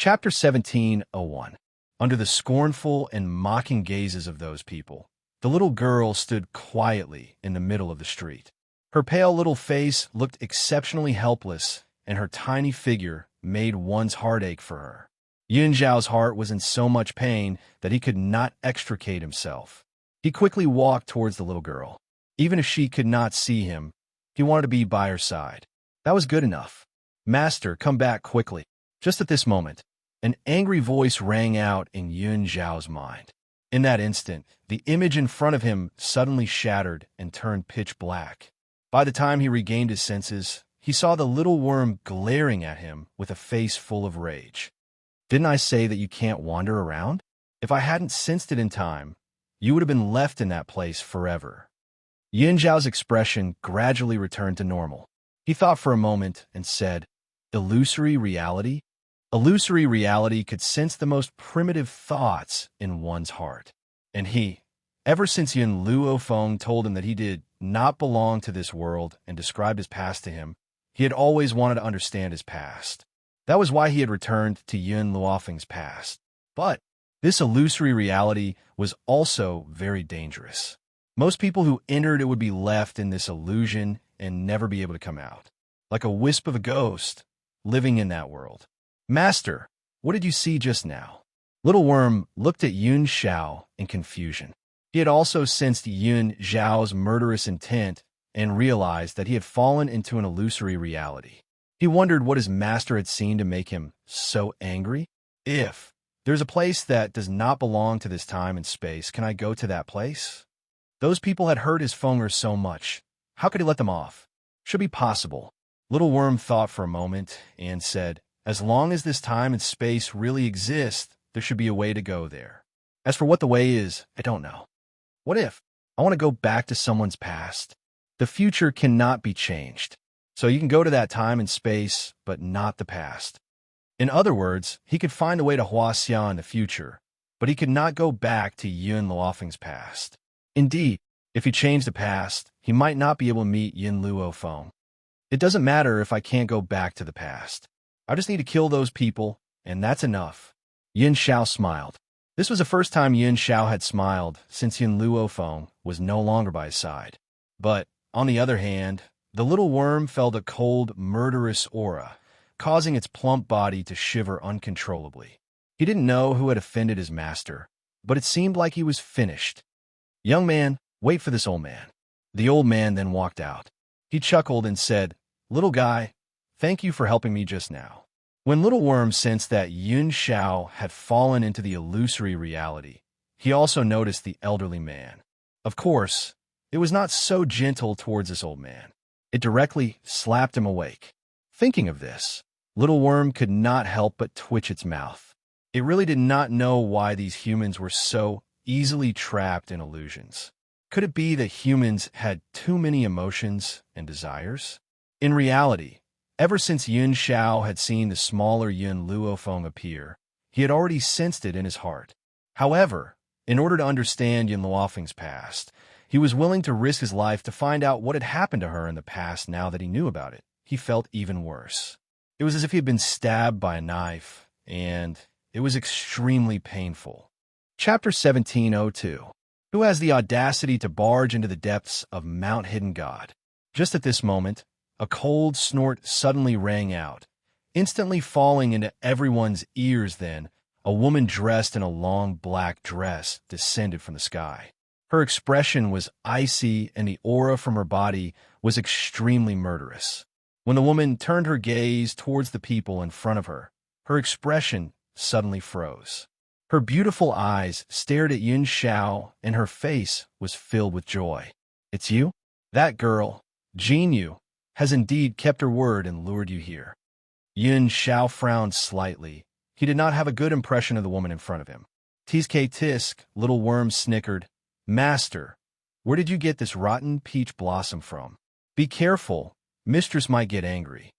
Chapter 17:01. Under the scornful and mocking gazes of those people, the little girl stood quietly in the middle of the street. Her pale little face looked exceptionally helpless, and her tiny figure made one's heart ache for her. Yun Zhao's heart was in so much pain that he could not extricate himself. He quickly walked towards the little girl. Even if she could not see him, he wanted to be by her side. That was good enough. "Master, come back quickly." Just at this moment, an angry voice rang out in Yun Zhao's mind. In that instant, the image in front of him suddenly shattered and turned pitch black. By the time he regained his senses, he saw the little worm glaring at him with a face full of rage. "Didn't I say that you can't wander around? If I hadn't sensed it in time, you would have been left in that place forever." Yun Zhao's expression gradually returned to normal. He thought for a moment and said, "Illusory reality?" Illusory reality could sense the most primitive thoughts in one's heart. And ever since Yun Luofeng told him that he did not belong to this world and described his past to him, he had always wanted to understand his past. That was why he had returned to Yun Luofeng's past. But this illusory reality was also very dangerous. Most people who entered it would be left in this illusion and never be able to come out, like a wisp of a ghost living in that world. "Master, what did you see just now?" Little Worm looked at Yun Zhao in confusion. He had also sensed Yun Zhao's murderous intent and realized that he had fallen into an illusory reality. He wondered what his master had seen to make him so angry. "If there's a place that does not belong to this time and space, can I go to that place?" Those people had hurt his Fenger so much. How could he let them off? Should be possible. Little Worm thought for a moment and said, "As long as this time and space really exist, there should be a way to go there. As for what the way is, I don't know. What if I want to go back to someone's past? The future cannot be changed. So you can go to that time and space, but not the past." In other words, he could find a way to Huaxia in the future, but he could not go back to Yun Luofeng's past. Indeed, if he changed the past, he might not be able to meet Yun Luofeng. "It doesn't matter if I can't go back to the past. I just need to kill those people, and that's enough." Yun Zhao smiled. This was the first time Yun Zhao had smiled since Yun Luofeng was no longer by his side. But, on the other hand, the little worm felt a cold, murderous aura, causing its plump body to shiver uncontrollably. He didn't know who had offended his master, but it seemed like he was finished. "Young man, wait for this old man." The old man then walked out. He chuckled and said, "Little guy, thank you for helping me just now." When Little Worm sensed that Yun Zhao had fallen into the illusory reality, he also noticed the elderly man. Of course, it was not so gentle towards this old man. It directly slapped him awake. Thinking of this, Little Worm could not help but twitch its mouth. It really did not know why these humans were so easily trapped in illusions. Could it be that humans had too many emotions and desires? In reality, ever since Yun Zhao had seen the smaller Yun Luofeng appear, he had already sensed it in his heart. However, in order to understand Yun Luofeng's past, he was willing to risk his life to find out what had happened to her in the past. Now that he knew about it, he felt even worse. It was as if he had been stabbed by a knife, and it was extremely painful. Chapter 17:02. Who has the audacity to barge into the depths of Mount Hidden God? Just at this moment, a cold snort suddenly rang out, instantly falling into everyone's ears. Then, a woman dressed in a long black dress descended from the sky. Her expression was icy, and the aura from her body was extremely murderous. When the woman turned her gaze towards the people in front of her, her expression suddenly froze. Her beautiful eyes stared at Yun Zhao, and her face was filled with joy. "It's you? That girl, Jin Yu, has indeed kept her word and lured you here." Yun Zhao frowned slightly. He did not have a good impression of the woman in front of him. "Tisk tisk," Little Worm snickered. "Master, where did you get this rotten peach blossom from? Be careful, mistress might get angry."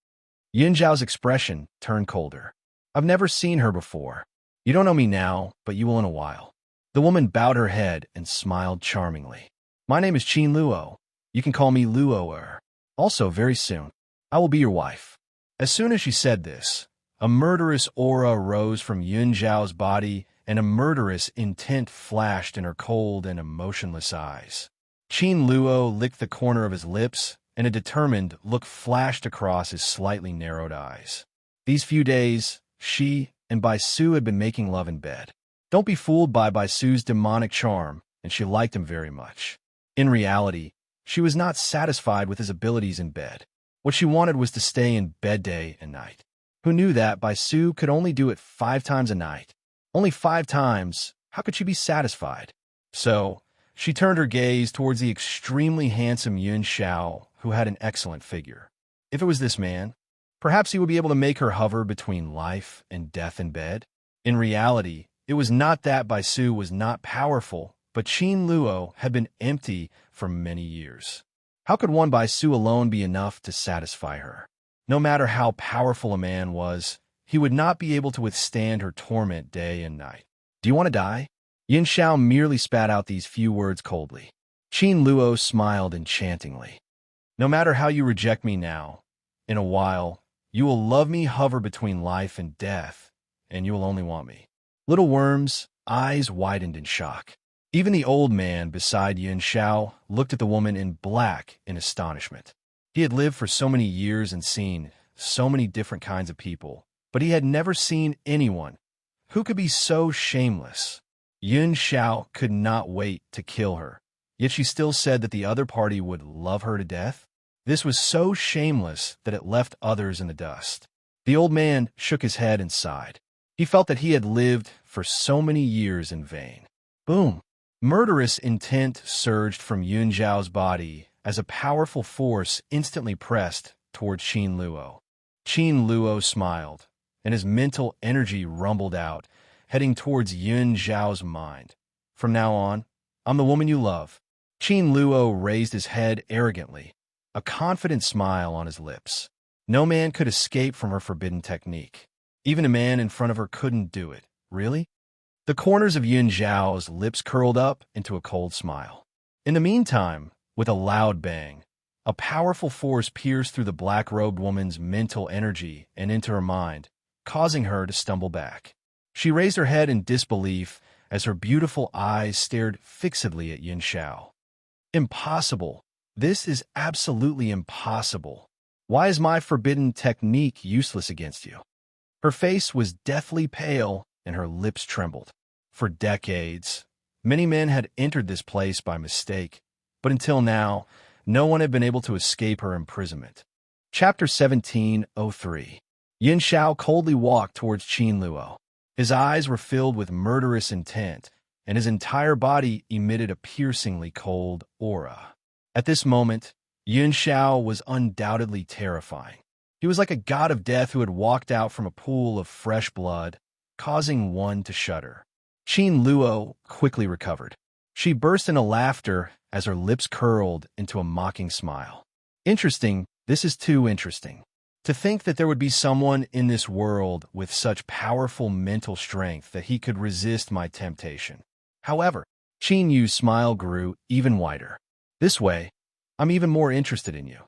Yun Zhao's expression turned colder. "I've never seen her before. You don't know me now, but you will in a while." The woman bowed her head and smiled charmingly. "My name is Qin Luo. You can call me Luo. Also, very soon, I will be your wife." As soon as she said this, A murderous aura rose from Yun Zhao's body, and a murderous intent flashed in her cold and emotionless eyes. Qin Luo licked the corner of his lips, and a determined look flashed across his slightly narrowed eyes. These few days, she and Bai Su had been making love in bed. Don't be fooled by Bai Su's demonic charm, and she liked him very much. In reality, she was not satisfied with his abilities in bed. What she wanted was to stay in bed day and night. Who knew that Bai Su could only do it 5 times a night? Only 5 times, how could she be satisfied? So, she turned her gaze towards the extremely handsome Yun Xiao, who had an excellent figure. If it was this man, perhaps he would be able to make her hover between life and death in bed. In reality, it was not that Bai Su was not powerful, but Qin Luo had been empty for many years. How could one Bai Su alone be enough to satisfy her? No matter how powerful a man was, he would not be able to withstand her torment day and night. Do you want to die? Yin Xiao merely spat out these few words coldly. Qin Luo smiled enchantingly. No matter how you reject me now, in a while, you will love me hover between life and death, and you will only want me. Little Worm's eyes widened in shock. Even the old man beside Yin Xiao looked at the woman in black in astonishment. He had lived for so many years and seen so many different kinds of people, but he had never seen anyone who could be so shameless. Yin Xiao could not wait to kill her, yet she still said that the other party would love her to death. This was so shameless that it left others in the dust. The old man shook his head and sighed. He felt that he had lived for so many years in vain. Boom! Murderous intent surged from Yun Zhao's body as a powerful force instantly pressed towards Qin Luo. Qin Luo smiled, and his mental energy rumbled out, heading towards Yun Zhao's mind. From now on, I'm the woman you love. Qin Luo raised his head arrogantly, a confident smile on his lips. No man could escape from her forbidden technique. Even a man in front of her couldn't do it. Really? The corners of Yun Zhao's lips curled up into a cold smile. In the meantime, with a loud bang, a powerful force pierced through the black-robed woman's mental energy and into her mind, causing her to stumble back. She raised her head in disbelief as her beautiful eyes stared fixedly at Yin Xiao. Impossible. This is absolutely impossible. Why is my forbidden technique useless against you? Her face was deathly pale and her lips trembled. For decades, many men had entered this place by mistake, but until now, no one had been able to escape her imprisonment. Chapter 17:03. Yin Xiao coldly walked towards Qin Luo. His eyes were filled with murderous intent, and his entire body emitted a piercingly cold aura. At this moment, Yin Xiao was undoubtedly terrifying. He was like a god of death who had walked out from a pool of fresh blood, causing one to shudder. Qin Luo quickly recovered. She burst into laughter as her lips curled into a mocking smile. Interesting, this is too interesting. To think that there would be someone in this world with such powerful mental strength that he could resist my temptation. However, Qin Yu's smile grew even wider. This way, I'm even more interested in you.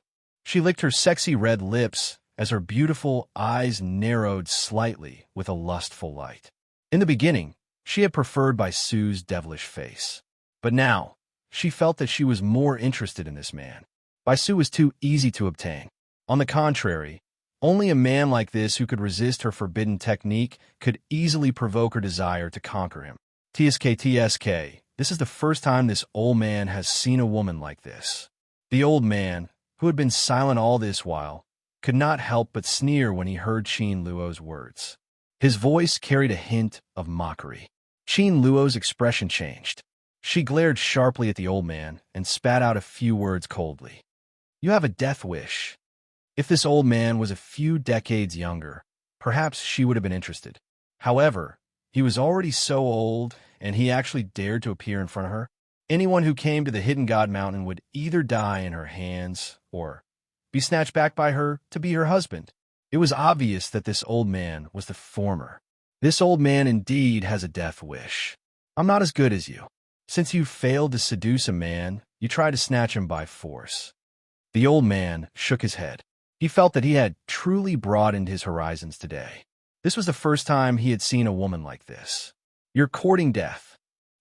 She licked her sexy red lips as her beautiful eyes narrowed slightly with a lustful light. In the beginning, she had preferred Bai Su's devilish face. But now, she felt that she was more interested in this man. Bai Su was too easy to obtain. On the contrary, only a man like this who could resist her forbidden technique could easily provoke her desire to conquer him. TSK, this is the first time this old man has seen a woman like this. The old man, who had been silent all this while, could not help but sneer when he heard Qin Luo's words. His voice carried a hint of mockery. Qin Luo's expression changed. She glared sharply at the old man and spat out a few words coldly. You have a death wish. If this old man was a few decades younger, perhaps she would have been interested. However, he was already so old, and he actually dared to appear in front of her. Anyone who came to the Hidden God Mountain would either die in her hands or be snatched back by her to be her husband. It was obvious that this old man was the former. This old man indeed has a death wish. I'm not as good as you. Since you failed to seduce a man, you try to snatch him by force. The old man shook his head. He felt that he had truly broadened his horizons today. This was the first time he had seen a woman like this. "You're courting death."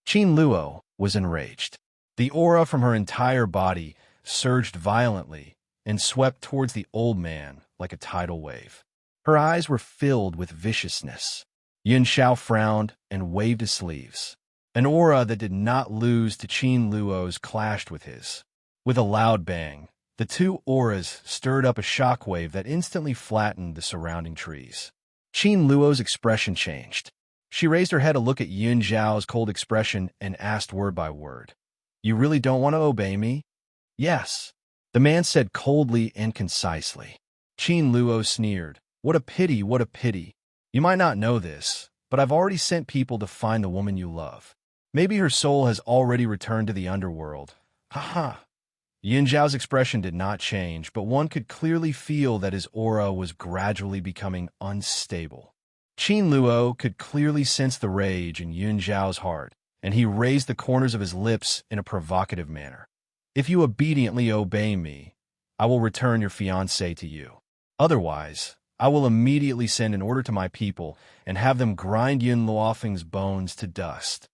Qin Luo was enraged. The aura from her entire body surged violently and swept towards the old man like a tidal wave. Her eyes were filled with viciousness. Yun Xiao frowned and waved his sleeves. An aura that did not lose to Qin Luo's clashed with his. With a loud bang, the two auras stirred up a shockwave that instantly flattened the surrounding trees. Qin Luo's expression changed. She raised her head to look at Yun Xiao's cold expression and asked word by word, "You really don't want to obey me?" "Yes," the man said coldly and concisely. Qin Luo sneered. What a pity, what a pity. You might not know this, but I've already sent people to find the woman you love. Maybe her soul has already returned to the underworld. Ha. Yin Zhao's expression did not change, but one could clearly feel that his aura was gradually becoming unstable. Qin Luo could clearly sense the rage in Yun Zhao's heart, and he raised the corners of his lips in a provocative manner. "If you obediently obey me, I will return your fiancé to you. Otherwise, I will immediately send an order to my people and have them grind Yun Luofeng's bones to dust."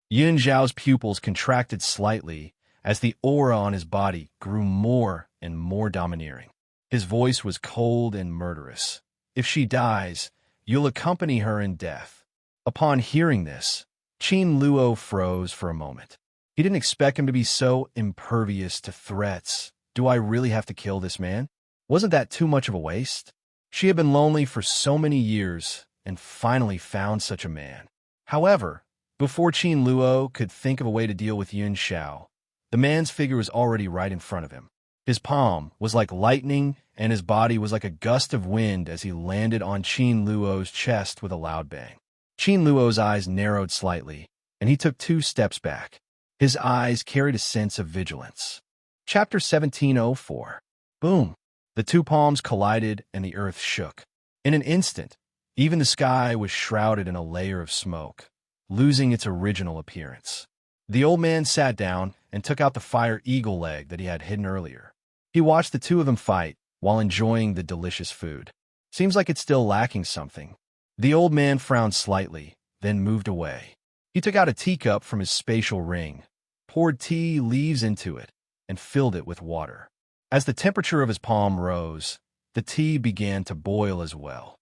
Yun Zhao's pupils contracted slightly as the aura on his body grew more and more domineering. His voice was cold and murderous. "If she dies, you'll accompany her in death." Upon hearing this, Qin Luo froze for a moment. He didn't expect him to be so impervious to threats. Do I really have to kill this man? Wasn't that too much of a waste? She had been lonely for so many years and finally found such a man. However, before Qin Luo could think of a way to deal with Yun Xiao, the man's figure was already right in front of him. His palm was like lightning, and his body was like a gust of wind as he landed on Qin Luo's chest with a loud bang. Qin Luo's eyes narrowed slightly, and he took 2 steps back. His eyes carried a sense of vigilance. Chapter 1704. Boom! The 2 palms collided and the earth shook. In an instant, even the sky was shrouded in a layer of smoke, losing its original appearance. The old man sat down and took out the fire eagle leg that he had hidden earlier. He watched the 2 of them fight while enjoying the delicious food. Seems like it's still lacking something. The old man frowned slightly, then moved away. He took out a teacup from his spatial ring, poured tea leaves into it, and filled it with water. As the temperature of his palm rose, the tea began to boil as well.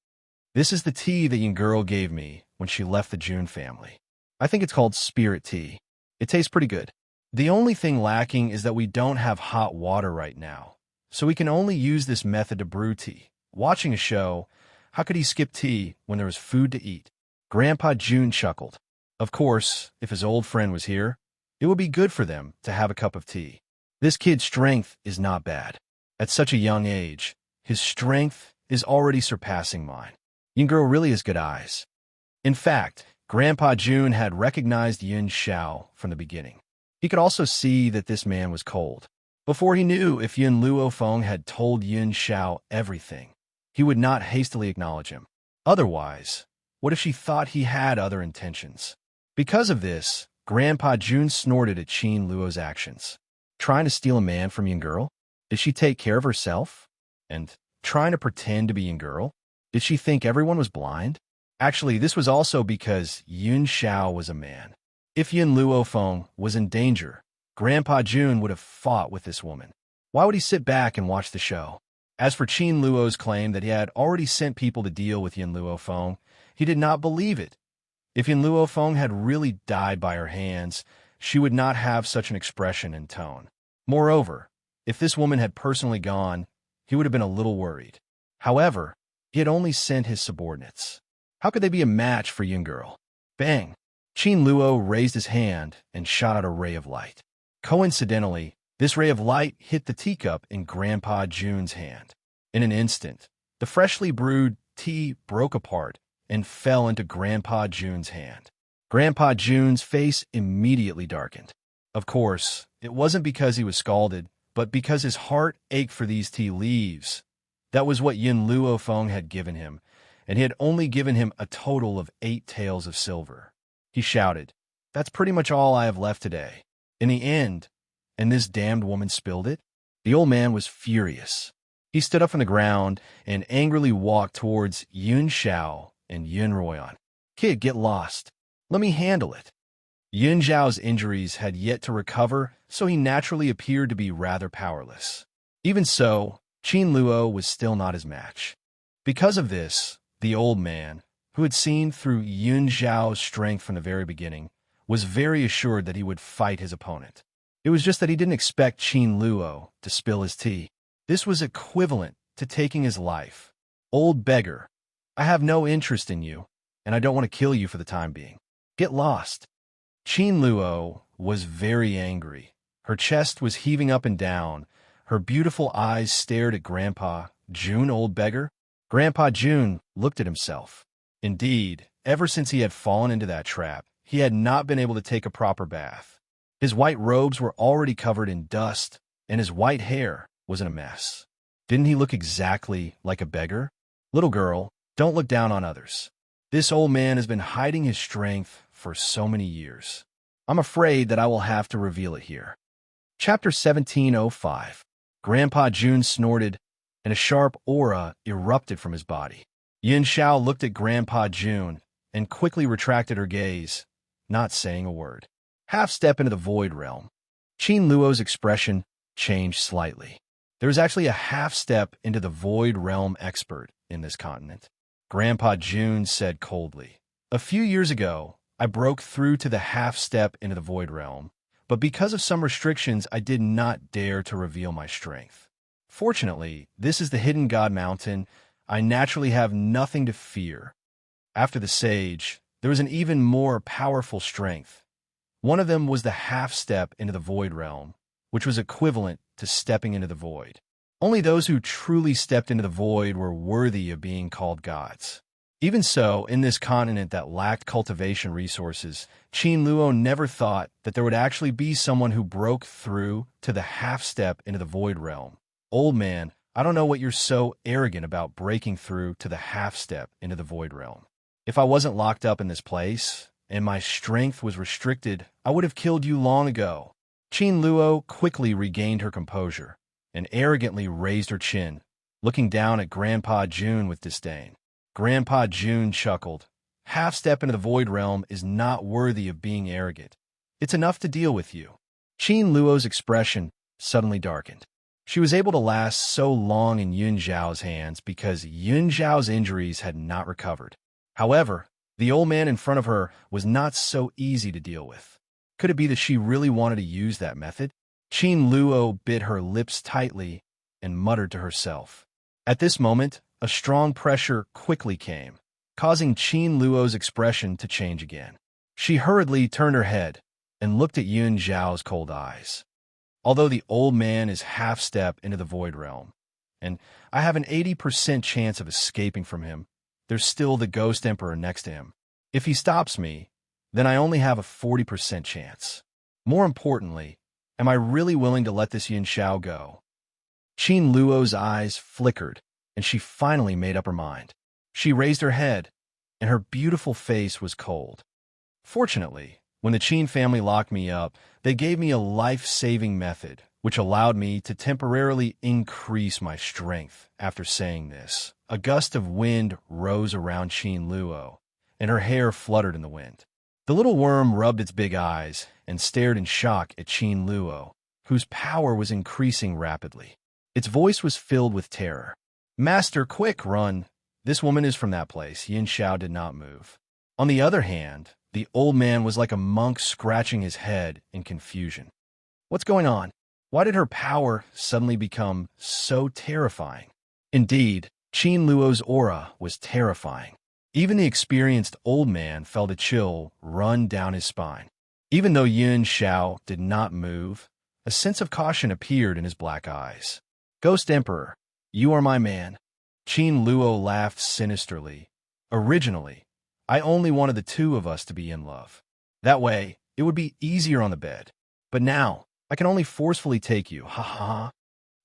"This is the tea the young girl gave me when she left the June family. I think it's called spirit tea. It tastes pretty good. The only thing lacking is that we don't have hot water right now, so we can only use this method to brew tea." Watching a show, how could he skip tea when there was food to eat? Grandpa June chuckled. Of course, if his old friend was here, it would be good for them to have a cup of tea. This kid's strength is not bad. At such a young age, his strength is already surpassing mine. Young girl really has good eyes. In fact, Grandpa June had recognized Yun Xiao from the beginning. He could also see that this man was cold. Before he knew if Yun Luofeng had told Yun Xiao everything, he would not hastily acknowledge him. Otherwise, what if she thought he had other intentions? Because of this, Grandpa June snorted at Qin Luo's actions. Trying to steal a man from young girl? Did she take care of herself? And trying to pretend to be young girl? Did she think everyone was blind? Actually, this was also because Yun Xiao was a man. If Yun Luofeng was in danger, Grandpa June would have fought with this woman. Why would he sit back and watch the show? As for Qin Luo's claim that he had already sent people to deal with Yun Luofeng, he did not believe it. If Yun Luofeng had really died by her hands, she would not have such an expression and tone. Moreover, if this woman had personally gone, he would have been a little worried. However, he had only sent his subordinates. How could they be a match for young girl? Bang! Qin Luo raised his hand and shot out a ray of light. Coincidentally, this ray of light hit the teacup in Grandpa June's hand. In an instant, the freshly brewed tea broke apart and fell into Grandpa June's hand. Grandpa June's face immediately darkened. Of course, it wasn't because he was scalded, but because his heart ached for these tea leaves. That was what Yun Luofeng had given him, and he had only given him a total of 8 taels of silver. He shouted, "That's pretty much all I have left today." In the end, and this damned woman spilled it? The old man was furious. He stood up from the ground and angrily walked towards Yun Xiao and Yun Royan. Kid, get lost. Let me handle it. Yun Zhao's injuries had yet to recover, so he naturally appeared to be rather powerless. Even so, Qin Luo was still not his match. Because of this, the old man, who had seen through Yun Zhao's strength from the very beginning, was very assured that he would fight his opponent. It was just that he didn't expect Qin Luo to spill his tea. This was equivalent to taking his life. Old beggar, I have no interest in you, and I don't want to kill you for the time being. Get lost. Qin Luo was very angry. Her chest was heaving up and down. Her beautiful eyes stared at Grandpa Jun, old beggar. Grandpa Jun looked at himself. Indeed, ever since he had fallen into that trap, he had not been able to take a proper bath. His white robes were already covered in dust, and his white hair was in a mess. Didn't he look exactly like a beggar? Little girl, don't look down on others. This old man has been hiding his strength for so many years. I'm afraid that I will have to reveal it here. Chapter 1705. Grandpa Jun snorted, and a sharp aura erupted from his body. Yin Xiao looked at Grandpa Jun and quickly retracted her gaze, not saying a word. Half step into the void realm. Qin Luo's expression changed slightly. There was actually a half step into the void realm expert in this continent. Grandpa Jun said coldly, "A few years ago, I broke through to the half step into the void realm, but because of some restrictions, I did not dare to reveal my strength. Fortunately, this is the Hidden God Mountain. I naturally have nothing to fear. After the sage, there was an even more powerful strength. One of them was the half step into the void realm, which was equivalent to stepping into the void. Only those who truly stepped into the void were worthy of being called gods. Even so, in this continent that lacked cultivation resources, Qin Luo never thought that there would actually be someone who broke through to the half step into the void realm. Old man, I don't know what you're so arrogant about breaking through to the half step into the void realm. If I wasn't locked up in this place, and my strength was restricted, I would have killed you long ago." Qin Luo quickly regained her composure and arrogantly raised her chin, looking down at Grandpa Jun with disdain. Grandpa Jun chuckled. "Half step into the void realm is not worthy of being arrogant. It's enough to deal with you." Qin Luo's expression suddenly darkened. She was able to last so long in Yun Zhao's hands because Yun Zhao's injuries had not recovered. However, the old man in front of her was not so easy to deal with. Could it be that she really wanted to use that method? Qin Luo bit her lips tightly and muttered to herself. At this moment, a strong pressure quickly came, causing Qin Luo's expression to change again. She hurriedly turned her head and looked at Yun Zhao's cold eyes. Although the old man is half step into the void realm, and I have an 80% chance of escaping from him, there's still the Ghost Emperor next to him. If he stops me, then I only have a 40% chance. More importantly, am I really willing to let this Yin Xiao go? Qin Luo's eyes flickered, and she finally made up her mind. She raised her head, and her beautiful face was cold. Fortunately, when the Qin family locked me up, they gave me a life-saving method, which allowed me to temporarily increase my strength. After saying this, a gust of wind rose around Qin Luo, and her hair fluttered in the wind. The little worm rubbed its big eyes and stared in shock at Qin Luo, whose power was increasing rapidly. Its voice was filled with terror. "Master, quick, run! This woman is from that place." Yin Xiao did not move. On the other hand, the old man was like a monk scratching his head in confusion. What's going on? Why did her power suddenly become so terrifying? Indeed, Qin Luo's aura was terrifying. Even the experienced old man felt a chill run down his spine. Even though Yun Xiao did not move, a sense of caution appeared in his black eyes. "Ghost Emperor, you are my man." Qin Luo laughed sinisterly. "Originally, I only wanted the two of us to be in love. That way, it would be easier on the bed. But now, I can only forcefully take you, ha ha ha."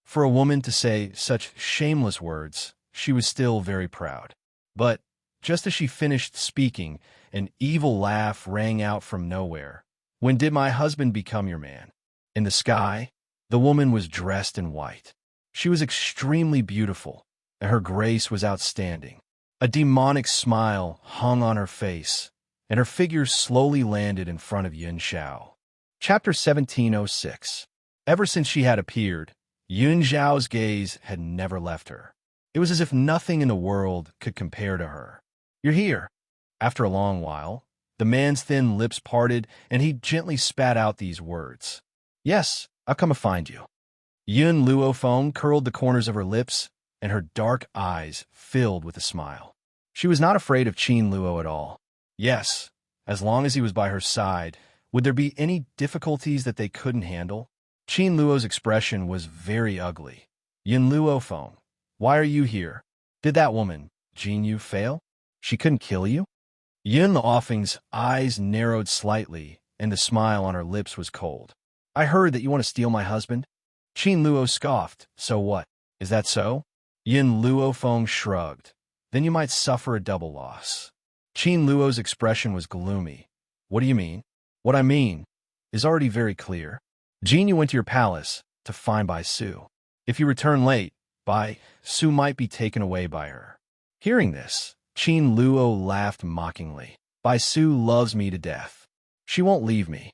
For a woman to say such shameless words, she was still very proud. But just as she finished speaking, an evil laugh rang out from nowhere. "When did my husband become your man?" In the sky, the woman was dressed in white. She was extremely beautiful, and her grace was outstanding. A demonic smile hung on her face, and her figure slowly landed in front of Yun Xiao. Chapter 1706. Ever since she had appeared, Yun Xiao's gaze had never left her. It was as if nothing in the world could compare to her. "You're here." After a long while, the man's thin lips parted, and he gently spat out these words. "Yes, I've come to find you." Yun Luofeng curled the corners of her lips, and her dark eyes filled with a smile. She was not afraid of Qin Luo at all. Yes, as long as he was by her side, would there be any difficulties that they couldn't handle? Qin Luo's expression was very ugly. "Yun Luofeng, why are you here? Did that woman, Jin Yu, fail? She couldn't kill you?" Yun Luofeng's eyes narrowed slightly, and the smile on her lips was cold. "I heard that you want to steal my husband." Qin Luo scoffed. "So what? Is that so?" Yun Luofeng shrugged. "Then you might suffer a double loss." Qin Luo's expression was gloomy. "What do you mean?" "What I mean is already very clear. Jin Yu went to your palace to find Bai Su. If you return late, Bai Su might be taken away by her." Hearing this, Qin Luo laughed mockingly. "Bai Su loves me to death. She won't leave me."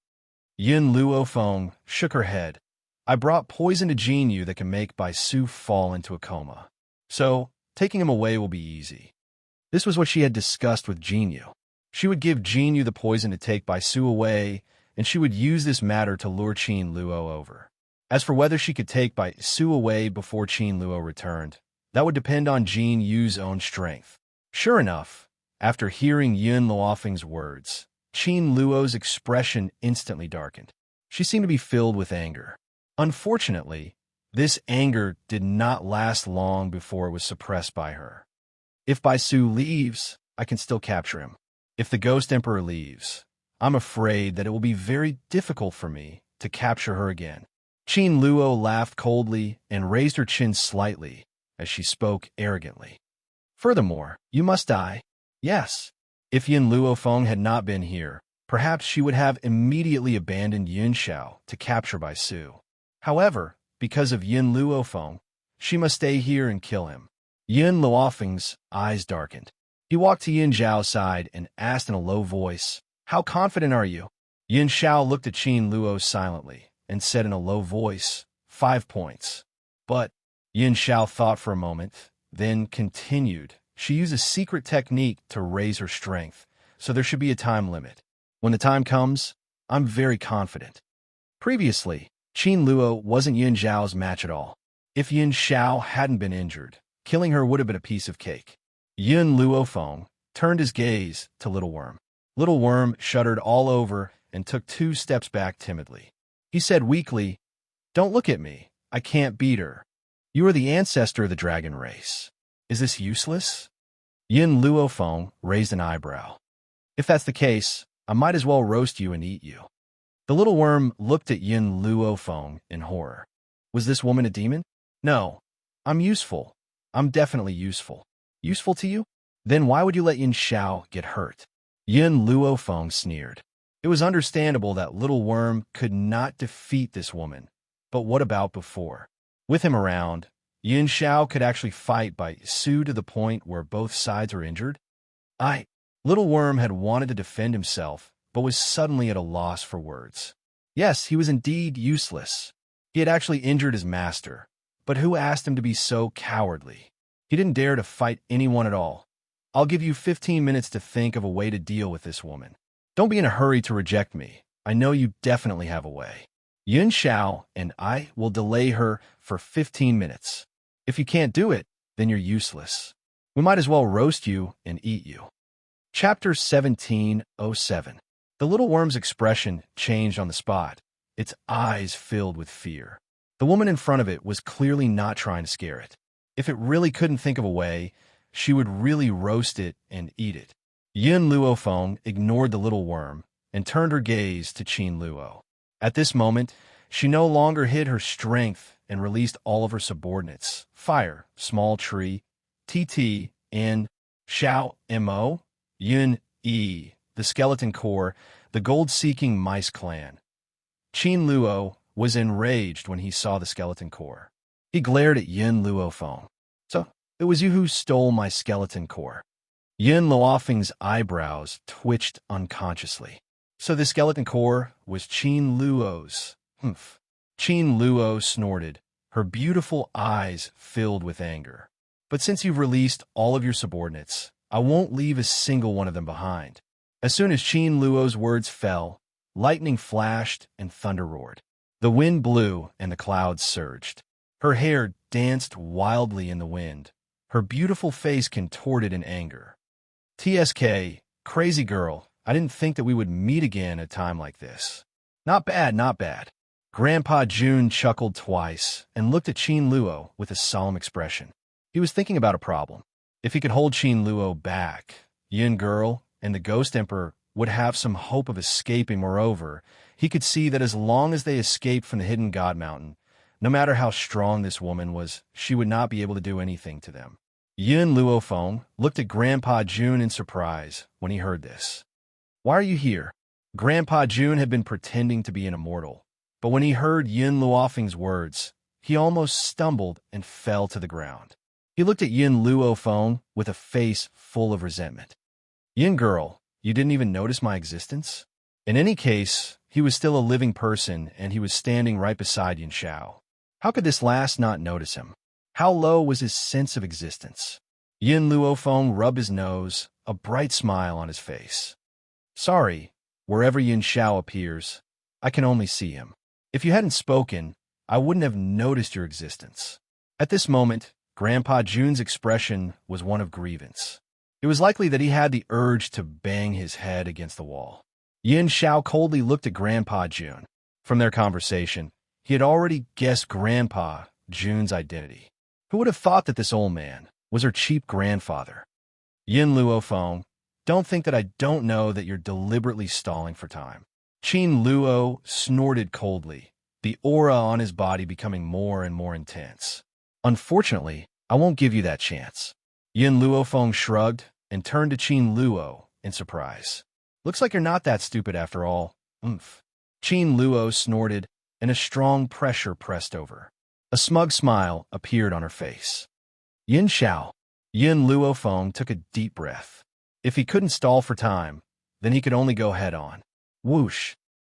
Yun Luofeng shook her head. "I brought poison to Jin Yu that can make Bai Su fall into a coma. So, taking him away will be easy." This was what she had discussed with Jin Yu. She would give Jin Yu the poison to take Bai Su away, and she would use this matter to lure Qin Luo over. As for whether she could take Bai Su away before Qin Luo returned, that would depend on Jin Yu's own strength. Sure enough, after hearing Yun Luofeng's words, Qin Luo's expression instantly darkened. She seemed to be filled with anger. Unfortunately, this anger did not last long before it was suppressed by her. "If Bai Su leaves, I can still capture him. If the Ghost Emperor leaves, I'm afraid that it will be very difficult for me to capture her again." Qin Luo laughed coldly and raised her chin slightly as she spoke arrogantly. "Furthermore, you must die." Yes. If Yun Luofeng had not been here, perhaps she would have immediately abandoned Yun Xiao to capture Bai Su. However, because of Yun Luofeng, she must stay here and kill him. Yun Luofeng's eyes darkened. He walked to Yun Xiao's side and asked in a low voice, "How confident are you?" Yun Xiao looked at Qin Luo silently and said in a low voice, 5 points. But Yun Xiao thought for a moment, then continued. She used a secret technique to raise her strength, so there should be a time limit. When the time comes, I'm very confident. Previously, Qin Luo wasn't Yun Xiao's match at all. If Yun Xiao hadn't been injured, killing her would have been a piece of cake. Yun Luofeng turned his gaze to Little Worm. Little Worm shuddered all over and took 2 steps back timidly. He said weakly, "Don't look at me. I can't beat her. You are the ancestor of the dragon race. Is this useless?" Yun Luofeng raised an eyebrow. "If that's the case, I might as well roast you and eat you." The little worm looked at Yun Luofeng in horror. Was this woman a demon? "No. I'm useful. I'm definitely useful." "Useful to you? Then why would you let Yun Xiao get hurt?" Yun Luofeng sneered. It was understandable that Little Worm could not defeat this woman, but what about before? With him around, Yun Xiao could actually fight Bai Su to the point where both sides were injured? Little Worm had wanted to defend himself, but was suddenly at a loss for words. Yes, he was indeed useless. He had actually injured his master, but who asked him to be so cowardly? He didn't dare to fight anyone at all. "I'll give you 15 minutes to think of a way to deal with this woman. Don't be in a hurry to reject me. I know you definitely have a way. Yun Xiao and I will delay her for 15 minutes. If you can't do it, then you're useless. We might as well roast you and eat you." Chapter 1707. The little worm's expression changed on the spot, its eyes filled with fear. The woman in front of it was clearly not trying to scare it. If it really couldn't think of a way, she would really roast it and eat it. Yun Luofeng ignored the little worm and turned her gaze to Qin Luo. At this moment, she no longer hid her strength and released all of her subordinates: Fire, Small Tree, TT, and Xiao Mo, Yun Yi, the Skeleton Corps, the gold-seeking Mice Clan. Qin Luo was enraged when he saw the Skeleton Corps. He glared at Yun Luofeng. "So, it was you who stole my Skeleton Corps?" Yin Luofeng's eyebrows twitched unconsciously. So the skeleton core was Qin Luo's. Humph. Qin Luo snorted, her beautiful eyes filled with anger. But since you've released all of your subordinates, I won't leave a single one of them behind. As soon as Qin Luo's words fell, lightning flashed and thunder roared. The wind blew and the clouds surged. Her hair danced wildly in the wind. Her beautiful face contorted in anger. TSK, crazy girl, I didn't think that we would meet again at a time like this. Not bad, not bad. Grandpa Jun chuckled twice and looked at Qin Luo with a solemn expression. He was thinking about a problem. If he could hold Qin Luo back, Yin Girl and the Ghost Emperor would have some hope of escaping. Moreover, he could see that as long as they escaped from the hidden God Mountain, no matter how strong this woman was, she would not be able to do anything to them. Yin Luofeng looked at Grandpa Jun in surprise when he heard this. Why are you here? Grandpa Jun had been pretending to be an immortal, but when he heard Yin Luofeng's words, he almost stumbled and fell to the ground. He looked at Yin Luofeng with a face full of resentment. Yin Girl, you didn't even notice my existence? In any case, he was still a living person and he was standing right beside Yin Xiao. How could this last not notice him? How low was his sense of existence? Yin Luofeng rubbed his nose, a bright smile on his face. Sorry, wherever Yin Xiao appears, I can only see him. If you hadn't spoken, I wouldn't have noticed your existence. At this moment, Grandpa Jun's expression was one of grievance. It was likely that he had the urge to bang his head against the wall. Yin Xiao coldly looked at Grandpa Jun. From their conversation, he had already guessed Grandpa Jun's identity. Who would have thought that this old man was her cheap grandfather? Yin Luofeng, don't think that I don't know that you're deliberately stalling for time. Qin Luo snorted coldly, the aura on his body becoming more and more intense. Unfortunately, I won't give you that chance. Yin Luofeng shrugged and turned to Qin Luo in surprise. Looks like you're not that stupid after all. Oomph. Qin Luo snorted, and a strong pressure pressed over. A smug smile appeared on her face. Yin Xiao. Yin Luofeng took a deep breath. If he couldn't stall for time, then he could only go head-on. Whoosh!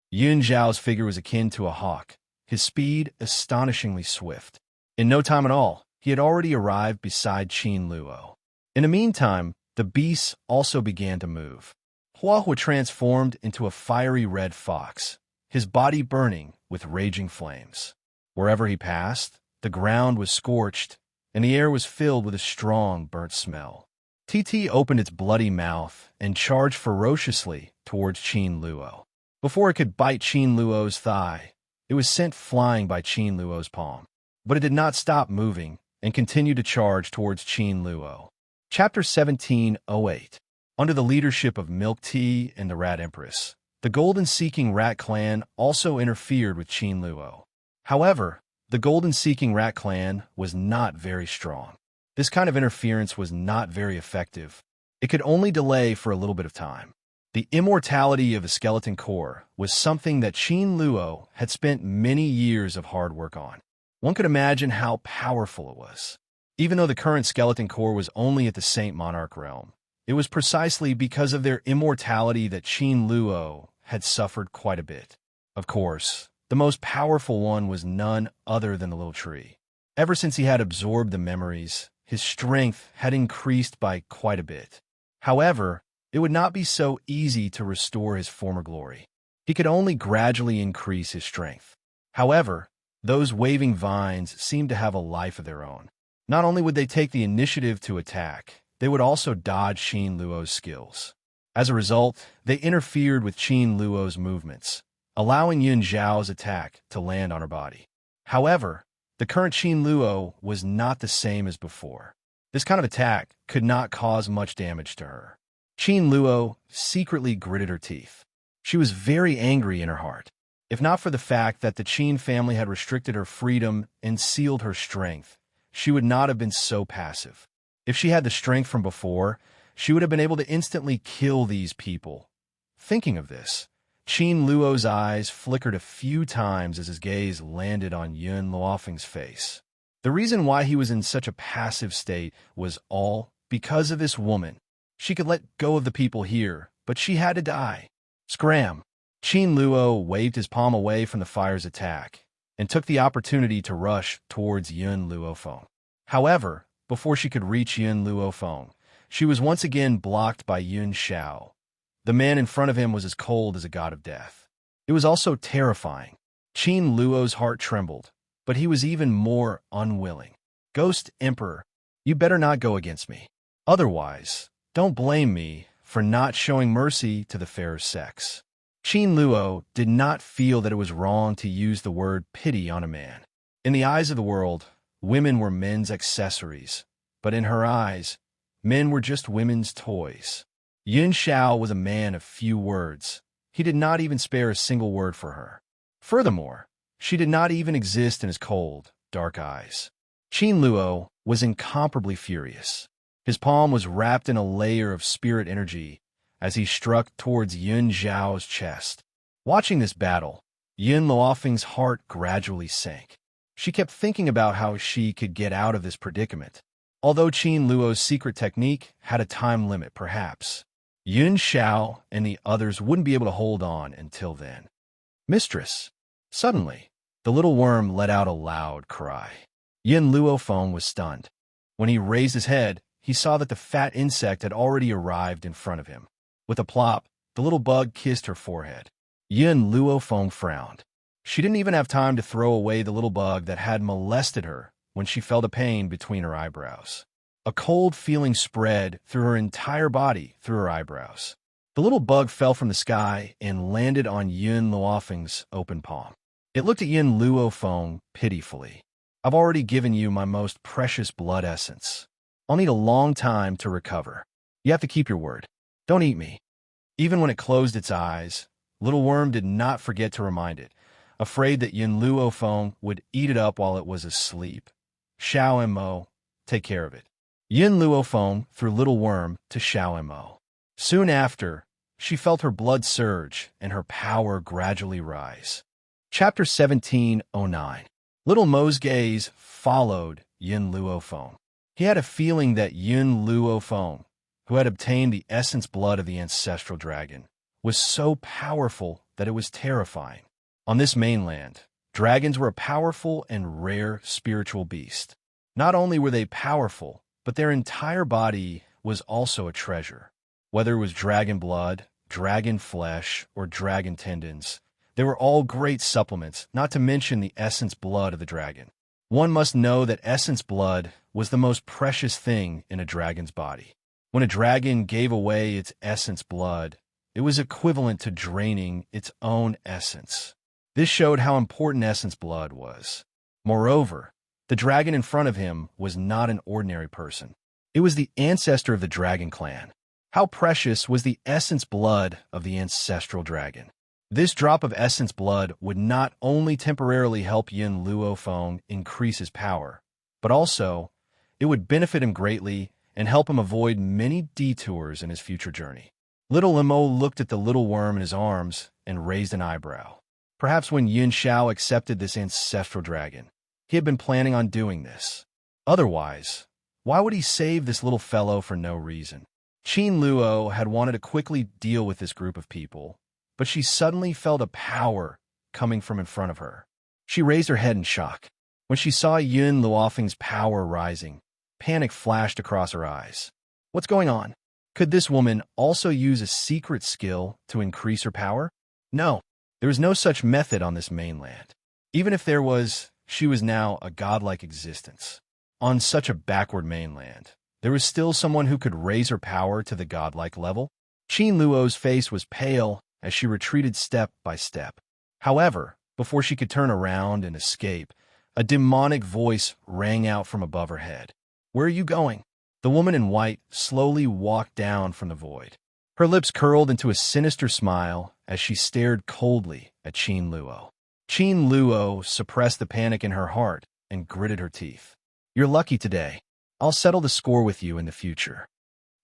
Yin Xiao's figure was akin to a hawk, his speed astonishingly swift. In no time at all, he had already arrived beside Qin Luo. In the meantime, the beasts also began to move. Huahua transformed into a fiery red fox, his body burning with raging flames. Wherever he passed, the ground was scorched, and the air was filled with a strong burnt smell. TT opened its bloody mouth and charged ferociously towards Qin Luo. Before it could bite Qin Luo's thigh, it was sent flying by Qin Luo's palm. But it did not stop moving and continued to charge towards Qin Luo. Chapter 1708. Under the leadership of Milk Tea and the Rat Empress, the Golden-Seeking Rat Clan also interfered with Qin Luo. However, the Golden-Seeking Rat Clan was not very strong. This kind of interference was not very effective. It could only delay for a little bit of time. The immortality of the skeleton core was something that Qin Luo had spent many years of hard work on. One could imagine how powerful it was. Even though the current skeleton core was only at the Saint Monarch realm, it was precisely because of their immortality that Qin Luo had suffered quite a bit. Of course, the most powerful one was none other than the little tree. Ever since he had absorbed the memories, his strength had increased by quite a bit. However, it would not be so easy to restore his former glory. He could only gradually increase his strength. However, those waving vines seemed to have a life of their own. Not only would they take the initiative to attack, they would also dodge Qin Luo's skills. As a result, they interfered with Qin Luo's movements, allowing Yin Xiao's attack to land on her body. However, the current Qin Luo was not the same as before. This kind of attack could not cause much damage to her. Qin Luo secretly gritted her teeth. She was very angry in her heart. If not for the fact that the Qin family had restricted her freedom and sealed her strength, she would not have been so passive. If she had the strength from before, she would have been able to instantly kill these people. Thinking of this, Qin Luo's eyes flickered a few times as his gaze landed on Yin Luofeng's face. The reason why he was in such a passive state was all because of this woman. She could let go of the people here, but she had to die. Scram! Qin Luo waved his palm away from the fire's attack and took the opportunity to rush towards Yun Luofeng. However, before she could reach Yun Luofeng, she was once again blocked by Yun Xiao. The man in front of him was as cold as a god of death. It was also terrifying. Qin Luo's heart trembled, but he was even more unwilling. Ghost Emperor, you better not go against me. Otherwise, don't blame me for not showing mercy to the fairer sex. Qin Luo did not feel that it was wrong to use the word pity on a man. In the eyes of the world, women were men's accessories, but in her eyes, men were just women's toys. Yun Xiao was a man of few words. He did not even spare a single word for her. Furthermore, she did not even exist in his cold, dark eyes. Qin Luo was incomparably furious. His palm was wrapped in a layer of spirit energy as he struck towards Yun Xiao's chest. Watching this battle, Yun Luofeng's heart gradually sank. She kept thinking about how she could get out of this predicament. Although Qin Luo's secret technique had a time limit, perhaps Yun Xiao and the others wouldn't be able to hold on until then. Mistress! Suddenly, the little worm let out a loud cry. Yun Luofeng was stunned. When he raised his head, he saw that the fat insect had already arrived in front of him. With a plop, the little bug kissed her forehead. Yun Luofeng frowned. She didn't even have time to throw away the little bug that had molested her when she felt a pain between her eyebrows. A cold feeling spread through her entire body through her eyebrows. The little bug fell from the sky and landed on Yun Luofeng's open palm. It looked at Yun Luofeng pitifully. I've already given you my most precious blood essence. I'll need a long time to recover. You have to keep your word. Don't eat me. Even when it closed its eyes, Little Worm did not forget to remind it, afraid that Yun Luofeng would eat it up while it was asleep. Xiao and Mo, take care of it. Yun Luofeng threw Little Worm to Xiao and Mo. Soon after, she felt her blood surge and her power gradually rise. Chapter 1709. Little Mo's gaze followed Yun Luofeng. He had a feeling that Yun Luofeng, who had obtained the essence blood of the ancestral dragon, was so powerful that it was terrifying. On this mainland, dragons were a powerful and rare spiritual beast. Not only were they powerful, but their entire body was also a treasure. Whether it was dragon blood, dragon flesh, or dragon tendons, they were all great supplements, not to mention the essence blood of the dragon. One must know that essence blood was the most precious thing in a dragon's body. When a dragon gave away its essence blood, it was equivalent to draining its own essence. This showed how important essence blood was. Moreover, the dragon in front of him was not an ordinary person. It was the ancestor of the dragon clan. How precious was the essence blood of the ancestral dragon? This drop of essence blood would not only temporarily help Yun Luofeng increase his power, but also it would benefit him greatly and help him avoid many detours in his future journey. Little Limo looked at the little worm in his arms and raised an eyebrow. Perhaps when Yun Xiao accepted this ancestral dragon, he had been planning on doing this. Otherwise, why would he save this little fellow for no reason? Qin Luo had wanted to quickly deal with this group of people, but she suddenly felt a power coming from in front of her. She raised her head in shock. When she saw Yun Luofeng's power rising, panic flashed across her eyes. What's going on? Could this woman also use a secret skill to increase her power? No, there was no such method on this mainland. Even if there was, she was now a godlike existence. On such a backward mainland, there was still someone who could raise her power to the godlike level. Qin Luo's face was pale as she retreated step by step. However, before she could turn around and escape, a demonic voice rang out from above her head. Where are you going? The woman in white slowly walked down from the void. Her lips curled into a sinister smile as she stared coldly at Qin Luo. Qin Luo suppressed the panic in her heart and gritted her teeth. You're lucky today. I'll settle the score with you in the future.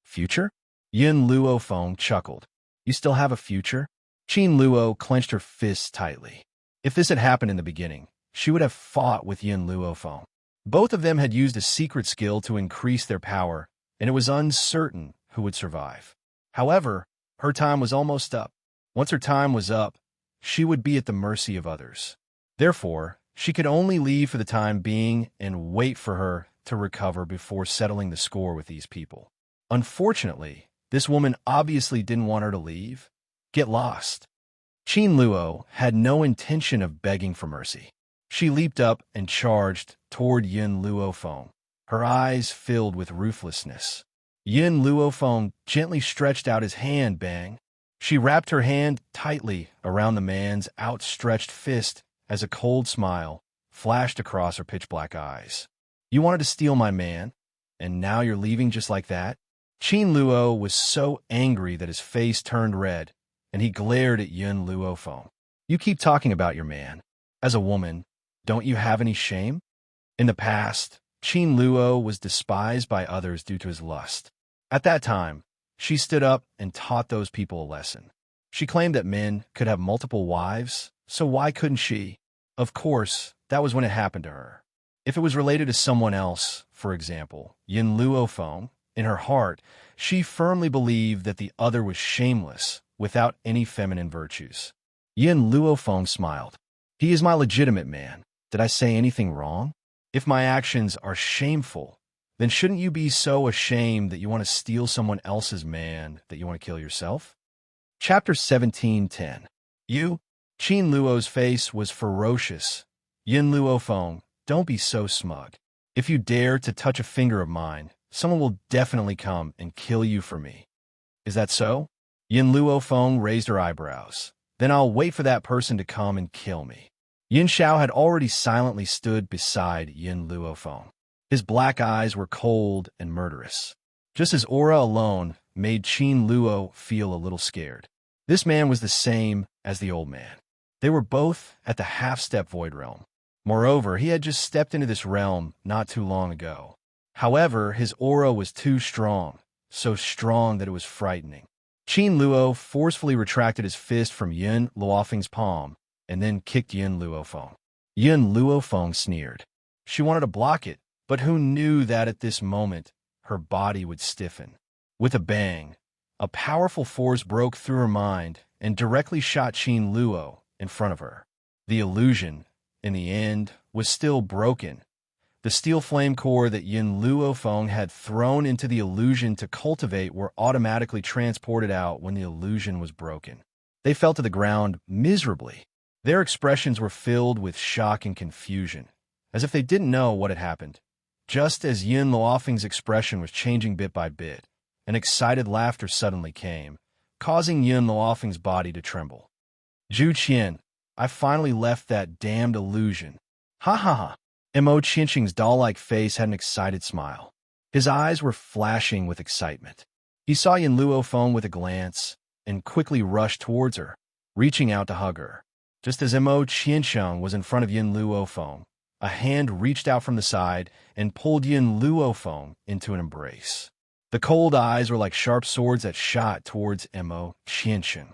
Future? Yun Luofeng chuckled. You still have a future? Qin Luo clenched her fists tightly. If this had happened in the beginning, she would have fought with Yun Luofeng. Both of them had used a secret skill to increase their power, and it was uncertain who would survive. However, her time was almost up. Once her time was up, she would be at the mercy of others. Therefore, she could only leave for the time being and wait for her to recover before settling the score with these people. Unfortunately, this woman obviously didn't want her to leave. Get lost. Qin Luo had no intention of begging for mercy. She leaped up and charged toward Yin Luofeng, her eyes filled with ruthlessness. Yin Luofeng gently stretched out his hand, bang. She wrapped her hand tightly around the man's outstretched fist as a cold smile flashed across her pitch-black eyes. You wanted to steal my man, and now you're leaving just like that? Qin Luo was so angry that his face turned red, and he glared at Yin Luofeng. You keep talking about your man. As a woman, don't you have any shame? In the past, Qin Luo was despised by others due to his lust. At that time, she stood up and taught those people a lesson. She claimed that men could have multiple wives, so why couldn't she? Of course, that was when it happened to her. If it was related to someone else, for example, Yin Luofeng, in her heart, she firmly believed that the other was shameless, without any feminine virtues. Yin Luofeng smiled. He is my legitimate man. Did I say anything wrong? If my actions are shameful, then shouldn't you be so ashamed that you want to steal someone else's man that you want to kill yourself? Chapter 17:10. You? Qin Luo's face was ferocious. Yin Luofeng, don't be so smug. If you dare to touch a finger of mine, someone will definitely come and kill you for me. Is that so? Yin Luofeng raised her eyebrows. Then I'll wait for that person to come and kill me. Yin Xiao had already silently stood beside Yin Luofeng. His black eyes were cold and murderous. Just his aura alone made Qin Luo feel a little scared. This man was the same as the old man. They were both at the half-step void realm. Moreover, he had just stepped into this realm not too long ago. However, his aura was too strong, so strong that it was frightening. Qin Luo forcefully retracted his fist from Yin Luofeng's palm and then kicked Yin Luofeng. Yin Luofeng sneered. She wanted to block it, but who knew that at this moment her body would stiffen? With a bang, a powerful force broke through her mind and directly shot Qin Luo in front of her. The illusion, in the end, was still broken. The steel flame core that Yin Luofeng had thrown into the illusion to cultivate were automatically transported out when the illusion was broken. They fell to the ground miserably. Their expressions were filled with shock and confusion, as if they didn't know what had happened. Just as Yin Luofeng's expression was changing bit by bit, an excited laughter suddenly came, causing Yin Luofeng's body to tremble. Zhu Qian, I finally left that damned illusion. Ha ha ha. Mo Qianqing's doll-like face had an excited smile. His eyes were flashing with excitement. He saw Yin Luofeng with a glance and quickly rushed towards her, reaching out to hug her. Just as Mo Qianqing was in front of Yin Luofeng, a hand reached out from the side and pulled Yin Luofeng into an embrace. The cold eyes were like sharp swords that shot towards Mo Qianqing.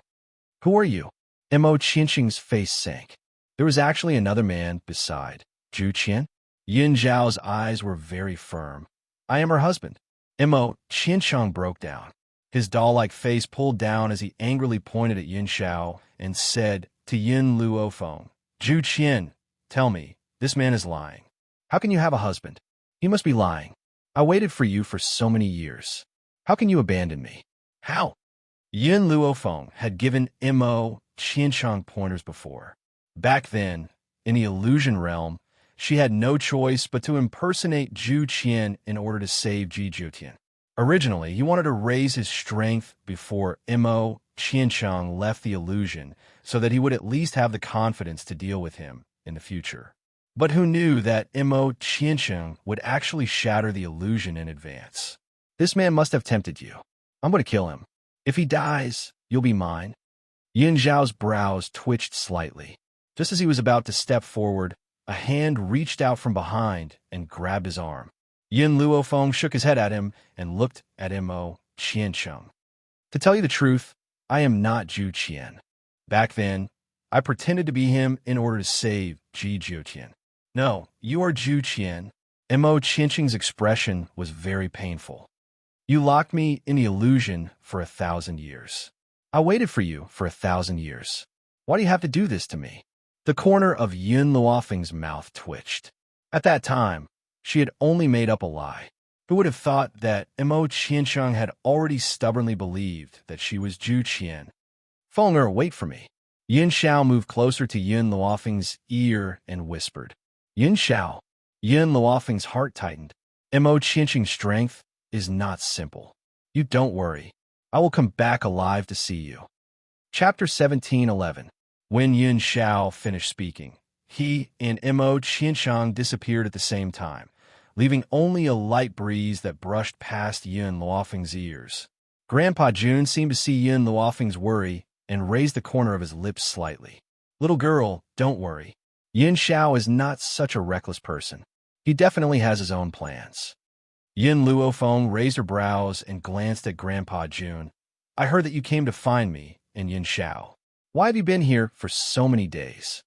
Who are you? Mo Qianqing's face sank. There was actually another man beside. Zhu Qian? Yin Zhao's eyes were very firm. I am her husband. Mo Qianqing broke down. His doll-like face pulled down as he angrily pointed at Yin Xiao and said to Yin Luofeng, Zhu Qian, tell me, this man is lying. How can you have a husband? He must be lying. I waited for you for so many years. How can you abandon me? How? Yin Luofeng had given Mo Qianqing pointers before. Back then, in the illusion realm, she had no choice but to impersonate Zhu Qian in order to save Ji Jiutian. Originally, he wanted to raise his strength before Mo Qianqing left the illusion so that he would at least have the confidence to deal with him in the future. But who knew that Mo Qianqing would actually shatter the illusion in advance? This man must have tempted you. I'm going to kill him. If he dies, you'll be mine. Yin Zhao's brows twitched slightly. Just as he was about to step forward, a hand reached out from behind and grabbed his arm. Yin Luofeng shook his head at him and looked at Mo Qianqing. To tell you the truth, I am not Zhu Qian. Back then, I pretended to be him in order to save Ji Jiutian. No, you are Zhu Qian. Mo Qianqing's expression was very painful. You locked me in the illusion for 1,000 years. I waited for you for 1,000 years. Why do you have to do this to me? The corner of Yun Luofeng's mouth twitched. At that time, she had only made up a lie. Who would have thought that Mo Qiansheng had already stubbornly believed that she was Zhu Qian? Fenger, wait for me. Yin Xiao moved closer to Yun Luofeng's ear and whispered. Yin Xiao. Yun Luofeng's heart tightened. Mo Qiansheng's strength is not simple. You don't worry. I will come back alive to see you. Chapter 17:11. When Yin Xiao finished speaking, he and Mo Qiansheng disappeared at the same time, leaving only a light breeze that brushed past Yun Luofeng's ears. Grandpa Jun seemed to see Yun Luofeng's worry and raised the corner of his lips slightly. Little girl, don't worry. Yin Xiao is not such a reckless person. He definitely has his own plans. Yin Luofeng raised her brows and glanced at Grandpa Jun. I heard that you came to find me, and Yin Xiao. Why have you been here for so many days?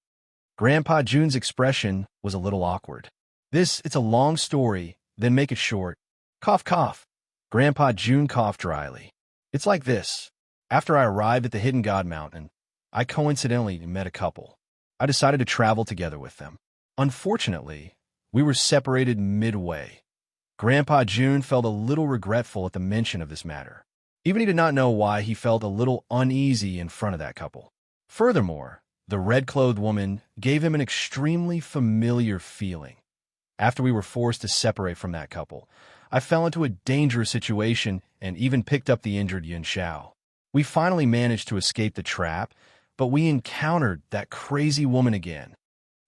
Grandpa Jun's expression was a little awkward. It's a long story, then make it short. Cough, cough. Grandpa Jun coughed dryly. It's like this. After I arrived at the Hidden God Mountain, I coincidentally met a couple. I decided to travel together with them. Unfortunately, we were separated midway. Grandpa Jun felt a little regretful at the mention of this matter. Even he did not know why he felt a little uneasy in front of that couple. Furthermore, the red-clothed woman gave him an extremely familiar feeling. After we were forced to separate from that couple, I fell into a dangerous situation and even picked up the injured Yin Xiao. We finally managed to escape the trap, but we encountered that crazy woman again.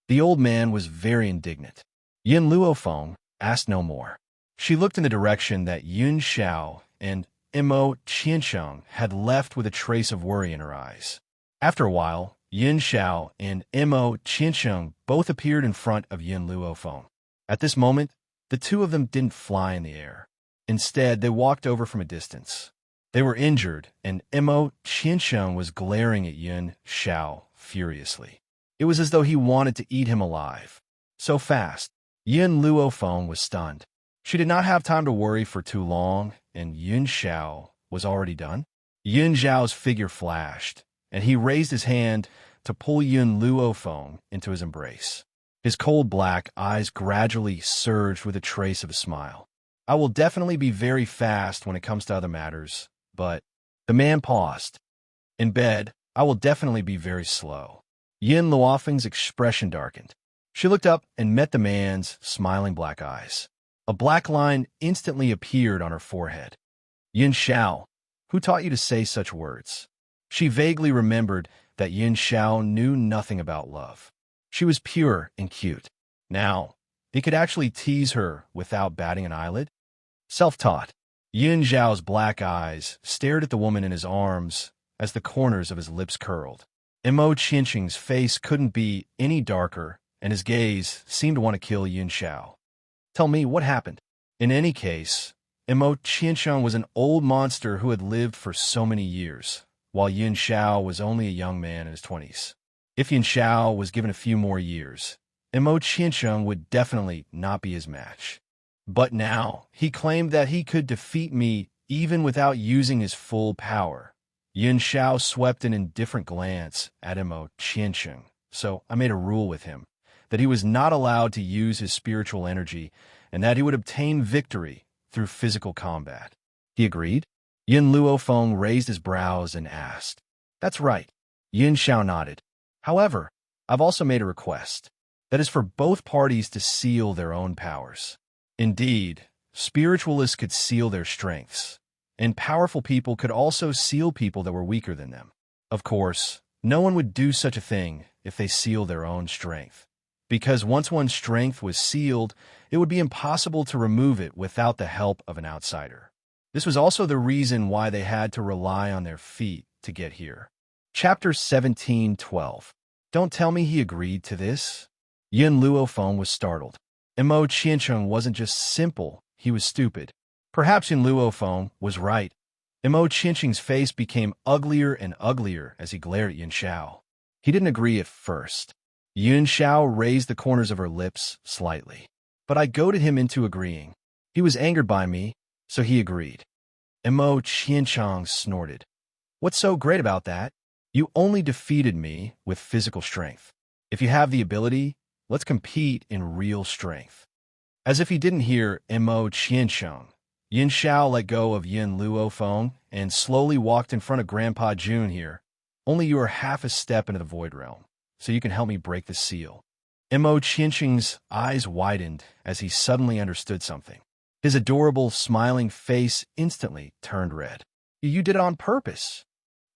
The old man was very indignant. Yin Luofeng asked no more. She looked in the direction that Yun Xiao and Mo Qiansheng had left with a trace of worry in her eyes. After a while, Yin Xiao and Mo Qiansheng both appeared in front of Yin Luofeng. At this moment, the two of them didn't fly in the air. Instead, they walked over from a distance. They were injured, and Mo Qiansheng was glaring at Yin Xiao furiously. It was as though he wanted to eat him alive. So fast, Yin Luofeng was stunned. She did not have time to worry for too long, and Yin Xiao was already done. Yin Xiao's figure flashed, and he raised his hand to pull Yin Luofeng into his embrace. His cold black eyes gradually surged with a trace of a smile. I will definitely be very fast when it comes to other matters, but the man paused. In bed, I will definitely be very slow. Yin Luofeng's expression darkened. She looked up and met the man's smiling black eyes. A black line instantly appeared on her forehead. Yin Xiao, who taught you to say such words? She vaguely remembered that Yin Xiao knew nothing about love. She was pure and cute. Now, he could actually tease her without batting an eyelid. Self-taught. Yin Xiao's black eyes stared at the woman in his arms as the corners of his lips curled. Mo Qiansheng's face couldn't be any darker, and his gaze seemed to want to kill Yin Xiao. Tell me, what happened? In any case, Mo Qiansheng was an old monster who had lived for so many years, while Yin Xiao was only a young man in his 20s. If Yin Xiao was given a few more years, Mo Qiansheng would definitely not be his match. But now, he claimed that he could defeat me even without using his full power. Yin Xiao swept an indifferent glance at Mo Qiansheng, so I made a rule with him that he was not allowed to use his spiritual energy and that he would obtain victory through physical combat. He agreed. Yin Luofeng raised his brows and asked. That's right. Yin Xiao nodded. However, I've also made a request. That is for both parties to seal their own powers. Indeed, spiritualists could seal their strengths, and powerful people could also seal people that were weaker than them. Of course, no one would do such a thing if they sealed their own strength, because once one's strength was sealed, it would be impossible to remove it without the help of an outsider. This was also the reason why they had to rely on their feet to get here. Chapter 17:12. Don't tell me he agreed to this? Yin Luofeng was startled. Mo Qiansheng wasn't just simple, he was stupid. Perhaps Yin Luofeng was right. Mo Qiansheng's face became uglier and uglier as he glared at Yin Xiao. He didn't agree at first. Yin Xiao raised the corners of her lips slightly. But I goaded him into agreeing. He was angered by me, so he agreed. Enchanting snorted. What's so great about that? You only defeated me with physical strength. If you have the ability, let's compete in real strength. As if he didn't hear Enchanting, Yin Xiao let go of Yin Luofeng and slowly walked in front of Grandpa June here. Only you are half a step into the Void Realm, so you can help me break the seal. Enchanting's eyes widened as he suddenly understood something. His adorable, smiling face instantly turned red. You did it on purpose.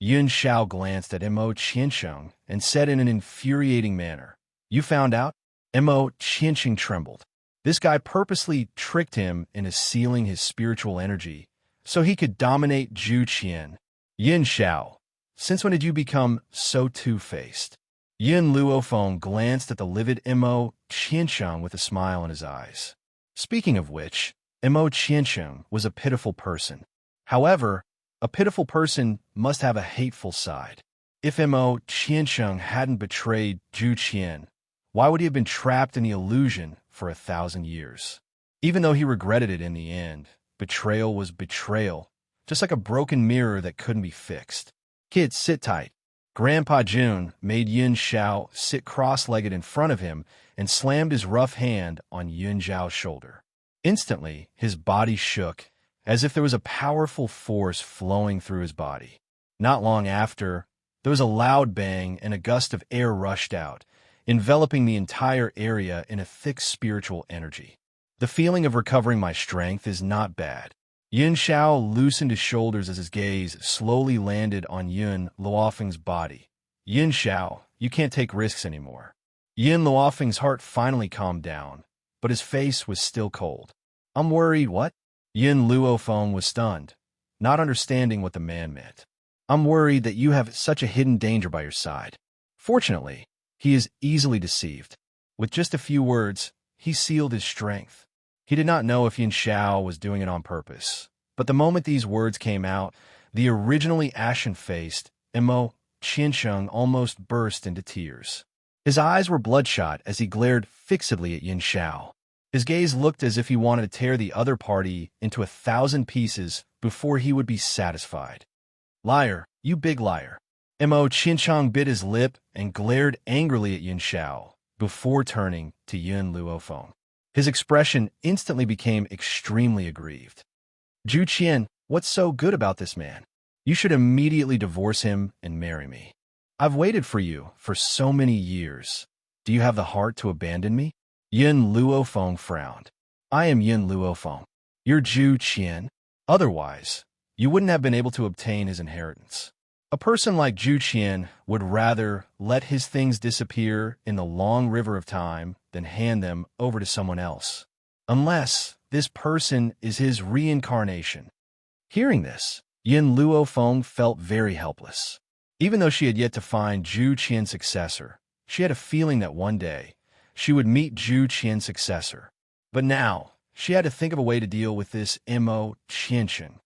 Yin Xiao glanced at Enchanting and said in an infuriating manner, You found out? Enchanting trembled. This guy purposely tricked him into sealing his spiritual energy so he could dominate Zhu Qian. Yin Xiao, since when did you become so two-faced? Yin Luofeng glanced at the livid Enchanting with a smile in his eyes. Speaking of which, Enchanting was a pitiful person. However, a pitiful person must have a hateful side. If Enchanting hadn't betrayed Zhu Qian, why would he have been trapped in the illusion for 1,000 years? Even though he regretted it in the end, betrayal was betrayal, just like a broken mirror that couldn't be fixed. Kids, sit tight. Grandpa June made Yin Xiao sit cross-legged in front of him and slammed his rough hand on Yin Xiao's shoulder. Instantly, his body shook, as if there was a powerful force flowing through his body. Not long after, there was a loud bang and a gust of air rushed out, enveloping the entire area in a thick spiritual energy. The feeling of recovering my strength is not bad. Yin Xiao loosened his shoulders as his gaze slowly landed on Yin Luofeng's body. Yin Xiao, you can't take risks anymore. Yin Luofeng's heart finally calmed down, but his face was still cold. I'm worried, what? Yin Luofeng was stunned, not understanding what the man meant. I'm worried that you have such a hidden danger by your side. Fortunately, he is easily deceived. With just a few words, he sealed his strength. He did not know if Yin Xiao was doing it on purpose, but the moment these words came out, the originally ashen-faced Enchanting almost burst into tears. His eyes were bloodshot as he glared fixedly at Yin Xiao. His gaze looked as if he wanted to tear the other party into 1,000 pieces before he would be satisfied. Liar, you big liar. Enchanting bit his lip and glared angrily at Yin Xiao before turning to Yin Luofeng. His expression instantly became extremely aggrieved. Zhu Qian, what's so good about this man? You should immediately divorce him and marry me. I've waited for you for so many years. Do you have the heart to abandon me? Yin Luofeng frowned. I am Yin Luofeng. You're Zhu Qian. Otherwise, you wouldn't have been able to obtain his inheritance. A person like Zhu Qian would rather let his things disappear in the long river of time than hand them over to someone else. Unless this person is his reincarnation. Hearing this, Yin Luofeng felt very helpless. Even though she had yet to find Zhu Qian's successor, she had a feeling that one day she would meet Zhu Qian's successor. But now, she had to think of a way to deal with this Enchanting.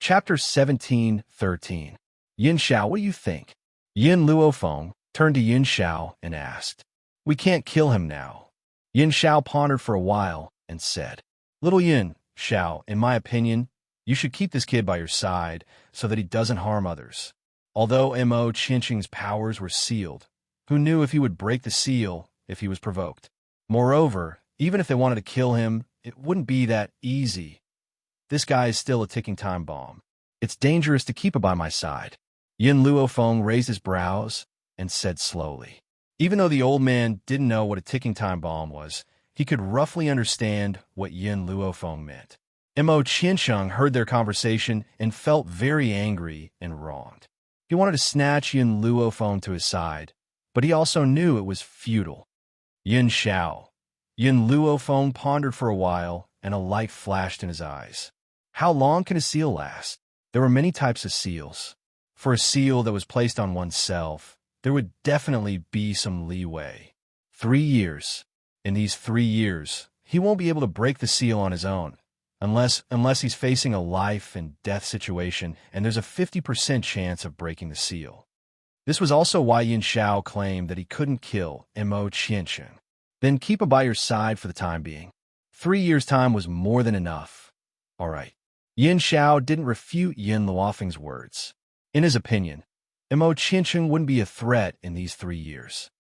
Chapter 17:13. Yin Xiao, what do you think? Yin Luofeng turned to Yin Xiao and asked. We can't kill him now. Yin Xiao pondered for a while and said, Little Yin Xiao, in my opinion, you should keep this kid by your side so that he doesn't harm others. Although Enchanting's powers were sealed, who knew if he would break the seal if he was provoked? Moreover, even if they wanted to kill him, it wouldn't be that easy. This guy is still a ticking time bomb. It's dangerous to keep him by my side. Yin Luofeng raised his brows and said slowly. Even though the old man didn't know what a ticking time bomb was, he could roughly understand what Yin Luofeng meant. Enchanting heard their conversation and felt very angry and wronged. He wanted to snatch Yin Luofeng to his side, but he also knew it was futile. Yin Xiao. Yin Luofeng pondered for a while, and a light flashed in his eyes. How long can a seal last? There were many types of seals. For a seal that was placed on oneself, there would definitely be some leeway. 3 years. In these 3 years, he won't be able to break the seal on his own, unless he's facing a life and death situation, and there's a 50% chance of breaking the seal. This was also why Yin Xiao claimed that he couldn't kill Enchanting. Then keep him by your side for the time being. 3 years' time was more than enough. All right. Yin Xiao didn't refute Yin Luofeng's words. In his opinion, Imo Qincheng wouldn't be a threat in these 3 years.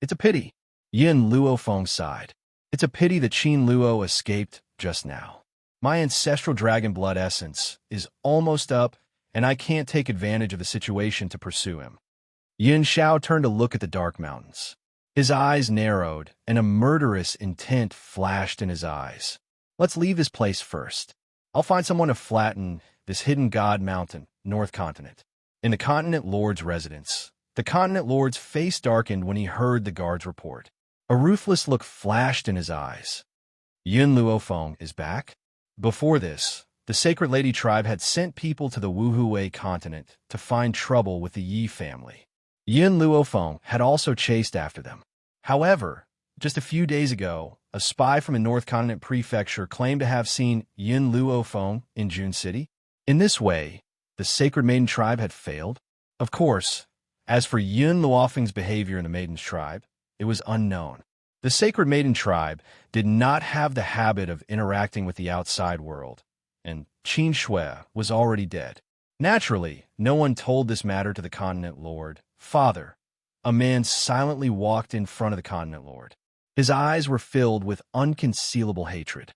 It's a pity. Yin Luofeng sighed. It's a pity that Qin Luo escaped just now. My ancestral dragon blood essence is almost up, and I can't take advantage of the situation to pursue him. Yin Xiao turned to look at the dark mountains. His eyes narrowed, and a murderous intent flashed in his eyes. Let's leave this place first. I'll find someone to flatten this hidden god mountain, North Continent. In the Continent Lord's residence, the Continent Lord's face darkened when he heard the guard's report. A ruthless look flashed in his eyes. Yin Luofeng is back? Before this, the Sacred Lady tribe had sent people to the Wuhui continent to find trouble with the Yi family. Yin Luofeng had also chased after them. However, just a few days ago, a spy from the North Continent Prefecture claimed to have seen Yin Luofeng in June City. In this way, the Sacred Maiden tribe had failed. Of course, as for Yin Luofeng's behavior in the Maiden's tribe, it was unknown. The Sacred Maiden tribe did not have the habit of interacting with the outside world, and Qin Shui was already dead. Naturally, no one told this matter to the Continent Lord. Father, a man silently walked in front of the Continent Lord. His eyes were filled with unconcealable hatred.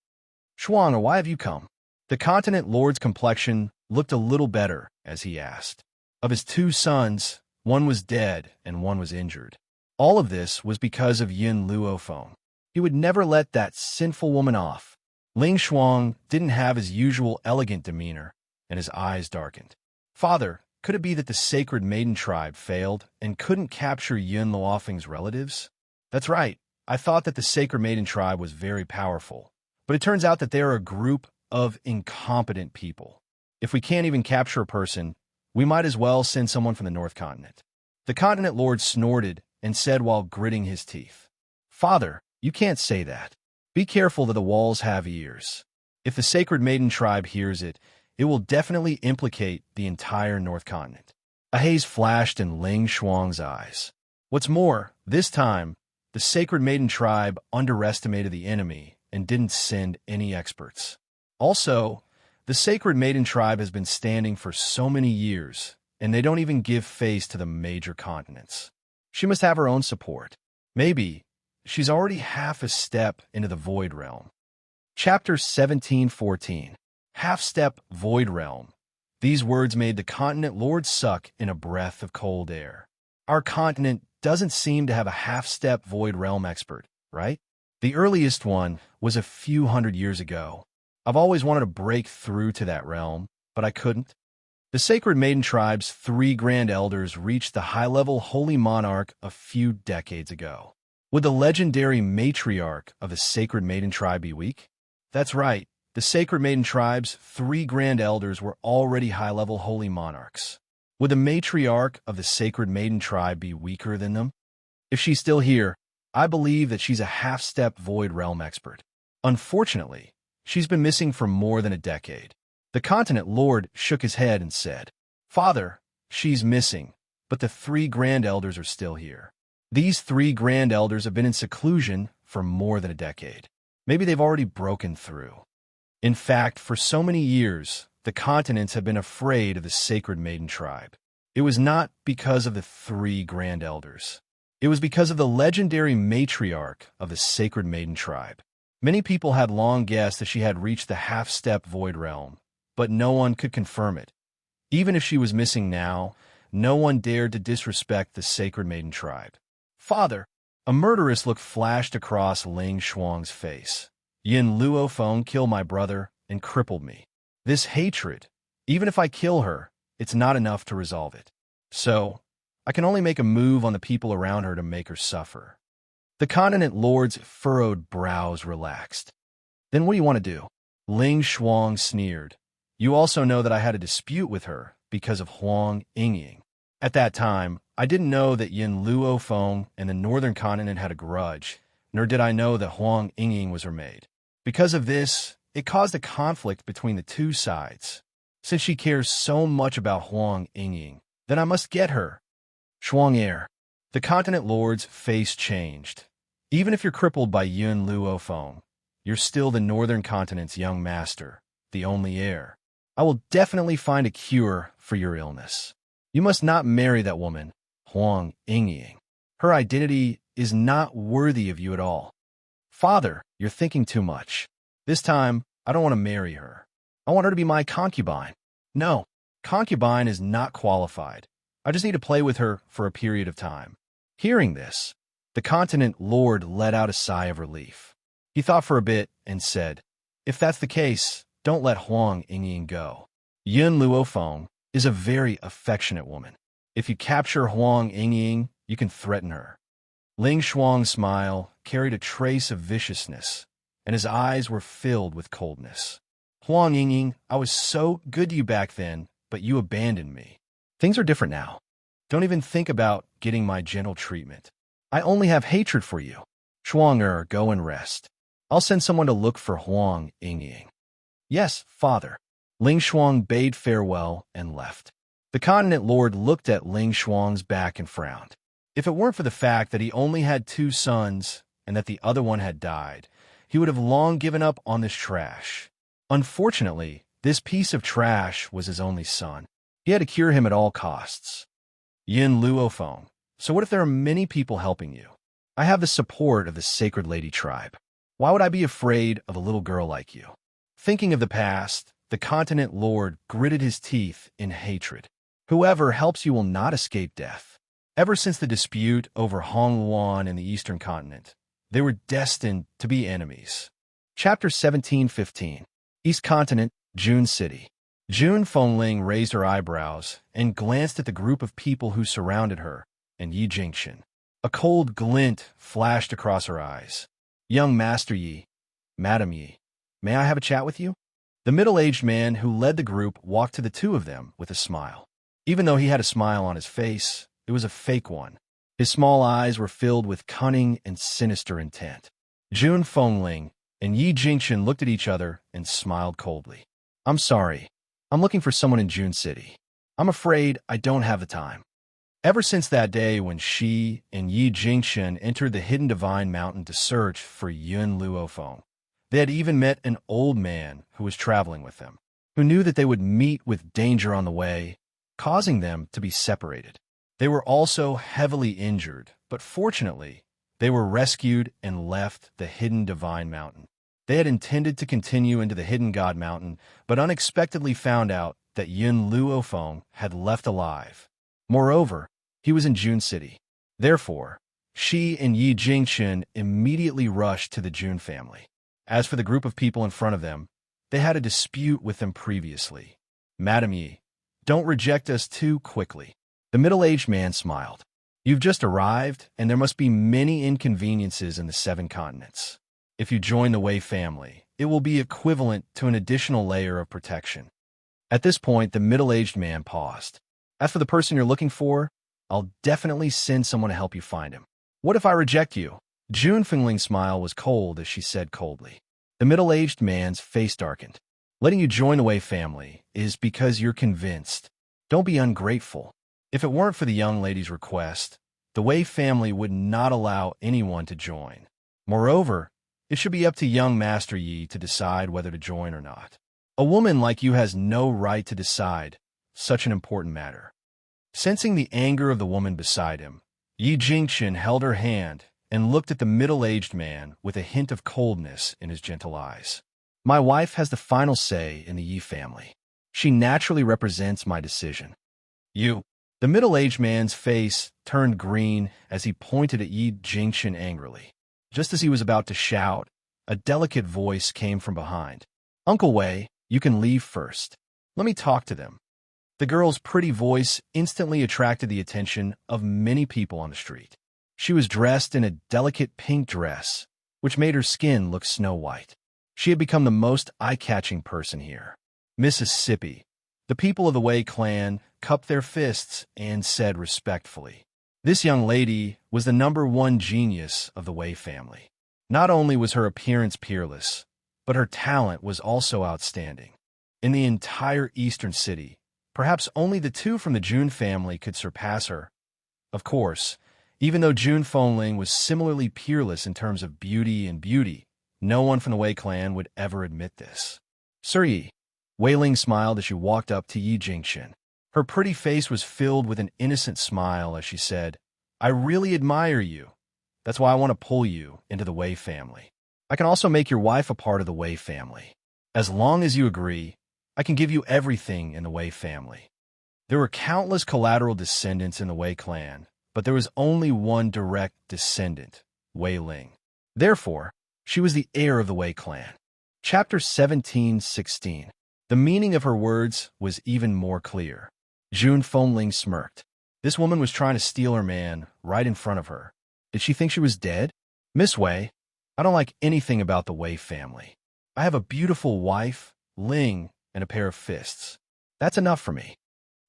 Shuang, why have you come? The Continent Lord's complexion looked a little better as he asked. Of his 2 sons, one was dead and one was injured. All of this was because of Yin Luofeng. He would never let that sinful woman off. Ling Shuang didn't have his usual elegant demeanor, and his eyes darkened. Father, could it be that the Sacred Maiden tribe failed and couldn't capture Yin Luofeng's relatives? That's right. I thought that the Sacred Maiden tribe was very powerful, but it turns out that they are a group of incompetent people. If we can't even capture a person, we might as well send someone from the North Continent. The Continent Lord snorted and said while gritting his teeth, Father, you can't say that. Be careful that the walls have ears. If the Sacred Maiden tribe hears it, it will definitely implicate the entire North Continent. A haze flashed in Ling Shuang's eyes. What's more, this time, the Sacred Maiden tribe underestimated the enemy and didn't send any experts. Also, the Sacred Maiden tribe has been standing for so many years, and they don't even give face to the major continents. She must have her own support. Maybe she's already half a step into the Void Realm. Chapter 17:14. Half-step Void Realm. These words made the Continent Lord suck in a breath of cold air. Our continent doesn't seem to have a half-step Void Realm expert, right? The earliest one was a few hundred years ago. I've always wanted to break through to that realm, but I couldn't. The Sacred Maiden tribe's 3 Grand Elders reached the high-level Holy Monarch a few decades ago. Would the legendary matriarch of the Sacred Maiden tribe be weak? That's right. The Sacred Maiden tribe's 3 Grand Elders were already high-level Holy Monarchs. Would the matriarch of the Sacred Maiden tribe be weaker than them? If she's still here, I believe that she's a half-step Void Realm expert. Unfortunately, she's been missing for more than a decade. The Continent Lord shook his head and said, Father, she's missing, but the 3 Grand Elders are still here. These 3 Grand Elders have been in seclusion for more than a decade. Maybe they've already broken through. In fact, for so many years, the continents have been afraid of the Sacred Maiden tribe. It was not because of the 3 Grand Elders. It was because of the legendary matriarch of the Sacred Maiden tribe. Many people had long guessed that she had reached the half-step Void Realm, but no one could confirm it. Even if she was missing now, no one dared to disrespect the Sacred Maiden tribe. Father, a murderous look flashed across Ling Shuang's face. Yin Luofeng killed my brother and crippled me. This hatred, even if I kill her, it's not enough to resolve it. So, I can only make a move on the people around her to make her suffer. The Continent Lord's furrowed brows relaxed. Then what do you want to do? Ling Shuang sneered. You also know that I had a dispute with her because of Huang Yingying. At that time, I didn't know that Yin Luofeng and the Northern Continent had a grudge, nor did I know that Huang Yingying was her maid. Because of this, it caused a conflict between the 2 sides. Since she cares so much about Huang Yingying, then I must get her. Shuang. The Continent Lord's face changed. Even if you're crippled by Yin Luofeng, you're still the Northern Continent's young master, the only heir. I will definitely find a cure for your illness. You must not marry that woman, Huang Yingying. Her identity is not worthy of you at all. Father, you're thinking too much. This time, I don't want to marry her. I want her to be my concubine. No, concubine is not qualified. I just need to play with her for a period of time. Hearing this, the continent lord let out a sigh of relief. He thought for a bit and said, if that's the case, don't let Huang Yingying go. Yun Luofeng is a very affectionate woman. If you capture Huang Yingying, you can threaten her. Ling Shuang's smile carried a trace of viciousness, and his eyes were filled with coldness. Huang Yingying, I was so good to you back then, but you abandoned me. Things are different now. Don't even think about getting my gentle treatment. I only have hatred for you. Shuang go and rest. I'll send someone to look for Huang Yingying. Yes, father. Ling Shuang bade farewell and left. The continent lord looked at Ling Shuang's back and frowned. If it weren't for the fact that he only had 2 sons and that the other one had died, he would have long given up on this trash. Unfortunately, this piece of trash was his only son. He had to cure him at all costs. Yin Luofeng, so what if there are many people helping you? I have the support of the Sacred Lady tribe. Why would I be afraid of a little girl like you? Thinking of the past, the continent lord gritted his teeth in hatred. Whoever helps you will not escape death. Ever since the dispute over Hongluan in the eastern continent, they were destined to be enemies. Chapter 1715. East Continent, June City. June Fengling raised her eyebrows and glanced at the group of people who surrounded her and Yi Jingchen. A cold glint flashed across her eyes. Young Master Yi, Madam Yi, may I have a chat with you? The middle-aged man who led the group walked to the two of them with a smile. Even though he had a smile on his face, it was a fake one. His small eyes were filled with cunning and sinister intent. June Fengling and Yi Jingchen looked at each other and smiled coldly. I'm sorry. I'm looking for someone in June City. I'm afraid I don't have the time. Ever since that day when she and Yi Jingchen entered the hidden divine mountain to search for Yun Luofeng, they had even met an old man who was traveling with them, who knew that they would meet with danger on the way, causing them to be separated. They were also heavily injured, but fortunately, they were rescued and left the hidden divine mountain. They had intended to continue into the hidden god mountain, but unexpectedly found out that Yun Luofeng had left alive. Moreover, he was in June City. Therefore, she and Yi Jingchen immediately rushed to the June family. As for the group of people in front of them, they had a dispute with them previously. Madam Yi, don't reject us too quickly. The middle-aged man smiled. You've just arrived, and there must be many inconveniences in the 7 continents. If you join the Wei family, it will be equivalent to an additional layer of protection. At this point, the middle-aged man paused. As for the person you're looking for, I'll definitely send someone to help you find him. What if I reject you? June Fengling's smile was cold as she said coldly. The middle-aged man's face darkened. Letting you join the Wei family is because you're convinced. Don't be ungrateful. If it weren't for the young lady's request, the Wei family would not allow anyone to join. Moreover, it should be up to young Master Yi to decide whether to join or not. A woman like you has no right to decide such an important matter. Sensing the anger of the woman beside him, Yi Jingchen held her hand and looked at the middle-aged man with a hint of coldness in his gentle eyes. My wife has the final say in the Yi family. She naturally represents my decision. You. The middle-aged man's face turned green as he pointed at Yi Jingchen angrily. Just as he was about to shout, a delicate voice came from behind. Uncle Wei, you can leave first. Let me talk to them. The girl's pretty voice instantly attracted the attention of many people on the street. She was dressed in a delicate pink dress, which made her skin look snow white. She had become the most eye-catching person here. Mississippi. The people of the Wei clan cupped their fists and said respectfully, this young lady was the #1 genius of the Wei family. Not only was her appearance peerless, but her talent was also outstanding. In the entire eastern city, perhaps only the 2 from the June family could surpass her. Of course, even though June Fengling was similarly peerless in terms of beauty, no one from the Wei clan would ever admit this. Sir Yi, Wei Ling smiled as she walked up to Yi Jingchen. Her pretty face was filled with an innocent smile as she said, I really admire you. That's why I want to pull you into the Wei family. I can also make your wife a part of the Wei family. As long as you agree, I can give you everything in the Wei family. There were countless collateral descendants in the Wei clan, but there was only one direct descendant, Wei Ling. Therefore, she was the heir of the Wei clan. Chapter 17:16. The meaning of her words was even more clear. Jun Fengling smirked. This woman was trying to steal her man right in front of her. Did she think she was dead? Miss Wei, I don't like anything about the Wei family. I have a beautiful wife, Ling, and a pair of fists. That's enough for me.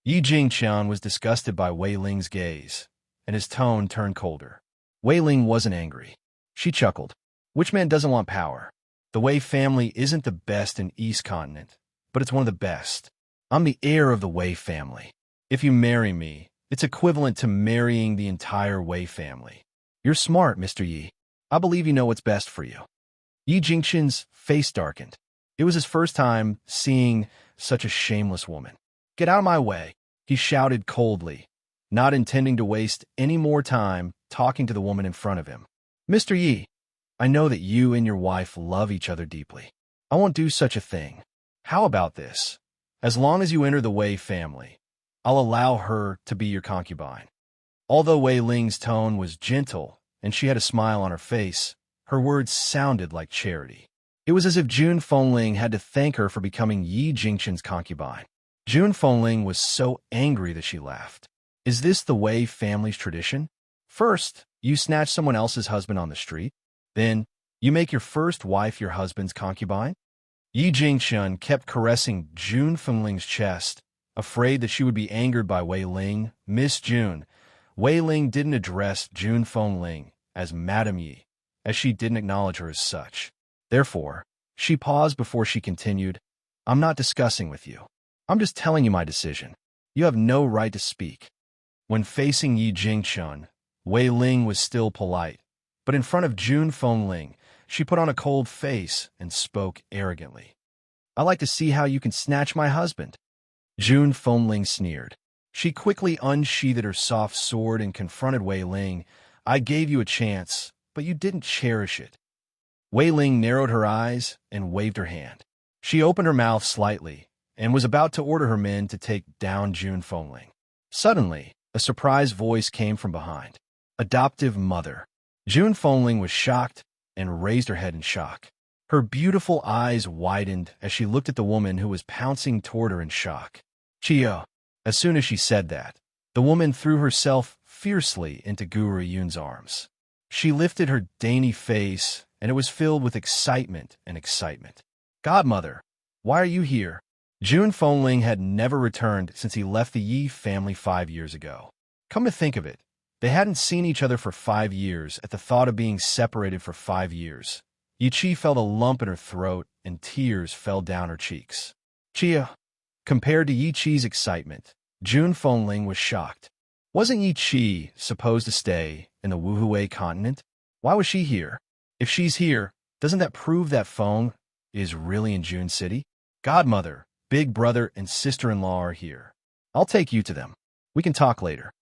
Yi Jingchen was disgusted by Wei Ling's gaze, and his tone turned colder. Wei Ling wasn't angry. She chuckled. Which man doesn't want power? The Wei family isn't the best in East Continent, but it's one of the best. I'm the heir of the Wei family. If you marry me, it's equivalent to marrying the entire Wei family. You're smart, Mr. Yi. I believe you know what's best for you. Yi Jingchen's face darkened. It was his first time seeing such a shameless woman. Get out of my way, he shouted coldly, not intending to waste any more time talking to the woman in front of him. Mr. Yi, I know that you and your wife love each other deeply. I won't do such a thing. How about this? As long as you enter the Wei family, I'll allow her to be your concubine. Although Wei Ling's tone was gentle and she had a smile on her face, her words sounded like charity. It was as if Jun Fengling had to thank her for becoming Yi Jingchen's concubine. Jun Fengling was so angry that she laughed. Is this the Wei family's tradition? First, you snatch someone else's husband on the street. Then, you make your first wife your husband's concubine? Yi Jingchen kept caressing Jun Fengling's chest, afraid that she would be angered by Wei Ling. Miss Jun. Wei Ling didn't address Jun Fengling as Madam Yi, as she didn't acknowledge her as such. Therefore, she paused before she continued, I'm not discussing with you. I'm just telling you my decision. You have no right to speak. When facing Yi Jingchen, Wei Ling was still polite, but in front of Jun Fengling, she put on a cold face and spoke arrogantly. I like to see how you can snatch my husband. Jun Fengling sneered. She quickly unsheathed her soft sword and confronted Wei Ling. I gave you a chance, but you didn't cherish it. Wei Ling narrowed her eyes and waved her hand. She opened her mouth slightly and was about to order her men to take down Jun Fengling. Suddenly, a surprised voice came from behind. Adoptive mother. Jun Fengling was shocked and raised her head in shock. Her beautiful eyes widened as she looked at the woman who was pouncing toward her in shock. Chio. As soon as she said that, the woman threw herself fiercely into Guru Yun's arms. She lifted her dainty face, and it was filled with excitement and excitement. Godmother, why are you here? Jun Fengling had never returned since he left the Yi family 5 years ago. Come to think of it, they hadn't seen each other for 5 years. At the thought of being separated for 5 years, Yi Chi felt a lump in her throat and tears fell down her cheeks. Chia. Compared to Yi Chi's excitement, Jun Fengling was shocked. Wasn't Yi Chi supposed to stay in the Wuhui continent? Why was she here? If she's here, doesn't that prove that Feng is really in Jun City? Godmother, big brother, and sister-in-law are here. I'll take you to them. We can talk later.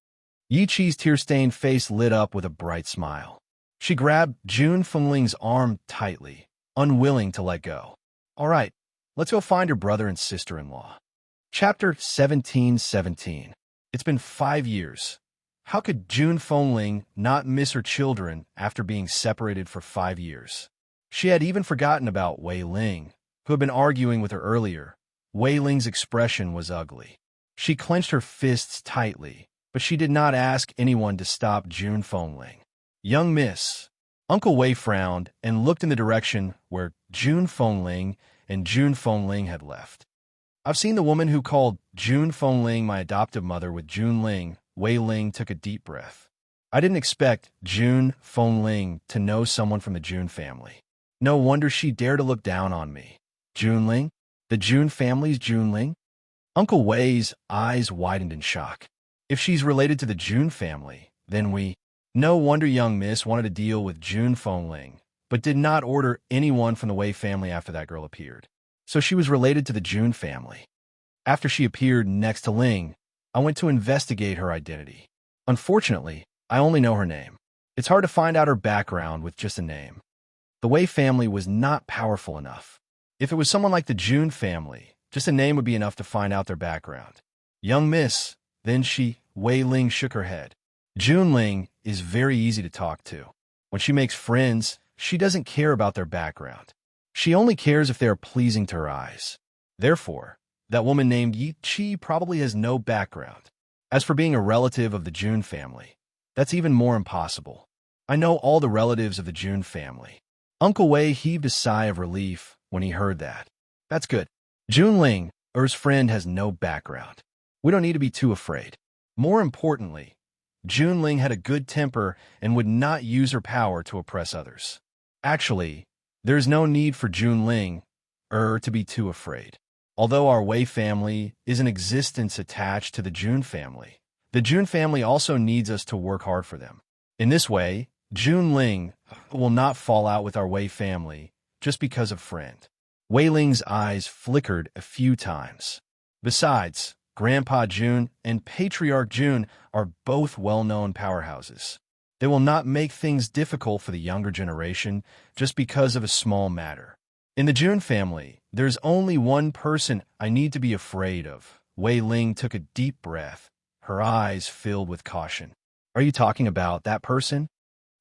Yi Chi's tear-stained face lit up with a bright smile. She grabbed Jun Fengling's arm tightly, unwilling to let go. All right, let's go find your brother and sister-in-law. Chapter 17:17. It's been 5 years. How could Jun Fengling not miss her children after being separated for 5 years? She had even forgotten about Wei Ling, who had been arguing with her earlier. Wei Ling's expression was ugly. She clenched her fists tightly, but she did not ask anyone to stop Jun Fengling. Young miss. Uncle Wei frowned and looked in the direction where Jun Fengling and Jun Fengling had left. I've seen the woman who called Jun Fengling my adoptive mother with Jun Ling. Wei Ling took a deep breath. I didn't expect Jun Fengling to know someone from the Jun family. No wonder she dared to look down on me. Jun Ling? The Jun family's Jun Ling? Uncle Wei's eyes widened in shock. If she's related to the Jun family, then we... No wonder young miss wanted to deal with Jun Fengling, but did not order anyone from the Wei family after that girl appeared. So she was related to the June family. After she appeared next to Ling, I went to investigate her identity. Unfortunately, I only know her name. It's hard to find out her background with just a name. The Wei family was not powerful enough. If it was someone like the June family, just a name would be enough to find out their background. Young miss, then Wei Ling shook her head. June Ling is very easy to talk to. When she makes friends, she doesn't care about their background. She only cares if they are pleasing to her eyes. Therefore, that woman named Yi Chi probably has no background. As for being a relative of the June family, that's even more impossible. I know all the relatives of the June family. Uncle Wei heaved a sigh of relief when he heard that. That's good. June Ling, Er's friend, has no background. We don't need to be too afraid. More importantly, June Ling had a good temper and would not use her power to oppress others. Actually, there is no need for June Ling, to be too afraid. Although our Wei family is in existence attached to the June family also needs us to work hard for them. In this way, June Ling will not fall out with our Wei family just because of friend. Wei Ling's eyes flickered a few times. Besides, Grandpa June and Patriarch June are both well-known powerhouses. They will not make things difficult for the younger generation just because of a small matter. In the June family, there's only one person I need to be afraid of. Wei Ling took a deep breath, her eyes filled with caution. Are you talking about that person?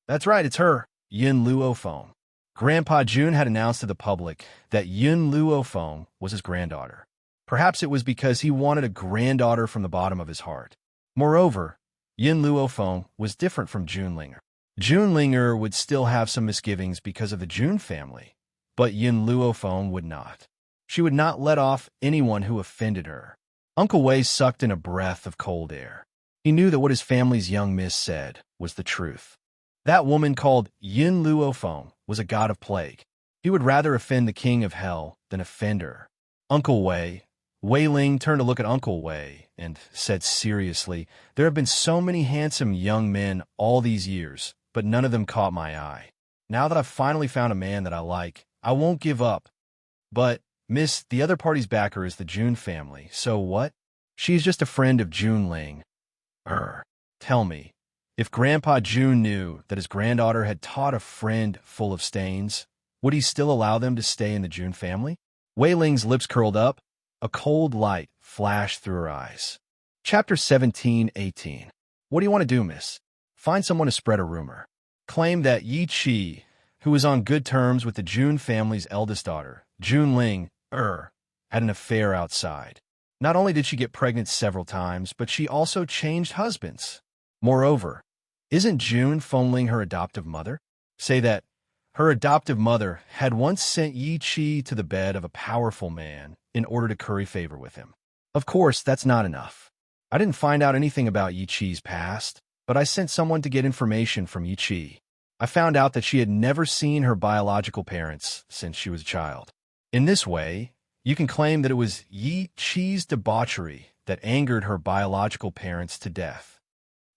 That's right, it's her, Yin Luofeng. Grandpa June had announced to the public that Yin Luofeng was his granddaughter. Perhaps it was because he wanted a granddaughter from the bottom of his heart. Moreover, Yin Luofeng was different from June Linger. June Linger would still have some misgivings because of the June family, but Yin Luofeng would not. She would not let off anyone who offended her. Uncle Wei sucked in a breath of cold air. He knew that what his family's young miss said was the truth. That woman called Yin Luofeng was a god of plague. He would rather offend the king of hell than offend her. Uncle Wei. Wei Ling turned to look at Uncle Wei and said seriously, "There have been so many handsome young men all these years, but none of them caught my eye. Now that I've finally found a man that I like, I won't give up. But, miss, the other party's backer is the June family, so what? She's just a friend of June Ling. Tell me, if Grandpa June knew that his granddaughter had taught a friend full of stains, would he still allow them to stay in the June family?" Wei Ling's lips curled up. A cold light flashed through her eyes. Chapter 17:18. What do you want to do, miss? Find someone to spread a rumor. Claim that Yi Chi, who was on good terms with the June family's eldest daughter, June Ling, had an affair outside. Not only did she get pregnant several times, but she also changed husbands. Moreover, isn't June Fengling her adoptive mother? Say that her adoptive mother had once sent Yi Chi to the bed of a powerful man in order to curry favor with him. Of course, that's not enough. I didn't find out anything about Yi Chi's past, but I sent someone to get information from Yi Chi. I found out that she had never seen her biological parents since she was a child. In this way, you can claim that it was Yi Chi's debauchery that angered her biological parents to death.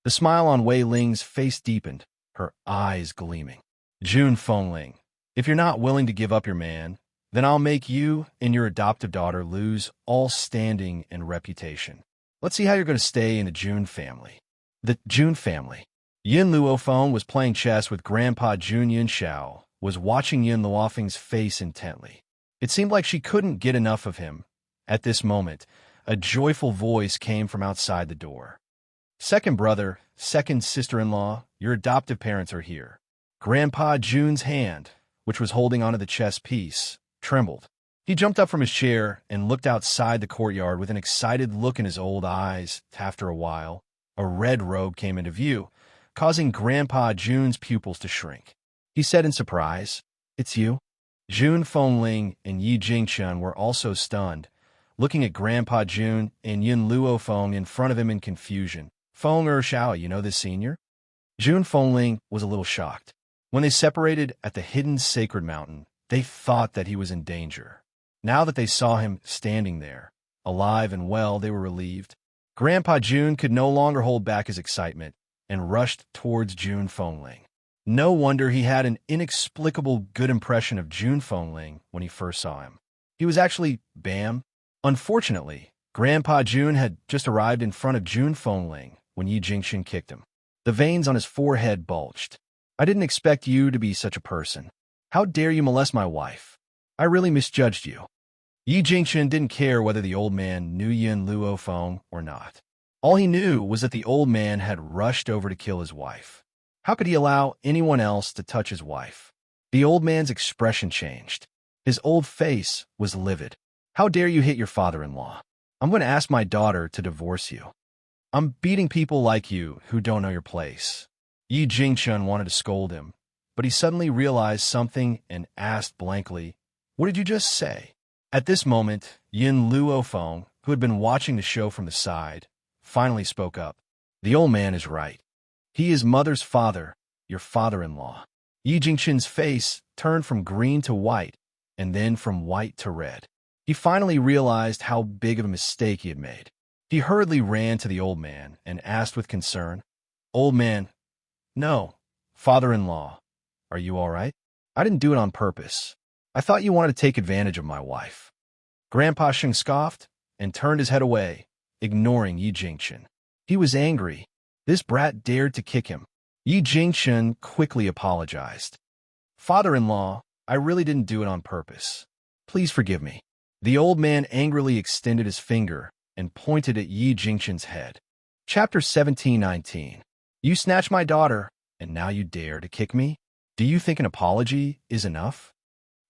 The smile on Wei Ling's face deepened, her eyes gleaming. June Fengling, if you're not willing to give up your man, then I'll make you and your adoptive daughter lose all standing and reputation. Let's see how you're going to stay in the June family. The June family. Yin Luofeng was playing chess with Grandpa Jun Yin Xiao, was watching Yin Luofeng's face intently. It seemed like she couldn't get enough of him. At this moment, a joyful voice came from outside the door. Second brother, second sister-in-law, your adoptive parents are here. Grandpa Jun's hand, which was holding onto the chess piece, trembled. He jumped up from his chair and looked outside the courtyard with an excited look in his old eyes. After a while, a red robe came into view, causing Grandpa Jun's pupils to shrink. He said in surprise, "It's you?" June Fengling and Yi Jingchen were also stunned, looking at Grandpa Jun and Yin Luofeng in front of him in confusion. "Feng Xiao, you know this senior?" June Fengling was a little shocked. When they separated at the hidden sacred mountain, they thought that he was in danger. Now that they saw him standing there, alive and well, they were relieved. Grandpa Jun could no longer hold back his excitement and rushed towards June Fengling. No wonder he had an inexplicable good impression of June Fengling when he first saw him. He was actually Bam. Unfortunately, Grandpa June had just arrived in front of June Fengling when Yi Jingxin kicked him. The veins on his forehead bulged. I didn't expect you to be such a person. How dare you molest my wife? I really misjudged you. Yi Jingxin didn't care whether the old man knew Yin Luo Feng or not. All he knew was that the old man had rushed over to kill his wife. How could he allow anyone else to touch his wife? The old man's expression changed. His old face was livid. How dare you hit your father-in-law? I'm going to ask my daughter to divorce you. I'm beating people like you who don't know your place. Yi Jingxun wanted to scold him, but he suddenly realized something and asked blankly, "What did you just say?" At this moment, Yin Luo Feng, who had been watching the show from the side, finally spoke up. The old man is right. He is Mother's father, your father-in-law. Yi Jingxun's face turned from green to white, and then from white to red. He finally realized how big of a mistake he had made. He hurriedly ran to the old man and asked with concern, "Old man, no, father-in-law, are you all right? I didn't do it on purpose. I thought you wanted to take advantage of my wife." Grandpa Sheng scoffed and turned his head away, ignoring Yi Jingxun. He was angry. This brat dared to kick him. Yi Jingxun quickly apologized. "Father-in-law, I really didn't do it on purpose. Please forgive me." The old man angrily extended his finger and pointed at Yi Jingxun's head. Chapter 17:19. You snatched my daughter, and now you dare to kick me? Do you think an apology is enough?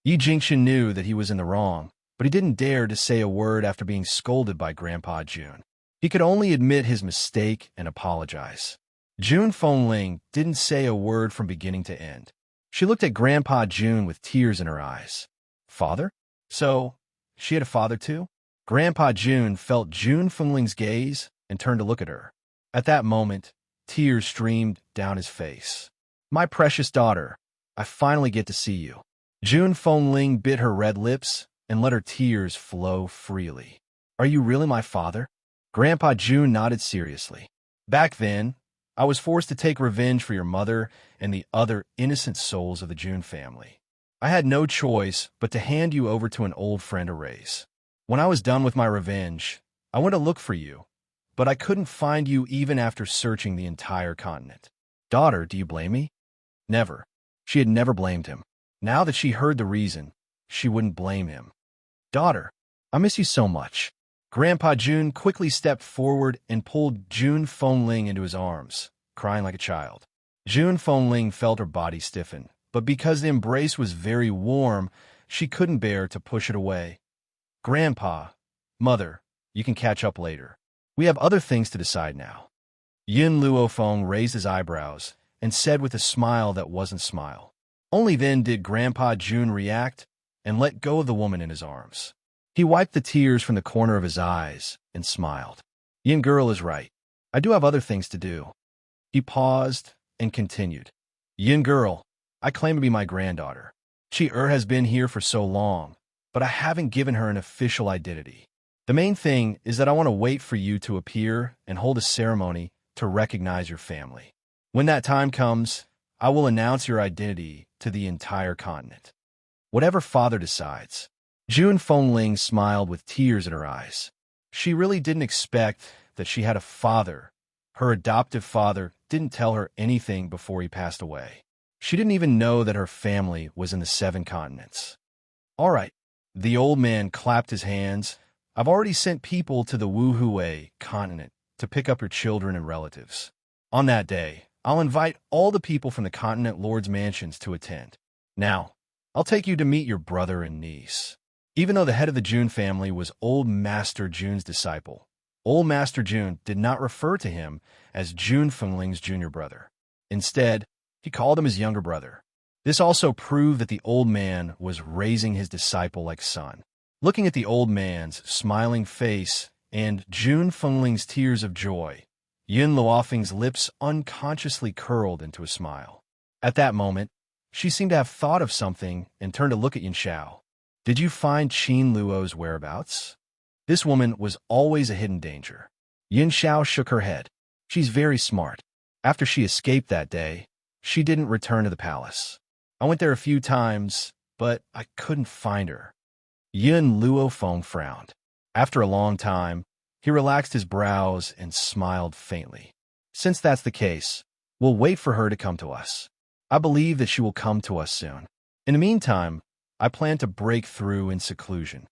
Yi Jingxun knew that he was in the wrong, but he didn't dare to say a word after being scolded by Grandpa June. He could only admit his mistake and apologize. June Fengling didn't say a word from beginning to end. She looked at Grandpa June with tears in her eyes. Father? So, she had a father too? Grandpa June felt June Fengling's gaze and turned to look at her. At that moment, tears streamed down his face. My precious daughter, I finally get to see you. June Fengling bit her red lips and let her tears flow freely. Are you really my father? Grandpa June nodded seriously. Back then, I was forced to take revenge for your mother and the other innocent souls of the June family. I had no choice but to hand you over to an old friend to raise. When I was done with my revenge, I went to look for you, but I couldn't find you even after searching the entire continent. Daughter, do you blame me? Never. She had never blamed him. Now that she heard the reason, she wouldn't blame him. Daughter, I miss you so much. Grandpa June quickly stepped forward and pulled June Fengling into his arms, crying like a child. June Fengling felt her body stiffen, but because the embrace was very warm, she couldn't bear to push it away. Grandpa, Mother, you can catch up later. We have other things to decide now. Yin Luo Feng raised his eyebrows and said with a smile that wasn't smile. Only then did Grandpa June react and let go of the woman in his arms. He wiped the tears from the corner of his eyes and smiled. Yin girl is right. I do have other things to do. He paused and continued. Yin girl, I claim to be my granddaughter. She has been here for so long, but I haven't given her an official identity. The main thing is that I want to wait for you to appear and hold a ceremony to recognize your family. When that time comes, I will announce your identity to the entire continent. Whatever father decides. June Fengling smiled with tears in her eyes. She really didn't expect that she had a father. Her adoptive father didn't tell her anything before he passed away. She didn't even know that her family was in the 7 continents. All right. The old man clapped his hands. I've already sent people to the Wuhui continent to pick up your children and relatives. On that day, I'll invite all the people from the continent lord's mansions to attend. Now, I'll take you to meet your brother and niece. Even though the head of the June family was Old Master June's disciple, Old Master June did not refer to him as June Fengling's junior brother. Instead, he called him his younger brother. This also proved that the old man was raising his disciple like son. Looking at the old man's smiling face and June Fengling's tears of joy, Yin Luofeng's lips unconsciously curled into a smile. At that moment, she seemed to have thought of something and turned to look at Yin Xiao. Did you find Qin Luo's whereabouts? This woman was always a hidden danger. Yin Xiao shook her head. She's very smart. After she escaped that day, she didn't return to the palace. I went there a few times, but I couldn't find her. Yun Luofeng frowned. After a long time, he relaxed his brows and smiled faintly. Since that's the case, we'll wait for her to come to us. I believe that she will come to us soon. In the meantime, I plan to break through in seclusion.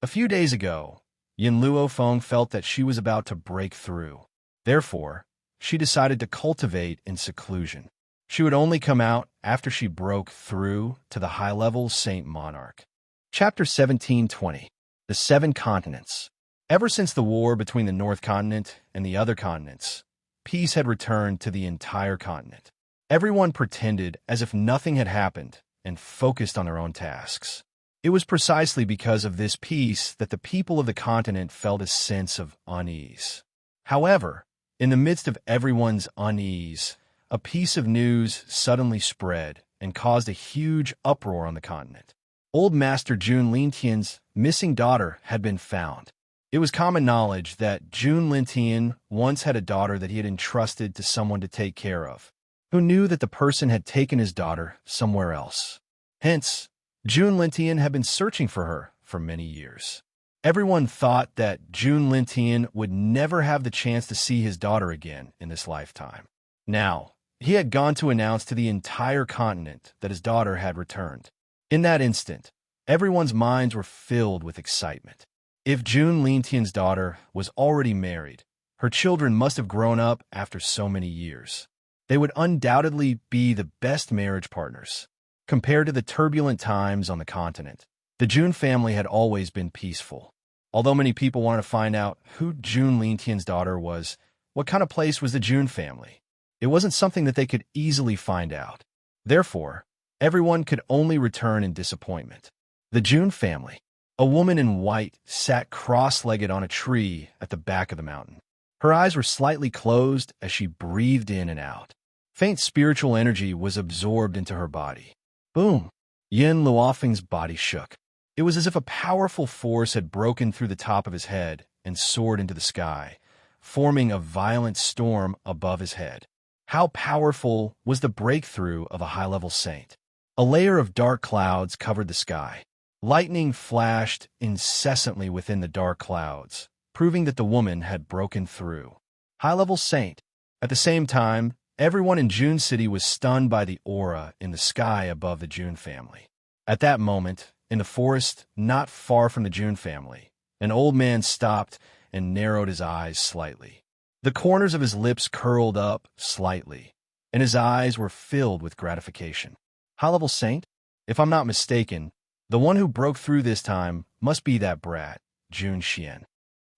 A few days ago, Yin Luofeng felt that she was about to break through. Therefore, she decided to cultivate in seclusion. She would only come out after she broke through to the high-level Saint Monarch. Chapter 1720. The Seven Continents. Ever since the war between the North Continent and the other continents, peace had returned to the entire continent. Everyone pretended as if nothing had happened and focused on their own tasks. It was precisely because of this peace that the people of the continent felt a sense of unease. However, in the midst of everyone's unease, a piece of news suddenly spread and caused a huge uproar on the continent. Old Master Jun Lintian's missing daughter had been found. It was common knowledge that Jun Lintian once had a daughter that he had entrusted to someone to take care of, who knew that the person had taken his daughter somewhere else. Hence, Jun Lintian had been searching for her for many years. Everyone thought that Jun Lintian would never have the chance to see his daughter again in this lifetime. Now, he had gone to announce to the entire continent that his daughter had returned. In that instant, everyone's minds were filled with excitement. If Jun Lintian's daughter was already married, her children must have grown up after so many years. They would undoubtedly be the best marriage partners. Compared to the turbulent times on the continent, the Jun family had always been peaceful. Although many people wanted to find out who Jun Lintian's daughter was, what kind of place was the Jun family, it wasn't something that they could easily find out. Therefore, everyone could only return in disappointment. The Jun family. A woman in white sat cross-legged on a tree at the back of the mountain. Her eyes were slightly closed as she breathed in and out. Faint spiritual energy was absorbed into her body. Boom! Yin Luofeng's body shook. It was as if a powerful force had broken through the top of his head and soared into the sky, forming a violent storm above his head. How powerful was the breakthrough of a high-level saint? A layer of dark clouds covered the sky. Lightning flashed incessantly within the dark clouds, proving that the woman had broken through. High-level saint. At the same time, everyone in Jun City was stunned by the aura in the sky above the Jun family. At that moment, in the forest not far from the Jun family, an old man stopped and narrowed his eyes slightly. The corners of his lips curled up slightly, and his eyes were filled with gratification. High-level saint? If I'm not mistaken, the one who broke through this time must be that brat, Jun Xian.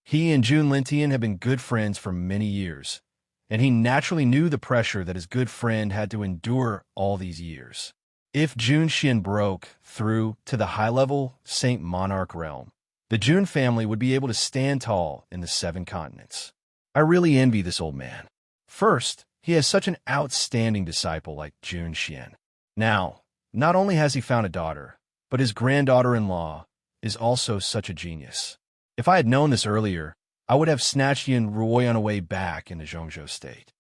He and Jun Lintian had been good friends for many years, and he naturally knew the pressure that his good friend had to endure all these years. If Jun Xian broke through to the high-level Saint Monarch realm, the Jun family would be able to stand tall in the seven continents. I really envy this old man. First, he has such an outstanding disciple like Jun Xian. Now, not only has he found a daughter, but his granddaughter-in-law is also such a genius. If I had known this earlier, I would have snatched Yin Ruoyan away back in the Zhongzhou state.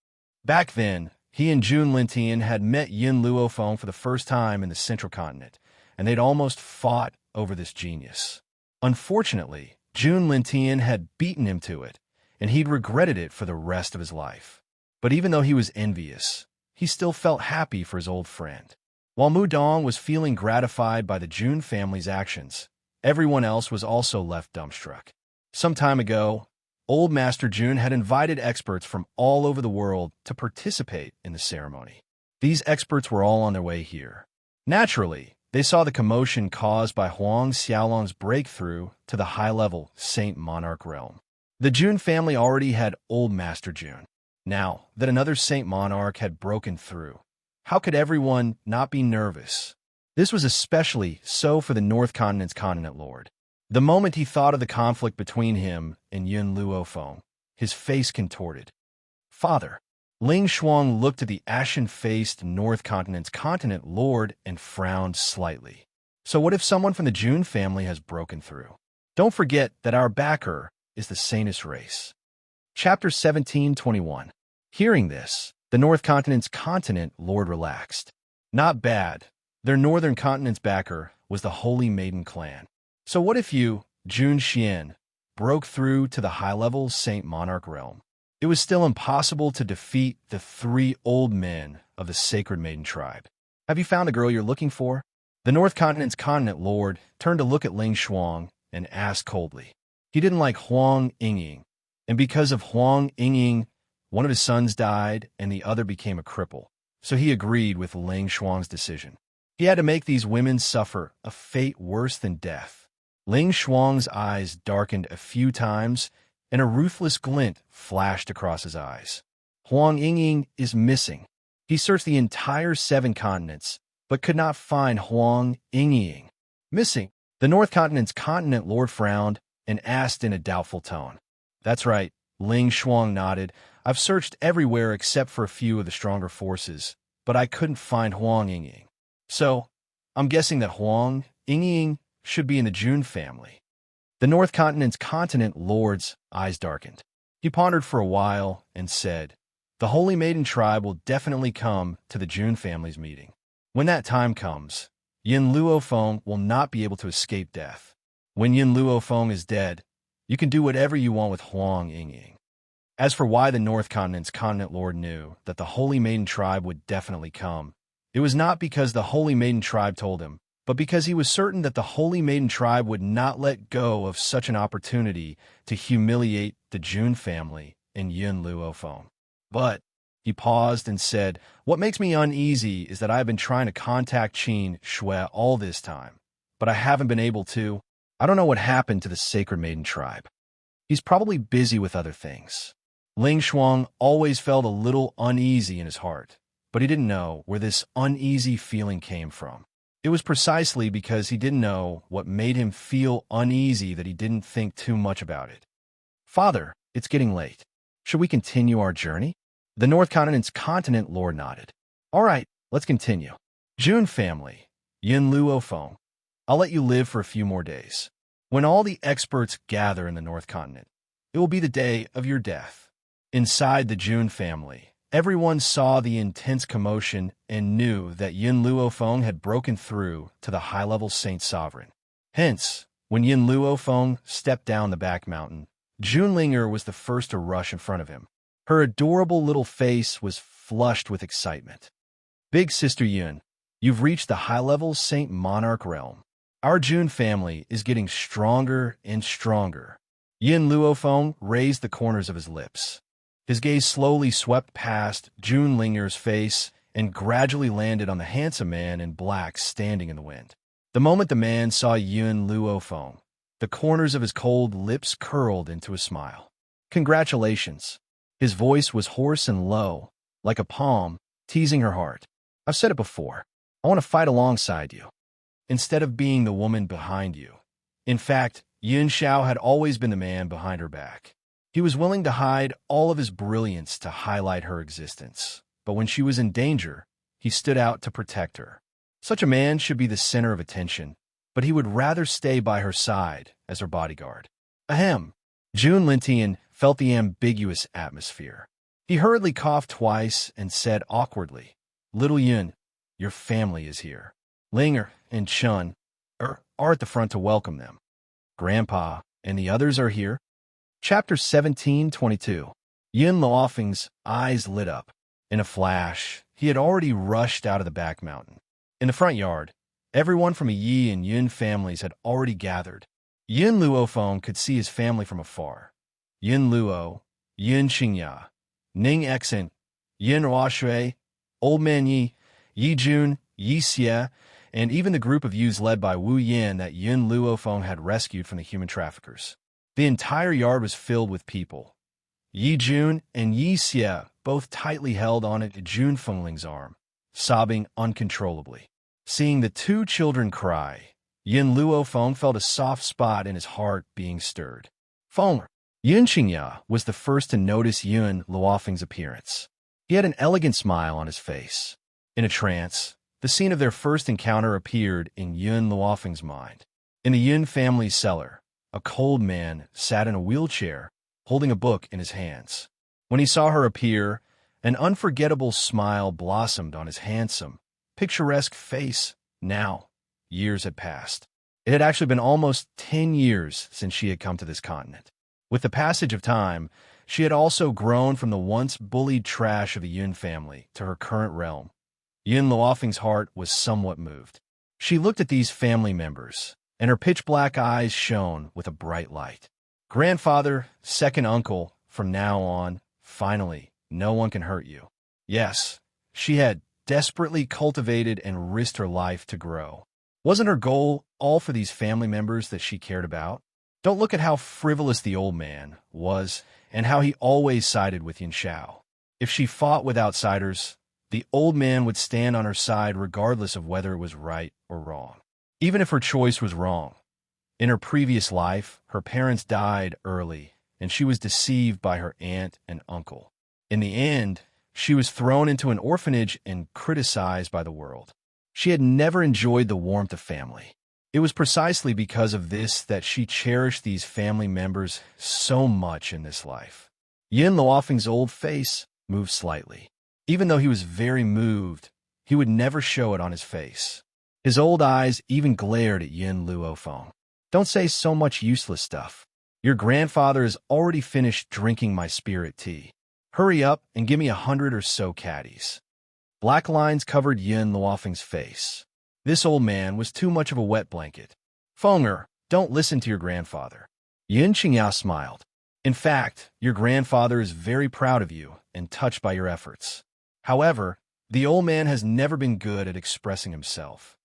Back then, he and Jun Lintian had met Yin Luofeng for the first time in the central continent, and they'd almost fought over this genius. Unfortunately, Jun Lintian had beaten him to it, and he'd regretted it for the rest of his life. But even though he was envious, he still felt happy for his old friend. While Mu Dong was feeling gratified by the Jun family's actions, everyone else was also left dumbstruck. Some time ago, Old Master Jun had invited experts from all over the world to participate in the ceremony. These experts were all on their way here. Naturally, they saw the commotion caused by Huang Xiaolong's breakthrough to the high-level Saint Monarch realm. The Jun family already had Old Master Jun. Now that another Saint Monarch had broken through, how could everyone not be nervous? This was especially so for the North Continent's continent lord. The moment he thought of the conflict between him and Yun Luofeng, his face contorted. Father. Ling Shuang looked at the ashen-faced North Continent's continent lord and frowned slightly. So what if someone from the Jun family has broken through? Don't forget that our backer is the Sanus race. Chapter 1721. Hearing this, the North Continent's continent lord relaxed. Not bad. Their Northern Continent's backer was the Holy Maiden clan. So what if you, Jun Xian, broke through to the high-level Saint Monarch realm? It was still impossible to defeat the 3 old men of the Sacred Maiden tribe. Have you found the girl you're looking for? The North Continent's continent lord turned to look at Ling Shuang and asked coldly. He didn't like Huang Yingying, and because of Huang Yingying, one of his sons died and the other became a cripple, so he agreed with Ling Shuang's decision. He had to make these women suffer a fate worse than death. Ling Shuang's eyes darkened a few times, and a ruthless glint flashed across his eyes. Huang Yingying is missing. He searched the entire 7 continents, but could not find Huang Yingying. Missing. The North Continent's continent lord frowned and asked in a doubtful tone. That's right, Ling Shuang nodded. I've searched everywhere except for a few of the stronger forces, but I couldn't find Huang Yingying. So, I'm guessing that Huang Yingying should be in the Jun family. The North Continent's continent lord's eyes darkened. He pondered for a while and said, the Holy Maiden tribe will definitely come to the Jun family's meeting. When that time comes, Yin Luofeng will not be able to escape death. When Yin Luofeng is dead, you can do whatever you want with Huang Yingying. As for why the North Continent's continent lord knew that the Holy Maiden tribe would definitely come, it was not because the Holy Maiden tribe told him, but because he was certain that the Holy Maiden tribe would not let go of such an opportunity to humiliate the Jun family and Yin Luofeng. But, he paused and said, what makes me uneasy is that I have been trying to contact Qin Shui all this time, but I haven't been able to. I don't know what happened to the Sacred Maiden tribe. He's probably busy with other things. Ling Shuang always felt a little uneasy in his heart, but he didn't know where this uneasy feeling came from. It was precisely because he didn't know what made him feel uneasy that he didn't think too much about it. Father, it's getting late. Should we continue our journey? The North Continent's continent lord nodded. All right, let's continue. Jun family, Yin Luofeng, I'll let you live for a few more days. When all the experts gather in the North Continent, it will be the day of your death. Inside the Jun family, everyone saw the intense commotion and knew that Yin Luofeng had broken through to the high-level Saint Sovereign. Hence, when Yin Luofeng stepped down the back mountain, Junlinger was the first to rush in front of him. Her adorable little face was flushed with excitement. Big Sister Yun, you've reached the high-level Saint Monarch realm. Our Jun family is getting stronger and stronger. Yin Luofeng raised the corners of his lips. His gaze slowly swept past Junlinger's face and gradually landed on the handsome man in black standing in the wind. The moment the man saw Yin Luofeng, the corners of his cold lips curled into a smile. Congratulations. His voice was hoarse and low, like a palm, teasing her heart. I've said it before. I want to fight alongside you, instead of being the woman behind you. In fact, Yin Xiao had always been the man behind her back. He was willing to hide all of his brilliance to highlight her existence, but when she was in danger, he stood out to protect her. Such a man should be the center of attention, but he would rather stay by her side as her bodyguard. Ahem. Jun Lintian felt the ambiguous atmosphere. He hurriedly coughed twice and said awkwardly, Little Yun, your family is here. Linger and Chun are at the front to welcome them. Grandpa and the others are here. Chapter 17:22. Yin Luofeng's eyes lit up. In a flash, he had already rushed out of the back mountain. In the front yard, everyone from the Yi and Yun families had already gathered. Yin Luofeng could see his family from afar. Yin Luo, Yin Xingya, Ning Exent, Yin Ruoshui, Old Man Yi, Yi Jun, Yi Xie, and even the group of youths led by Wu Yin that Yin Luofeng had rescued from the human traffickers. The entire yard was filled with people. Yi Jun and Yi Xie both tightly held on to Jun Fengling's arm, sobbing uncontrollably. Seeing the 2 children cry, Yin Luofeng felt a soft spot in his heart being stirred. Feng, Yin Xingya was the first to notice Yin Luofeng's appearance. He had an elegant smile on his face. In a trance, the scene of their first encounter appeared in Yin Luofeng's mind. In the Yin family's cellar, a cold man sat in a wheelchair, holding a book in his hands. When he saw her appear, an unforgettable smile blossomed on his handsome, picturesque face. Now, years had passed. It had actually been almost 10 years since she had come to this continent. With the passage of time, she had also grown from the once bullied trash of the Yun family to her current realm. Yun Luofeng's heart was somewhat moved. She looked at these family members, and her pitch-black eyes shone with a bright light. Grandfather, second uncle, from now on, finally, no one can hurt you. Yes, she had desperately cultivated and risked her life to grow. Wasn't her goal all for these family members that she cared about? Don't look at how frivolous the old man was and how he always sided with Yin Xiao. If she fought with outsiders, the old man would stand on her side regardless of whether it was right or wrong. Even if her choice was wrong. In her previous life, her parents died early, and she was deceived by her aunt and uncle. In the end, she was thrown into an orphanage and criticized by the world. She had never enjoyed the warmth of family. It was precisely because of this that she cherished these family members so much in this life. Yin Luofeng's old face moved slightly. Even though he was very moved, he would never show it on his face. His old eyes even glared at Yin Luofeng. Don't say so much useless stuff. Your grandfather has already finished drinking my spirit tea. Hurry up and give me 100 or so caddies. Black lines covered Yin Luofeng's face. This old man was too much of a wet blanket. Fenger, don't listen to your grandfather. Yin Qingyao smiled. In fact, your grandfather is very proud of you and touched by your efforts. However, the old man has never been good at expressing himself.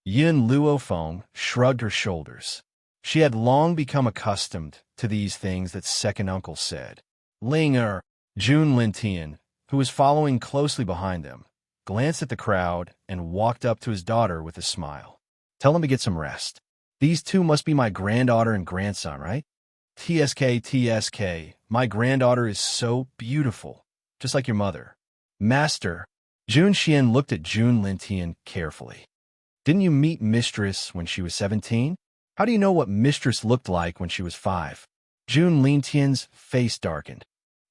Yin Luofeng shrugged her shoulders. She had long become accustomed to these things that second uncle said. Linger, Jun Lintian, who was following closely behind them, glanced at the crowd and walked up to his daughter with a smile. Tell him to get some rest. These two must be my granddaughter and grandson, right? TSK, my granddaughter is so beautiful, just like your mother. Master, Jun Xian looked at Jun Lintian carefully. Didn't you meet Mistress when she was 17? How do you know what Mistress looked like when she was 5? Jun Lintian's face darkened.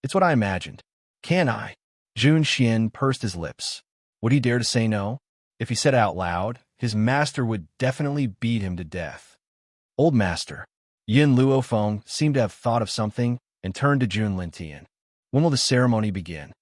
It's what I imagined. Can I? Jun Xian pursed his lips. Would he dare to say no? If he said it out loud, his master would definitely beat him to death. Old master. Yin Luofeng seemed to have thought of something and turned to Jun Lintian. When will the ceremony begin?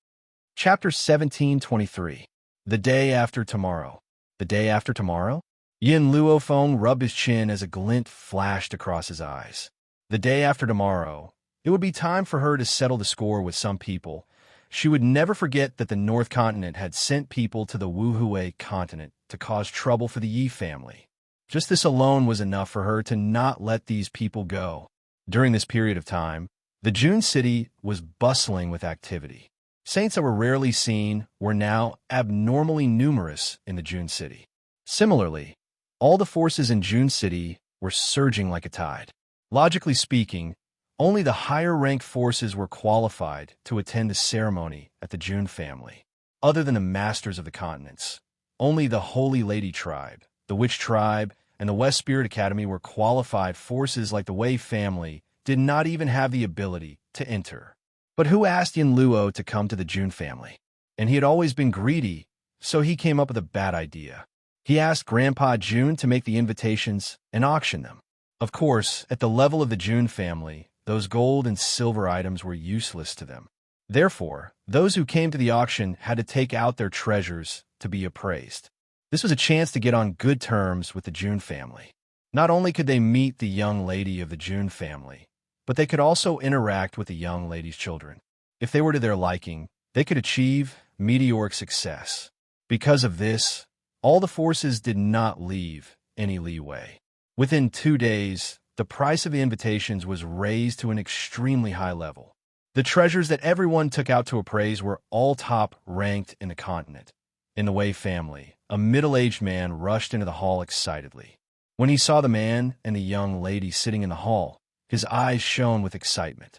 Chapter 1723. The day after tomorrow. The day after tomorrow? Yin Luofeng rubbed his chin as a glint flashed across his eyes. The day after tomorrow. It would be time for her to settle the score with some people. She would never forget that the North Continent had sent people to the Wuhui continent to cause trouble for the Yi family. Just this alone was enough for her to not let these people go. During this period of time, the Jun city was bustling with activity. Saints that were rarely seen were now abnormally numerous in the Jun city. Similarly, all the forces in Jun city were surging like a tide. Logically speaking, only the higher-ranked forces were qualified to attend the ceremony at the Jun family. Other than the masters of the continents, only the Holy Lady tribe, the Witch tribe, and the West Spirit Academy were qualified. Forces like the Wei family did not even have the ability to enter. But who asked Yin Luo to come to the Jun family? And he had always been greedy, so he came up with a bad idea. He asked Grandpa Jun to make the invitations and auction them. Of course, at the level of the Jun family, those gold and silver items were useless to them. Therefore, those who came to the auction had to take out their treasures to be appraised. This was a chance to get on good terms with the Jun family. Not only could they meet the young lady of the Jun family, but they could also interact with the young lady's children. If they were to their liking, they could achieve meteoric success. Because of this, all the forces did not leave any leeway. Within 2 days, the price of the invitations was raised to an extremely high level. The treasures that everyone took out to appraise were all top-ranked in the continent. In the Wei family, a middle-aged man rushed into the hall excitedly. When he saw the man and the young lady sitting in the hall, his eyes shone with excitement.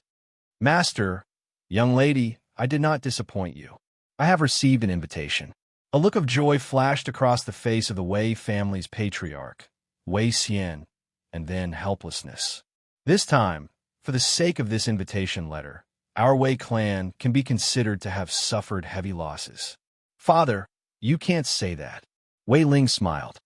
Master, young lady, I did not disappoint you. I have received an invitation. A look of joy flashed across the face of the Wei family's patriarch, Wei Xian, and then helplessness. This time, for the sake of this invitation letter, our Wei clan can be considered to have suffered heavy losses. Father, you can't say that. Wei Ling smiled.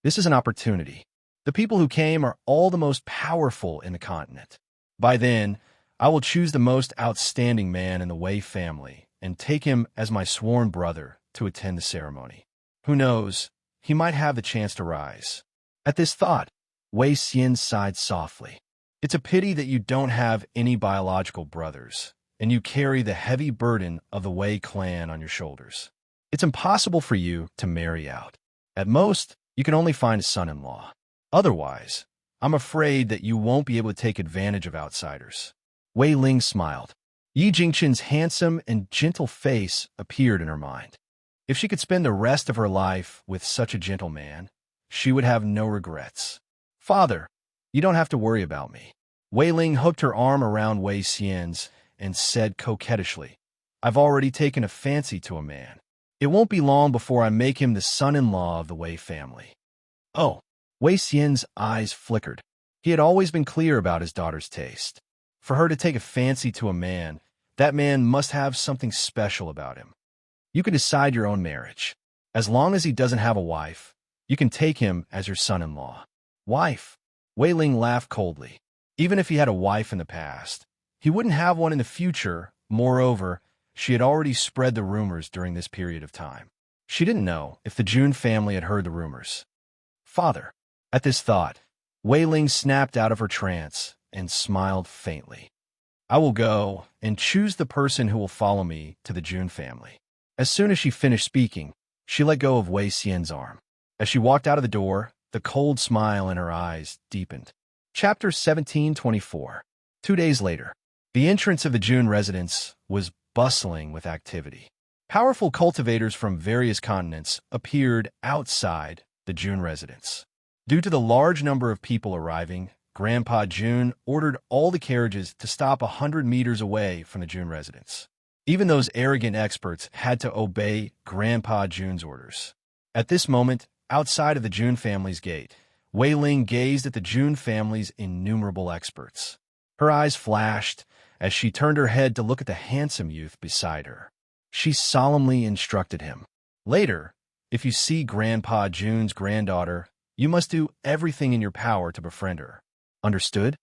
This is an opportunity. The people who came are all the most powerful in the continent. By then, I will choose the most outstanding man in the Wei family and take him as my sworn brother to attend the ceremony. Who knows, he might have the chance to rise. At this thought, Wei Xian sighed softly. It's a pity that you don't have any biological brothers, and you carry the heavy burden of the Wei clan on your shoulders. It's impossible for you to marry out. At most, you can only find a son-in-law. Otherwise, I'm afraid that you won't be able to take advantage of outsiders. Wei Ling smiled. Yi Jingqin's handsome and gentle face appeared in her mind. If she could spend the rest of her life with such a gentle man, she would have no regrets. Father, you don't have to worry about me. Wei Ling hooked her arm around Wei Xian's and said coquettishly, I've already taken a fancy to a man. It won't be long before I make him the son-in-law of the Wei family. Oh, Wei Xian's eyes flickered. He had always been clear about his daughter's taste. For her to take a fancy to a man, that man must have something special about him. You can decide your own marriage. As long as he doesn't have a wife, you can take him as your son-in-law. Wife? Wei Ling laughed coldly. Even if he had a wife in the past, he wouldn't have one in the future. Moreover, she had already spread the rumors during this period of time. She didn't know if the Jun family had heard the rumors. Father. At this thought, Wei Ling snapped out of her trance and smiled faintly. I will go and choose the person who will follow me to the Jun family. As soon as she finished speaking, she let go of Wei Xian's arm. As she walked out of the door, the cold smile in her eyes deepened. Chapter 1724. 2 days later, the entrance of the Jun residence was bustling with activity. Powerful cultivators from various continents appeared outside the Jun residence. Due to the large number of people arriving, Grandpa Jun ordered all the carriages to stop 100 meters away from the Jun residence. Even those arrogant experts had to obey Grandpa Jun's orders. At this moment, outside of the Jun family's gate, Wei Ling gazed at the Jun family's innumerable experts. Her eyes flashed as she turned her head to look at the handsome youth beside her. She solemnly instructed him. Later, if you see Grandpa Jun's granddaughter, you must do everything in your power to befriend her. Understood?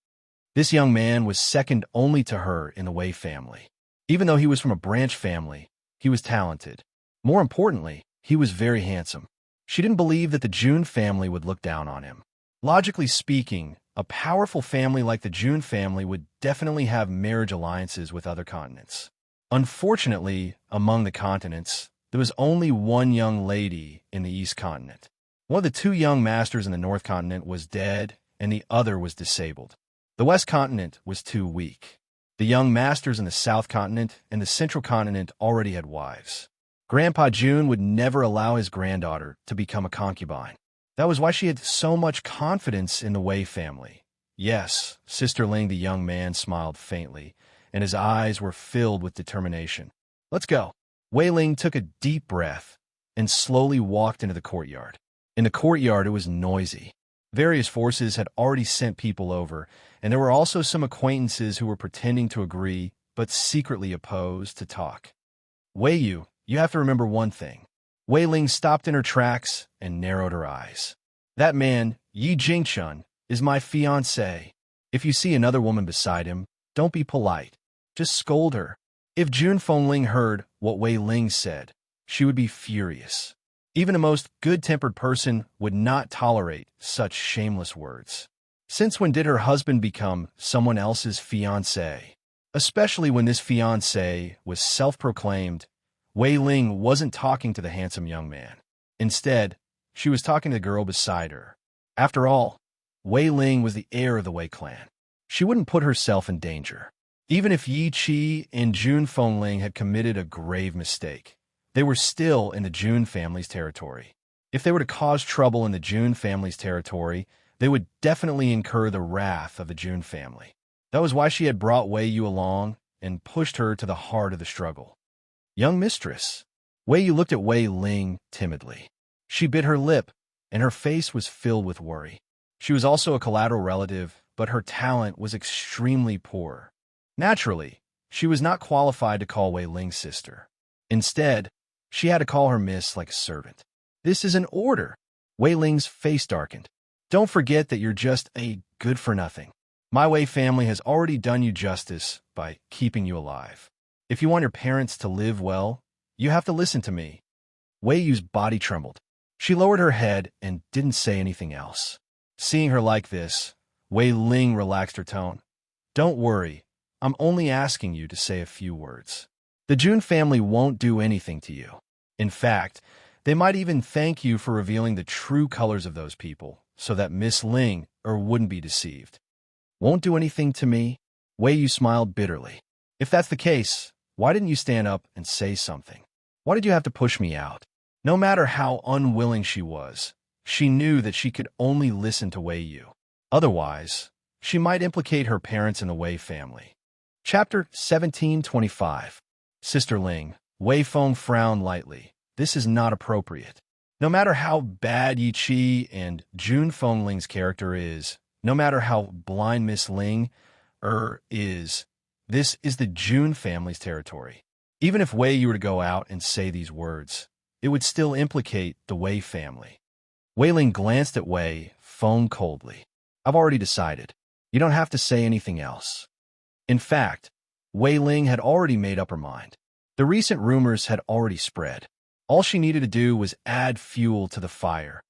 This young man was second only to her in the Wei family. Even though he was from a branch family, he was talented. More importantly, he was very handsome. She didn't believe that the Jun family would look down on him. Logically speaking, a powerful family like the Jun family would definitely have marriage alliances with other continents. Unfortunately, among the continents, there was only one young lady in the East continent. One of the 2 young masters in the North continent was dead, and the other was disabled. The West continent was too weak. The young masters in the South continent and the Central continent already had wives. Grandpa Jun would never allow his granddaughter to become a concubine. That was why she had so much confidence in the Wei family. Yes, Sister Ling, the young man smiled faintly, and his eyes were filled with determination. Let's go. Wei Ling took a deep breath and slowly walked into the courtyard. In the courtyard, it was noisy. Various forces had already sent people over, and there were also some acquaintances who were pretending to agree, but secretly opposed to talk. Wei Yu, you have to remember one thing. Wei Ling stopped in her tracks and narrowed her eyes. That man, Yi Jingqin, is my fiancé. If you see another woman beside him, don't be polite. Just scold her. If Jun Fengling heard what Wei Ling said, she would be furious. Even the most good-tempered person would not tolerate such shameless words. Since when did her husband become someone else's fiancé? Especially when this fiancé was self-proclaimed, Wei Ling wasn't talking to the handsome young man. Instead, she was talking to the girl beside her. After all, Wei Ling was the heir of the Wei clan. She wouldn't put herself in danger. Even if Yi Qi and Jun Fengling had committed a grave mistake, they were still in the Jun family's territory. If they were to cause trouble in the Jun family's territory, they would definitely incur the wrath of the Jun family. That was why she had brought Wei Yu along and pushed her to the heart of the struggle. Young mistress. Wei Yu looked at Wei Ling timidly. She bit her lip, and her face was filled with worry. She was also a collateral relative, but her talent was extremely poor. Naturally, she was not qualified to call Wei Ling sister. Instead, she had to call her miss like a servant. This is an order. Wei Ling's face darkened. Don't forget that you're just a good-for-nothing. My Wei family has already done you justice by keeping you alive. If you want your parents to live well, you have to listen to me. Wei Yu's body trembled. She lowered her head and didn't say anything else. Seeing her like this, Wei Ling relaxed her tone. Don't worry, I'm only asking you to say a few words. The Jun family won't do anything to you. In fact, they might even thank you for revealing the true colors of those people, so that Miss Ling wouldn't be deceived. Won't do anything to me? Wei Yu smiled bitterly. If that's the case, why didn't you stand up and say something? Why did you have to push me out? No matter how unwilling she was, she knew that she could only listen to Wei Yu. Otherwise, she might implicate her parents in the Wei family. Chapter 1725. Sister Ling. Wei Feng frowned lightly. This is not appropriate. No matter how bad Yi Qi and Jun Fengling's character is, no matter how blind Miss Ling is, this is the Jun family's territory. Even if Wei Yu were to go out and say these words, it would still implicate the Wei family. Wei Ling glanced at Wei Feng coldly. I've already decided. You don't have to say anything else. In fact, Wei Ling had already made up her mind. The recent rumors had already spread. All she needed to do was add fuel to the fire,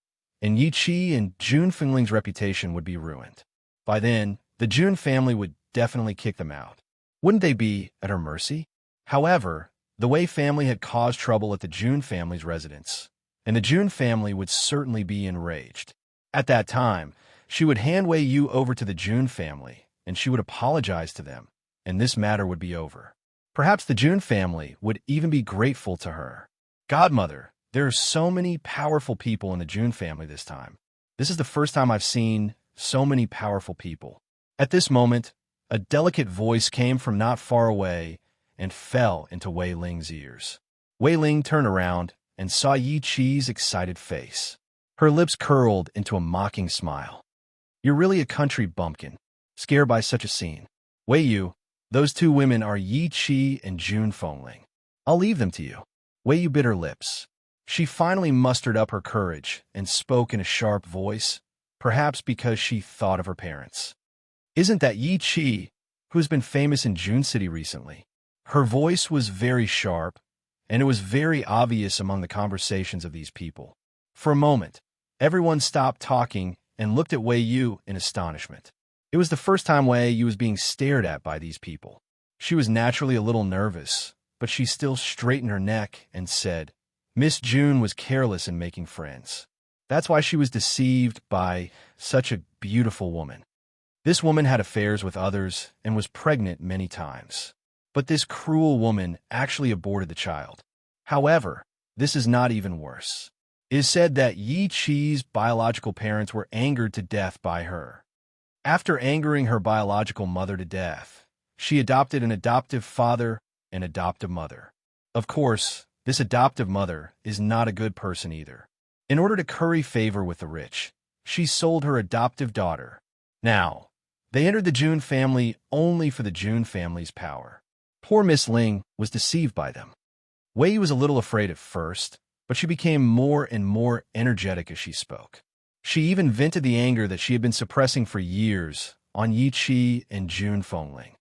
and Yi Qi and Jun Fengling's reputation would be ruined. By then, the Jun family would definitely kick them out. Wouldn't they be at her mercy? However, the Wei family had caused trouble at the Jun family's residence, and the Jun family would certainly be enraged. At that time, she would hand Wei Yu over to the Jun family, and she would apologize to them, and this matter would be over. Perhaps the Jun family would even be grateful to her. Godmother, there are so many powerful people in the Jun family this time. This is the first time I've seen so many powerful people. At this moment, a delicate voice came from not far away and fell into Wei Ling's ears. Wei Ling turned around and saw Yi Qi's excited face. Her lips curled into a mocking smile. You're really a country bumpkin, scared by such a scene. Wei Yu, those two women are Yi Qi and Jun Fengling. I'll leave them to you. Wei Yu bit her lips. She finally mustered up her courage and spoke in a sharp voice, perhaps because she thought of her parents. Isn't that Yi Qi, who's been famous in Jun City recently? Her voice was very sharp, and it was very obvious among the conversations of these people. For a moment, everyone stopped talking and looked at Wei Yu in astonishment. It was the first time Wei Yu was being stared at by these people. She was naturally a little nervous, but she still straightened her neck and said, Miss Jun was careless in making friends. That's why she was deceived by such a beautiful woman. This woman had affairs with others and was pregnant many times. But this cruel woman actually aborted the child. However, this is not even worse. It is said that Yi Qi's biological parents were angered to death by her. After angering her biological mother to death, she adopted an adoptive father and adoptive mother. Of course, this adoptive mother is not a good person either. In order to curry favor with the rich, she sold her adoptive daughter. Now, they entered the Jun family only for the Jun family's power. Poor Miss Ling was deceived by them. Wei Yu was a little afraid at first, but she became more and more energetic as she spoke. She even vented the anger that she had been suppressing for years on Yi Qi and Jun Fengling.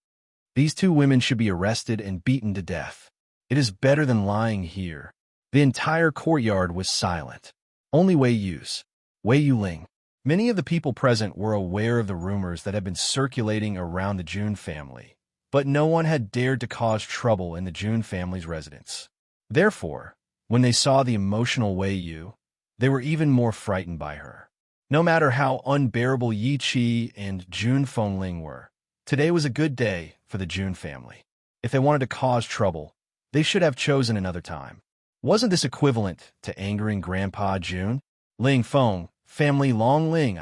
These two women should be arrested and beaten to death. It is better than lying here. The entire courtyard was silent. Only Wei Yu Ling. Many of the people present were aware of the rumors that had been circulating around the Jun family, but no one had dared to cause trouble in the Jun family's residence. Therefore, when they saw the emotional Wei Yu, they were even more frightened by her. No matter how unbearable Yi Qi and Jun Fengling were, today was a good day for the Jun family. If they wanted to cause trouble, they should have chosen another time. Wasn't this equivalent to angering Grandpa Jun? Ling Feng, family Long Ling,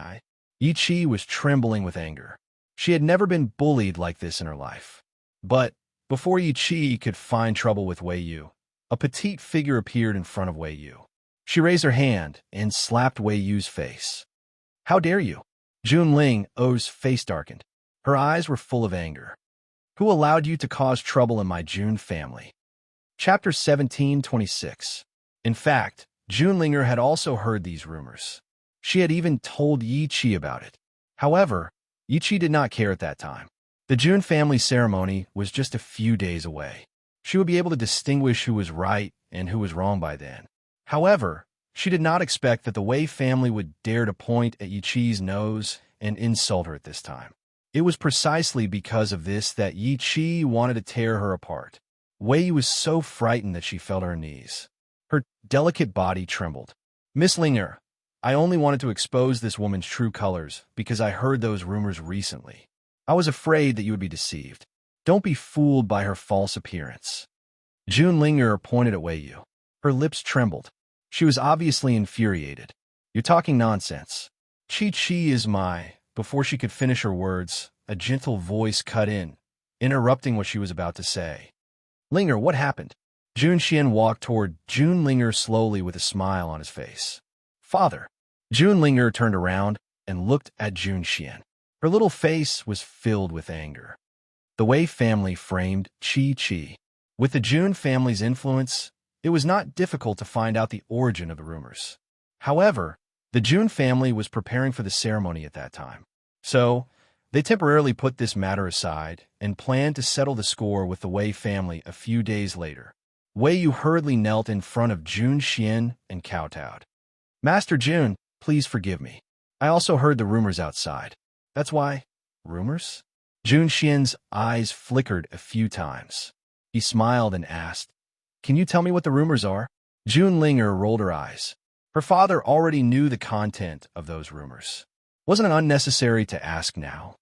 Yi Qi was trembling with anger. She had never been bullied like this in her life. But before Yi Qi could find trouble with Wei Yu, a petite figure appeared in front of Wei Yu. She raised her hand and slapped Wei Yu's face. How dare you? Jun Ling's face darkened. Her eyes were full of anger. Who allowed you to cause trouble in my Jun family? Chapter 1726. In fact, Jun Linger had also heard these rumors. She had even told Yi Chi about it. However, Yi Chi did not care at that time. The Jun family ceremony was just a few days away. She would be able to distinguish who was right and who was wrong by then. However, she did not expect that the Wei family would dare to point at Yi Chi's nose and insult her at this time. It was precisely because of this that Yi Chi wanted to tear her apart. Wei was so frightened that she fell to her knees. Her delicate body trembled. "Miss Linger, I only wanted to expose this woman's true colors because I heard those rumors recently. I was afraid that you would be deceived. Don't be fooled by her false appearance." Jun Linger pointed at Wei Yu. Her lips trembled. She was obviously infuriated. "You're talking nonsense. Chi is my—" Before she could finish her words, a gentle voice cut in, interrupting what she was about to say. "Linger, what happened?" Jun Xian walked toward Jun Linger slowly with a smile on his face. "Father." Jun Linger turned around and looked at Jun Xian. Her little face was filled with anger. The Wei family framed Chi. With the Jun family's influence, it was not difficult to find out the origin of the rumors. However, the Jun family was preparing for the ceremony at that time. So, they temporarily put this matter aside and planned to settle the score with the Wei family a few days later. Wei Yu hurriedly knelt in front of Jun Xian and kowtowed. "Master Jun, please forgive me. I also heard the rumors outside. That's why—" "Rumors?" Jun Xian's eyes flickered a few times. He smiled and asked, "Can you tell me what the rumors are?" Jun Linger rolled her eyes. Her father already knew the content of those rumors. Wasn't it unnecessary to ask now?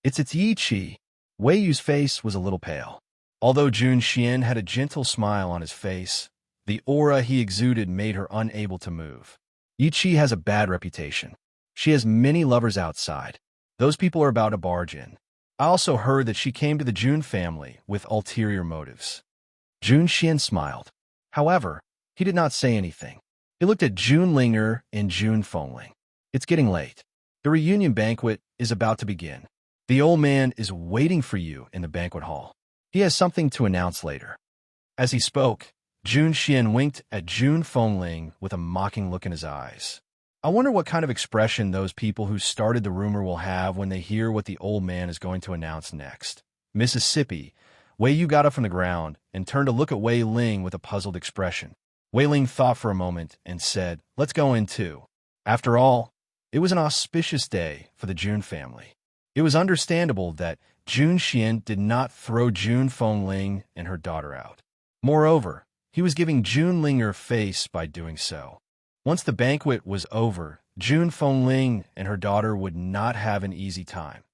It's Yi Chi." Wei Yu's face was a little pale. Although Jun Xian had a gentle smile on his face, the aura he exuded made her unable to move. "Yi Chi has a bad reputation. She has many lovers outside. Those people are about to barge in. I also heard that she came to the Jun family with ulterior motives." Jun Xian smiled. However, he did not say anything. He looked at Jun Linger and Jun Fengling. "It's getting late. The reunion banquet is about to begin. The old man is waiting for you in the banquet hall. He has something to announce later." As he spoke, Jun Xian winked at Jun Fengling with a mocking look in his eyes. I wonder what kind of expression those people who started the rumor will have when they hear what the old man is going to announce next. Mississippi. Wei Yu got up from the ground and turned to look at Wei Ling with a puzzled expression. Wei Ling thought for a moment and said, "Let's go in too." After all, it was an auspicious day for the Jun family. It was understandable that Jun Xian did not throw Jun Fengling and her daughter out. Moreover, he was giving Jun Linger face by doing so. Once the banquet was over, Jun Fengling and her daughter would not have an easy time.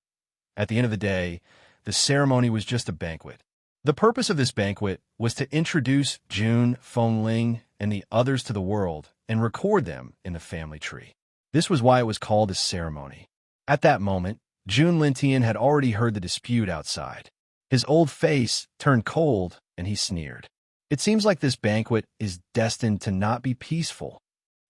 At the end of the day, the ceremony was just a banquet. The purpose of this banquet was to introduce Jun Fengling and the others to the world and record them in the family tree. This was why it was called a ceremony. At that moment, Jun Lintian had already heard the dispute outside. His old face turned cold and he sneered. "It seems like this banquet is destined to not be peaceful."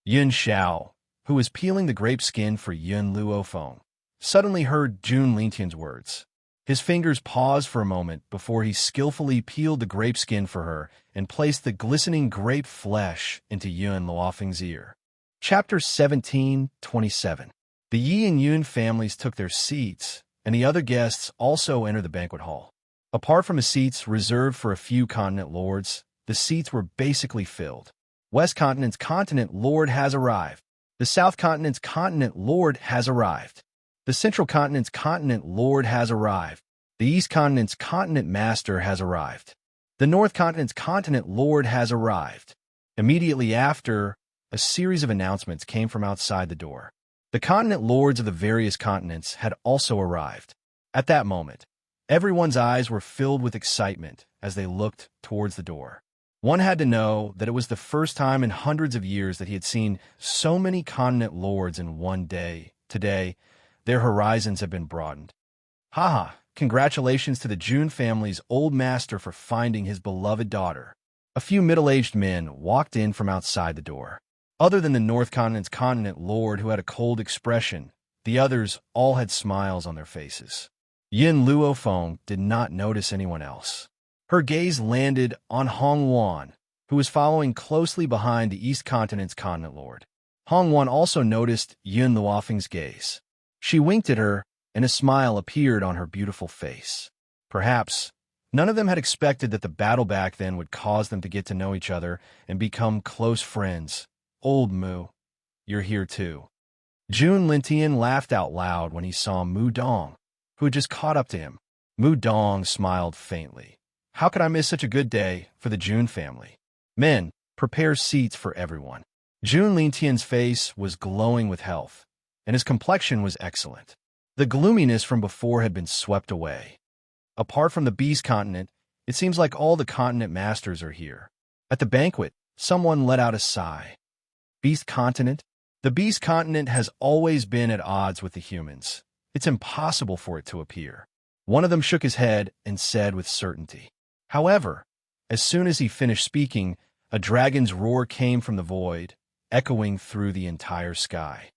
Yun Xiao, who was peeling the grape skin for Yun Luofeng, suddenly heard Jun Lintian's words. His fingers paused for a moment before he skillfully peeled the grape skin for her and placed the glistening grape flesh into Yun Luofeng's ear. Chapter 17:27. The Yi and Yun families took their seats, and the other guests also entered the banquet hall. Apart from the seats reserved for a few continent lords, the seats were basically filled. West Continent's continent lord has arrived. The South Continent's continent lord has arrived. The Central Continent's continent lord has arrived. The East Continent's continent master has arrived. The North Continent's continent lord has arrived. Immediately after, a series of announcements came from outside the door. The continent lords of the various continents had also arrived. At that moment, everyone's eyes were filled with excitement as they looked towards the door. One had to know that it was the first time in hundreds of years that he had seen so many continent lords in one day. Today, their horizons have been broadened. Haha, congratulations to the Jun family's old master for finding his beloved daughter. A few middle-aged men walked in from outside the door. Other than the North Continent's continent lord who had a cold expression, the others all had smiles on their faces. Yin Luofeng did not notice anyone else. Her gaze landed on Hong Wan, who was following closely behind the East Continent's continent lord. Hong Wan also noticed Yun Luofeng's gaze. She winked at her, and a smile appeared on her beautiful face. Perhaps none of them had expected that the battle back then would cause them to get to know each other and become close friends. Old Mu, you're here too. Jun Lintian laughed out loud when he saw Mu Dong, who had just caught up to him. Mu Dong smiled faintly. How could I miss such a good day for the Jun family? Men, prepare seats for everyone. Jun Lintian's face was glowing with health, and his complexion was excellent. The gloominess from before had been swept away. Apart from the Beast Continent, it seems like all the continent masters are here. At the banquet, someone let out a sigh. Beast Continent? The Beast Continent has always been at odds with the humans. It's impossible for it to appear. One of them shook his head and said with certainty. However, as soon as he finished speaking, a dragon's roar came from the void, echoing through the entire sky.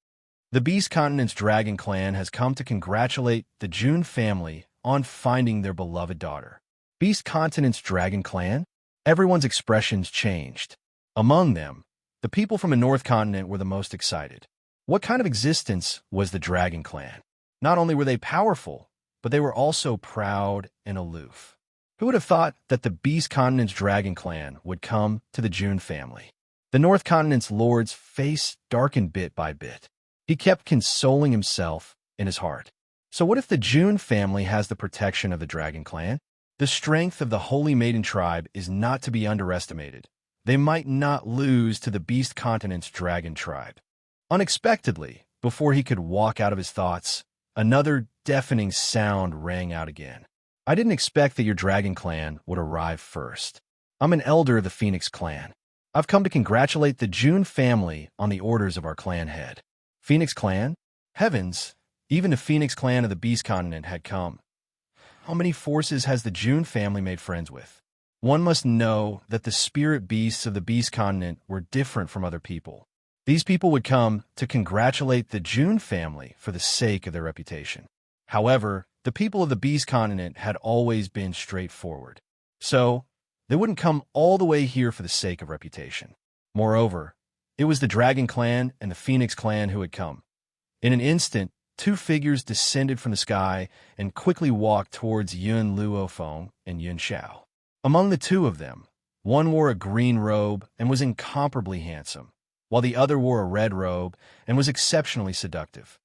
The Beast Continent's dragon clan has come to congratulate the Jun family on finding their beloved daughter. Beast Continent's dragon clan? Everyone's expressions changed. Among them, the people from the North Continent were the most excited. What kind of existence was the dragon clan? Not only were they powerful, but they were also proud and aloof. Who would have thought that the Beast Continent's dragon clan would come to the Jun family? The North Continent's lord's face darkened bit by bit. He kept consoling himself in his heart. So what if the Jun family has the protection of the dragon clan? The strength of the Holy Maiden tribe is not to be underestimated. They might not lose to the Beast Continent's dragon tribe. Unexpectedly, before he could walk out of his thoughts, another deafening sound rang out again. I didn't expect that your dragon clan would arrive first. I'm an elder of the Phoenix clan. I've come to congratulate the Jun family on the orders of our clan head. Phoenix clan? Heavens, even the Phoenix clan of the Beast Continent had come. How many forces has the Jun family made friends with? One must know that the spirit beasts of the Beast Continent were different from other people. These people would come to congratulate the Jun family for the sake of their reputation. However, the people of the Beast Continent had always been straightforward. So, they wouldn't come all the way here for the sake of reputation. Moreover, it was the Dragon Clan and the Phoenix Clan who had come. In an instant, two figures descended from the sky and quickly walked towards Yun Luofeng and Yun Xiao. Among the two of them, one wore a green robe and was incomparably handsome, while the other wore a red robe and was exceptionally seductive.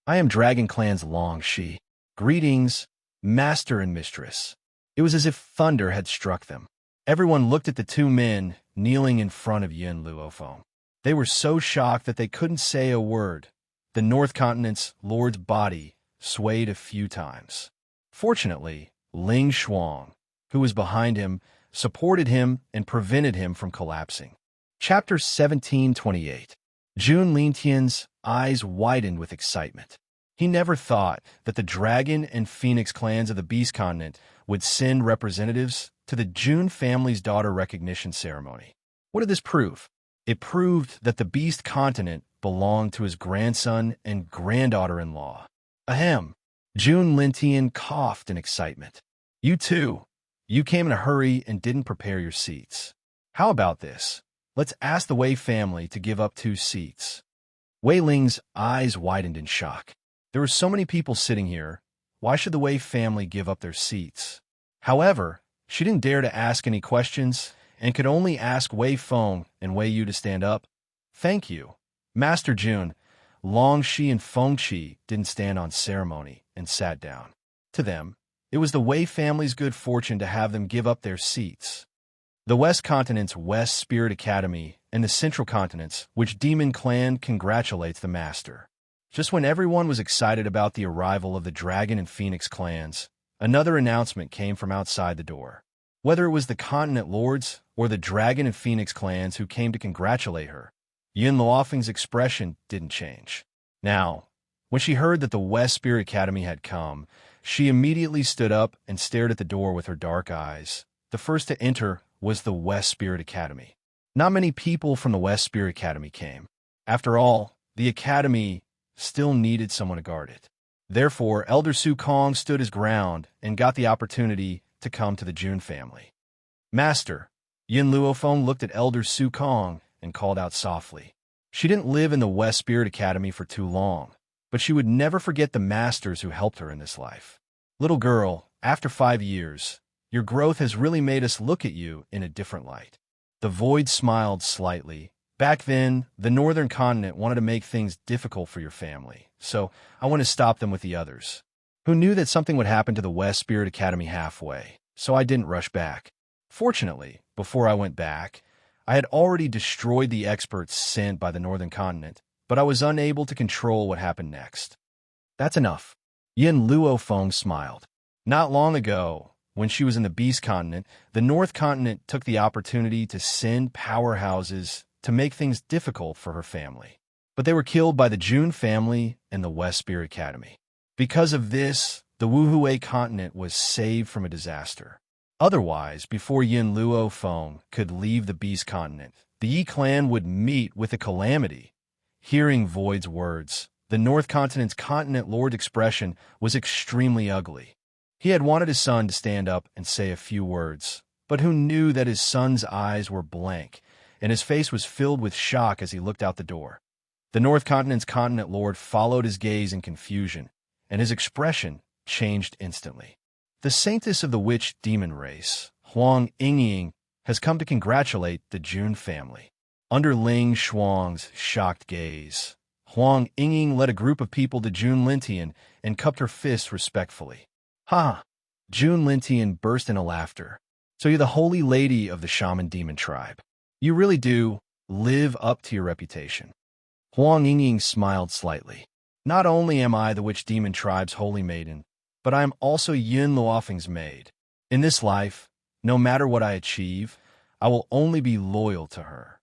I am Dragon Clan's Long Shi. Greetings, master and mistress. It was as if thunder had struck them. Everyone looked at the two men kneeling in front of Yun Luofeng. They were so shocked that they couldn't say a word. The North Continent's lord's body swayed a few times. Fortunately, Ling Shuang, who was behind him, supported him and prevented him from collapsing. Chapter 1728. Jun Lintian's eyes widened with excitement. He never thought that the Dragon and Phoenix clans of the Beast Continent would send representatives to the Jun family's daughter recognition ceremony. What did this prove? It proved that the Beast Continent belonged to his grandson and granddaughter-in-law. Ahem. Jun Lintian coughed in excitement. You too. You came in a hurry and didn't prepare your seats. How about this? Let's ask the Wei family to give up 2 seats. Wei Ling's eyes widened in shock. There were so many people sitting here. Why should the Wei family give up their seats? However, she didn't dare to ask any questions and could only ask Wei Feng and Wei Yu to stand up. Thank you. Master Jun, Long Shi and Feng Qi didn't stand on ceremony and sat down. To them, it was the Wei family's good fortune to have them give up their seats. The West Continent's West Spirit Academy and the Central Continent's which Demon Clan congratulates the Master. Just when everyone was excited about the arrival of the Dragon and Phoenix clans, another announcement came from outside the door. Whether it was the Continent Lords or the Dragon and Phoenix clans who came to congratulate her, Yun Luofeng's expression didn't change. Now, when she heard that the West Spirit Academy had come, she immediately stood up and stared at the door with her dark eyes. The first to enter was the West Spirit Academy. Not many people from the West Spirit Academy came. After all, the Academy still needed someone to guard it. Therefore, Elder Su Kong stood his ground and got the opportunity to come to the Jun family. Master, Yun Luofeng looked at Elder Su Kong and called out softly. She didn't live in the West Spirit Academy for too long, but she would never forget the masters who helped her in this life. Little girl, after 5 years, your growth has really made us look at you in a different light. The void smiled slightly. Back then, the Northern Continent wanted to make things difficult for your family, so I want to stop them with the others. Who knew that something would happen to the West Spirit Academy halfway, so I didn't rush back. Fortunately, before I went back, I had already destroyed the experts sent by the Northern Continent, but I was unable to control what happened next. That's enough. Yin Luo Feng smiled. Not long ago, when she was in the Beast Continent, the North Continent took the opportunity to send powerhouses to make things difficult for her family. But they were killed by the June family and the West Spirit Academy. Because of this, the Wuhui continent was saved from a disaster. Otherwise, before Yin Luo Feng could leave the Beast Continent, the Yi clan would meet with a calamity. Hearing Void's words, the North Continent's continent lord's expression was extremely ugly. He had wanted his son to stand up and say a few words, but who knew that his son's eyes were blank, and his face was filled with shock as he looked out the door. The North Continent's continent lord followed his gaze in confusion, and his expression changed instantly. The saintess of the witch demon race, Huang Yingying, has come to congratulate the Jun family. Under Ling Shuang's shocked gaze, Huang Yingying led a group of people to Jun Lintian and cupped her fists respectfully. Ha! Jun Lintian burst into laughter. So you're the holy lady of the shaman demon tribe. You really do live up to your reputation. Huang Yingying smiled slightly. Not only am I the witch demon tribe's holy maiden, but I am also Yin Luofeng's maid. In this life, no matter what I achieve, I will only be loyal to her.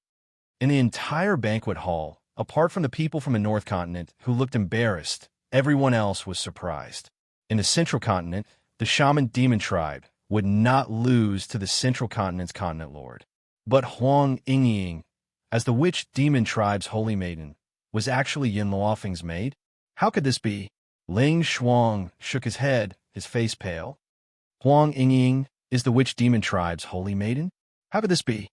In the entire banquet hall, apart from the people from the North Continent who looked embarrassed, everyone else was surprised. In the Central Continent, the shaman demon tribe would not lose to the Central Continent's continent lord. But Huang Yingying, as the witch demon tribe's holy maiden, was actually Yin Luofeng's maid? How could this be? Ling Shuang shook his head, his face pale. Huang Yingying is the witch demon tribe's holy maiden? How could this be?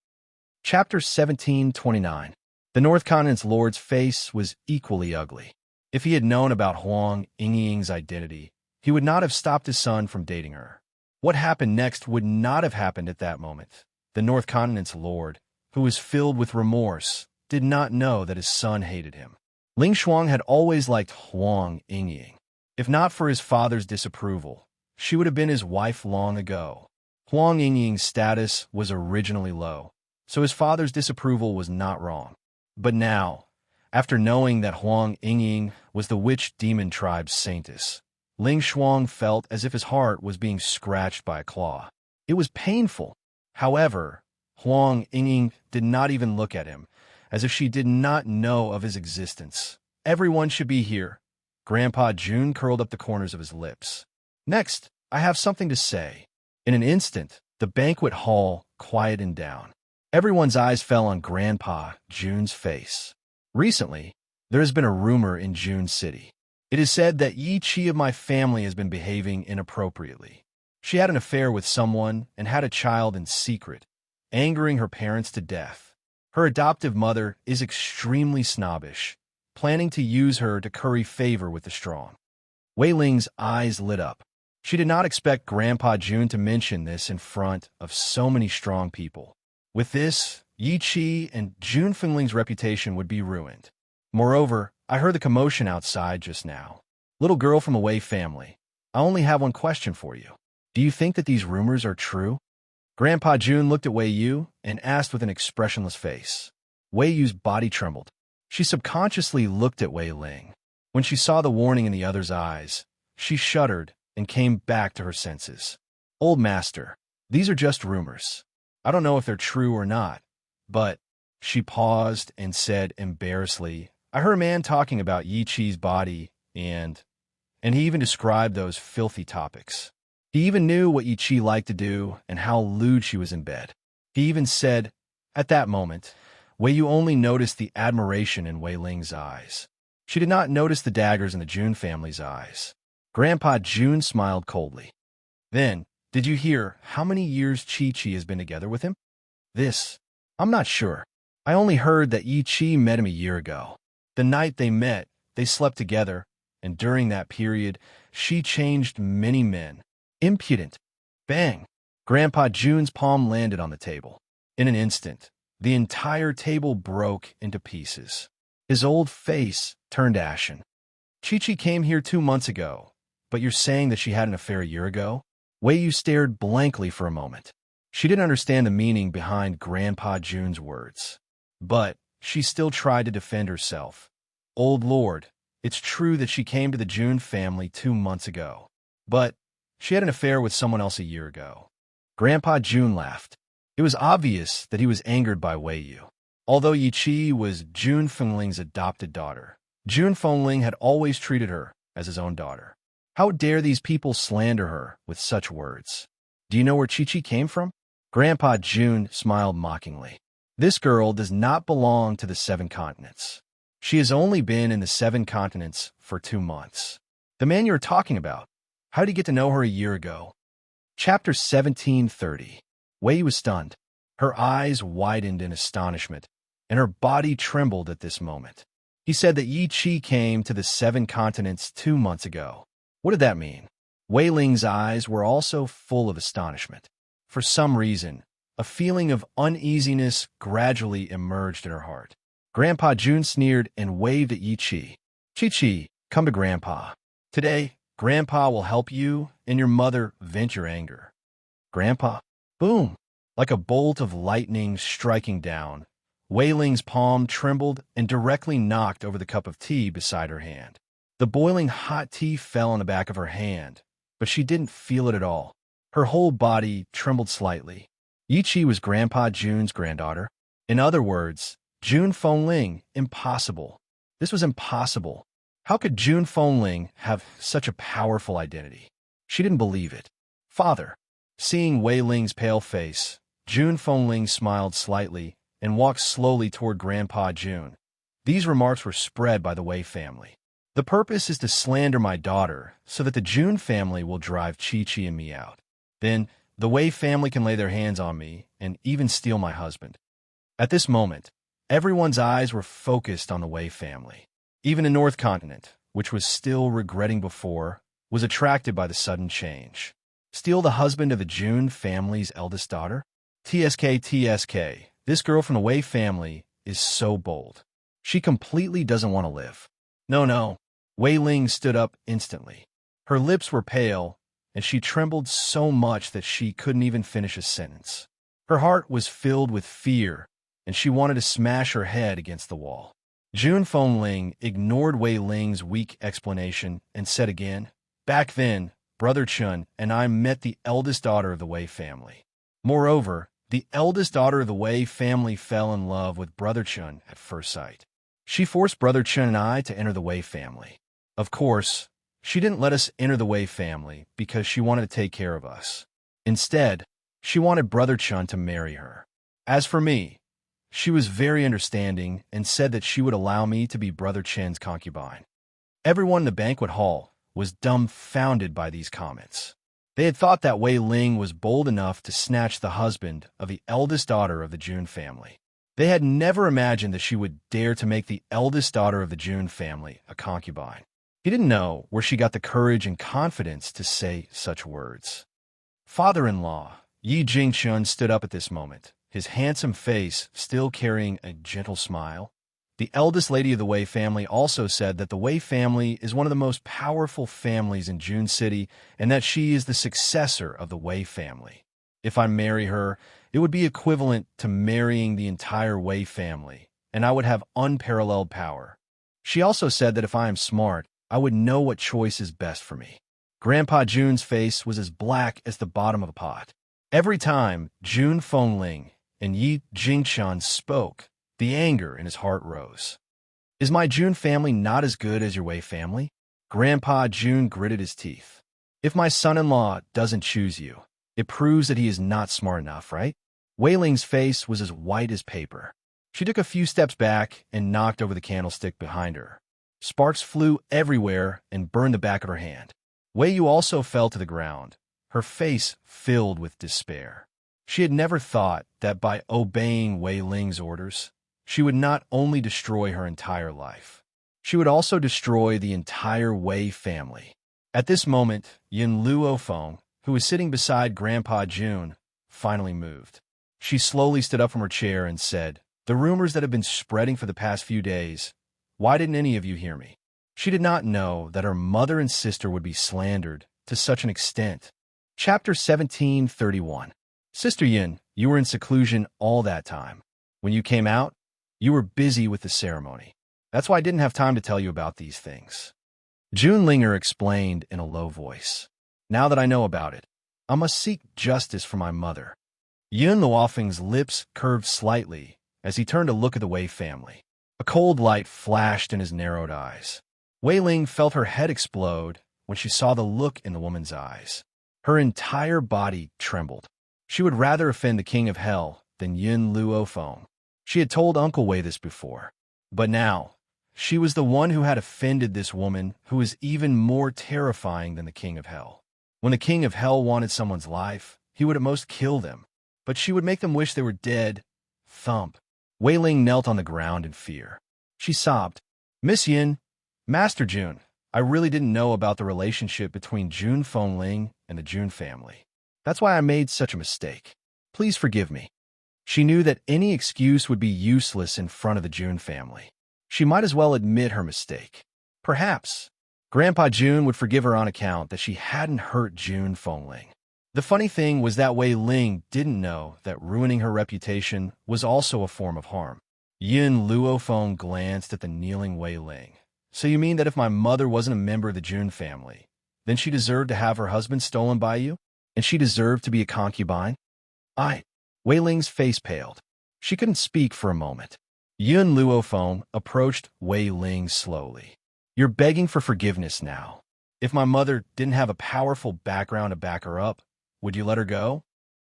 Chapter 1729. The North Continent's lord's face was equally ugly. If he had known about Huang Yingying's identity, he would not have stopped his son from dating her. What happened next would not have happened at that moment. The North Continent's lord, who was filled with remorse, did not know that his son hated him. Ling Shuang had always liked Huang Yingying. If not for his father's disapproval, she would have been his wife long ago. Huang Yingying's status was originally low, so his father's disapproval was not wrong. But now, after knowing that Huang Yingying was the witch demon tribe's saintess, Ling Shuang felt as if his heart was being scratched by a claw. It was painful. However, Huang Yingying did not even look at him, as if she did not know of his existence. Everyone should be here. Grandpa Jun curled up the corners of his lips. Next, I have something to say. In an instant, the banquet hall quieted down. Everyone's eyes fell on Grandpa Jun's face. Recently, there has been a rumor in Jun City. It is said that Yi Chi of my family has been behaving inappropriately. She had an affair with someone and had a child in secret, angering her parents to death. Her adoptive mother is extremely snobbish, planning to use her to curry favor with the strong. Wei Ling's eyes lit up. She did not expect Grandpa Jun to mention this in front of so many strong people. With this, Yi Chi and Jun Fengling's reputation would be ruined. Moreover, I heard the commotion outside just now. Little girl from a Wei family, I only have one question for you. Do you think that these rumors are true? Grandpa Jun looked at Wei Yu and asked with an expressionless face. Wei Yu's body trembled. She subconsciously looked at Wei Ling. When she saw the warning in the other's eyes, she shuddered and came back to her senses. Old master, these are just rumors. I don't know if they're true or not, but she paused and said embarrassedly, I heard a man talking about Yi Chi's body and he even described those filthy topics. He even knew what Yi Chi liked to do and how lewd she was in bed. He even said, at that moment, Wei Yu only noticed the admiration in Wei Ling's eyes. She did not notice the daggers in the Jun family's eyes. Grandpa Jun smiled coldly. Then, did you hear how many years Chi-Chi has been together with him? This, I'm not sure. I only heard that Yi Chi met him a year ago. The night they met, they slept together, and during that period, she changed many men. Impudent. Bang! Grandpa June's palm landed on the table. In an instant, the entire table broke into pieces. His old face turned ashen. Chi-Chi came here 2 months ago, but you're saying that she had an affair a year ago? Wei Yu stared blankly for a moment. She didn't understand the meaning behind Grandpa June's words. But she still tried to defend herself. Old Lord, it's true that she came to the June family 2 months ago. But she had an affair with someone else a year ago. Grandpa June laughed. It was obvious that he was angered by Wei Yu. Although Yi Chi was June Fengling's adopted daughter, June Fengling had always treated her as his own daughter. How dare these people slander her with such words? Do you know where Chi-Chi came from? Grandpa June smiled mockingly. This girl does not belong to the 7 continents. She has only been in the 7 continents for 2 months. The man you're talking about, how did you get to know her a year ago? Chapter 1730. Wei was stunned. Her eyes widened in astonishment, and her body trembled at this moment. He said that Yi Chi came to the 7 continents 2 months ago. What did that mean? Wei Ling's eyes were also full of astonishment. For some reason, a feeling of uneasiness gradually emerged in her heart. Grandpa June sneered and waved at Yi Chi. Chi-Chi, come to Grandpa. Today, Grandpa will help you and your mother vent your anger. Grandpa. Boom! Like a bolt of lightning striking down, Wei Ling's palm trembled and directly knocked over the cup of tea beside her hand. The boiling hot tea fell on the back of her hand, but she didn't feel it at all. Her whole body trembled slightly. Yi Chi was Grandpa June's granddaughter. In other words, June Fengling, impossible. This was impossible. How could June Fengling have such a powerful identity? She didn't believe it. Father. Seeing Wei Ling's pale face, June Fengling smiled slightly and walked slowly toward Grandpa June. These remarks were spread by the Wei family. The purpose is to slander my daughter so that the June family will drive Chi-Chi and me out. Then, the Wei family can lay their hands on me and even steal my husband. At this moment, everyone's eyes were focused on the Wei family. Even the North Continent, which was still regretting before, was attracted by the sudden change. Steal the husband of the June family's eldest daughter? TSK, this girl from the Wei family is so bold. She completely doesn't want to live. No. Wei Ling stood up instantly. Her lips were pale, and she trembled so much that she couldn't even finish a sentence. Her heart was filled with fear, and she wanted to smash her head against the wall. June Fengling ignored Wei Ling's weak explanation and said again, Back then, Brother Chun and I met the eldest daughter of the Wei family. Moreover, the eldest daughter of the Wei family fell in love with Brother Chun at first sight. She forced Brother Chun and I to enter the Wei family. Of course, she didn't let us enter the Wei family because she wanted to take care of us. Instead, she wanted Brother Chun to marry her. As for me, she was very understanding and said that she would allow me to be Brother Chen's concubine. Everyone in the banquet hall was dumbfounded by these comments. They had thought that Wei Ling was bold enough to snatch the husband of the eldest daughter of the June family. They had never imagined that she would dare to make the eldest daughter of the June family a concubine. He didn't know where she got the courage and confidence to say such words. Father-in-law, Yi Jingchun stood up at this moment, his handsome face still carrying a gentle smile. The eldest lady of the Wei family also said that the Wei family is one of the most powerful families in June City and that she is the successor of the Wei family. If I marry her, it would be equivalent to marrying the entire Wei family, and I would have unparalleled power. She also said that if I am smart, I would know what choice is best for me. Grandpa June's face was as black as the bottom of a pot. Every time June Fengling and Yi Jingchun spoke, the anger in his heart rose. Is my June family not as good as your Wei family? Grandpa June gritted his teeth. If my son-in-law doesn't choose you, it proves that he is not smart enough, right? Wei Ling's face was as white as paper. She took a few steps back and knocked over the candlestick behind her. Sparks flew everywhere and burned the back of her hand. Wei Yu also fell to the ground, her face filled with despair. She had never thought that by obeying Wei Ling's orders, she would not only destroy her entire life, she would also destroy the entire Wei family. At this moment, Yin Luofeng, who was sitting beside Grandpa Jun, finally moved. She slowly stood up from her chair and said, "The rumors that have been spreading for the past few days, why didn't any of you hear me?" She did not know that her mother and sister would be slandered to such an extent. Chapter 1731. Sister Yin, you were in seclusion all that time. When you came out, you were busy with the ceremony. That's why I didn't have time to tell you about these things. Jun Linger explained in a low voice. Now that I know about it, I must seek justice for my mother. Yin Luofeng's lips curved slightly as he turned to look at the Wei family. A cold light flashed in his narrowed eyes. Wei Ling felt her head explode when she saw the look in the woman's eyes. Her entire body trembled. She would rather offend the king of hell than Yin Luofeng. She had told Uncle Wei this before. But now, she was the one who had offended this woman who was even more terrifying than the king of hell. When the king of hell wanted someone's life, he would at most kill them. But she would make them wish they were dead. Thump. Wei Ling knelt on the ground in fear. She sobbed, "Miss Yin, Master Jun, I really didn't know about the relationship between Jun Fengling and the Jun family. That's why I made such a mistake. Please forgive me." She knew that any excuse would be useless in front of the Jun family. She might as well admit her mistake. Perhaps Grandpa Jun would forgive her on account that she hadn't hurt Jun Fengling. The funny thing was that Wei Ling didn't know that ruining her reputation was also a form of harm. Yin Luofeng glanced at the kneeling Wei Ling. "So you mean that if my mother wasn't a member of the Jun family, then she deserved to have her husband stolen by you? And she deserved to be a concubine?" Wei Ling's face paled. She couldn't speak for a moment. Yin Luofeng approached Wei Ling slowly. "You're begging for forgiveness now. If my mother didn't have a powerful background to back her up, would you let her go?"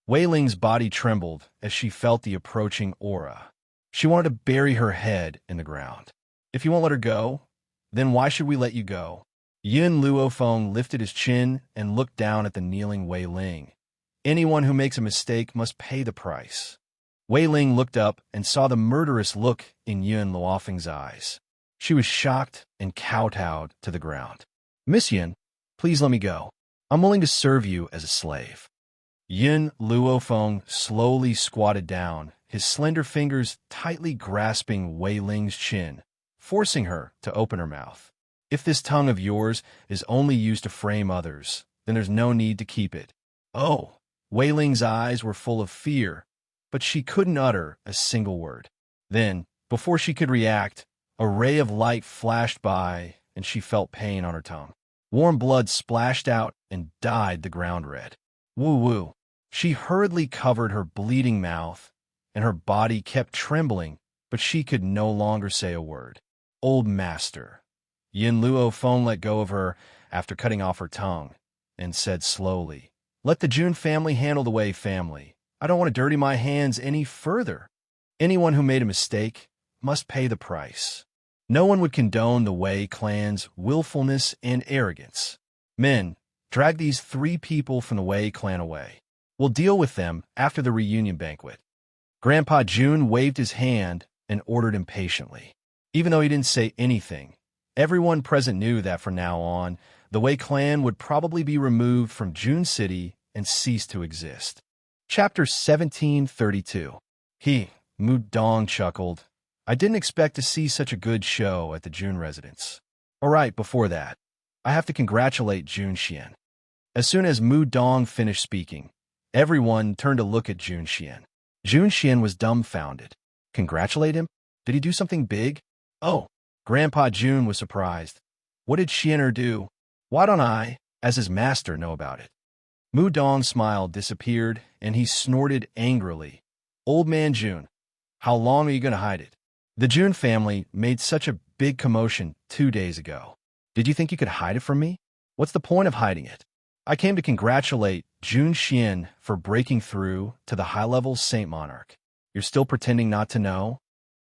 Wei Ling's body trembled as she felt the approaching aura. She wanted to bury her head in the ground. "If you won't let her go, then why should we let you go?" Yin Luofeng lifted his chin and looked down at the kneeling Wei Ling. "Anyone who makes a mistake must pay the price." Wei Ling looked up and saw the murderous look in Yin Luofeng's eyes. She was shocked and kowtowed to the ground. "Miss Yin, please let me go. I'm willing to serve you as a slave." Yin Luofeng slowly squatted down, his slender fingers tightly grasping Wei Ling's chin, forcing her to open her mouth. "If this tongue of yours is only used to frame others, then there's no need to keep it." "Oh!" Wei Ling's eyes were full of fear, but she couldn't utter a single word. Then, before she could react, a ray of light flashed by, and she felt pain on her tongue. Warm blood splashed out and dyed the ground red. Woo-woo. She hurriedly covered her bleeding mouth, and her body kept trembling, but she could no longer say a word. "Old master." Yin Luofeng let go of her after cutting off her tongue, and said slowly, "Let the Jun family handle the Wei family. I don't want to dirty my hands any further. Anyone who made a mistake must pay the price." No one would condone the Wei clan's willfulness and arrogance. "Men, drag these 3 people from the Wei clan away. We'll deal with them after the reunion banquet." Grandpa Jun waved his hand and ordered impatiently. Even though he didn't say anything, everyone present knew that from now on, the Wei clan would probably be removed from Jun City and cease to exist. Chapter 1732. Mu Dong chuckled. "I didn't expect to see such a good show at the Jun residence. All right, before that, I have to congratulate Jun Xian." As soon as Mu Dong finished speaking, everyone turned to look at Jun Xian. Jun Xian was dumbfounded. Congratulate him? Did he do something big? "Oh." Grandpa Jun was surprised. "What did Xianer do? Why don't I, as his master, know about it?" Mu Dong's smile disappeared, and he snorted angrily. "Old man Jun, how long are you going to hide it? The Jun family made such a big commotion 2 days ago. Did you think you could hide it from me? What's the point of hiding it? I came to congratulate Jun Xian for breaking through to the high-level Saint Monarch. You're still pretending not to know?"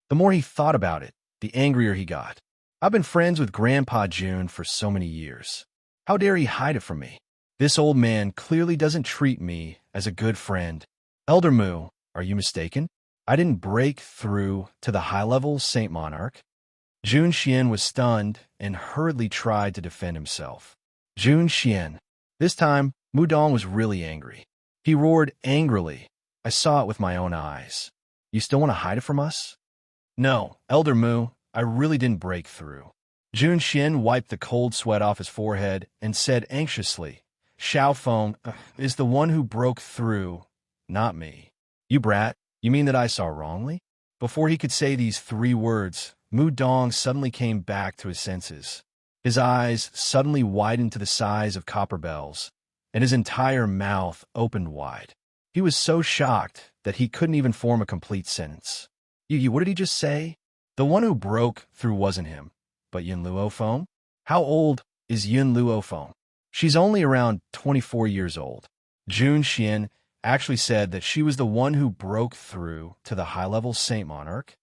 The more he thought about it, the angrier he got. "I've been friends with Grandpa Jun for so many years. How dare he hide it from me? This old man clearly doesn't treat me as a good friend. Elder Mu, are you mistaken?" I didn't break through to the high-level Saint Monarch. Jun Xian was stunned and hurriedly tried to defend himself. Jun Xian. This time, Mudong was really angry. He roared angrily. I saw it with my own eyes. You still want to hide it from us? No, Elder Mu, I really didn't break through. Jun Xian wiped the cold sweat off his forehead and said anxiously, Xiao Feng is the one who broke through, not me. You brat, you mean that I saw wrongly? Before he could say these 3 words, Mudong suddenly came back to his senses. His eyes suddenly widened to the size of copper bells, and his entire mouth opened wide. He was so shocked that he couldn't even form a complete sentence. What did he just say? The one who broke through wasn't him, but Yin Luofeng? How old is Yin Luofeng? She's only around 24 years old. Jun Xian actually said that she was the one who broke through to the high-level Saint Monarch.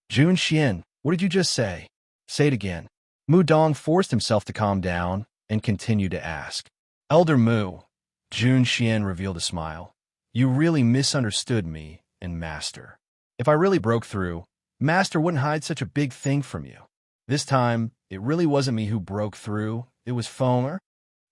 Jun Xian, what did you just say? Say it again. Mudong forced himself to calm down and continued to ask. Elder Mu, Jun Xian revealed a smile. You really misunderstood me and Master. If I really broke through, Master wouldn't hide such a big thing from you. This time, it really wasn't me who broke through, it was Fenger.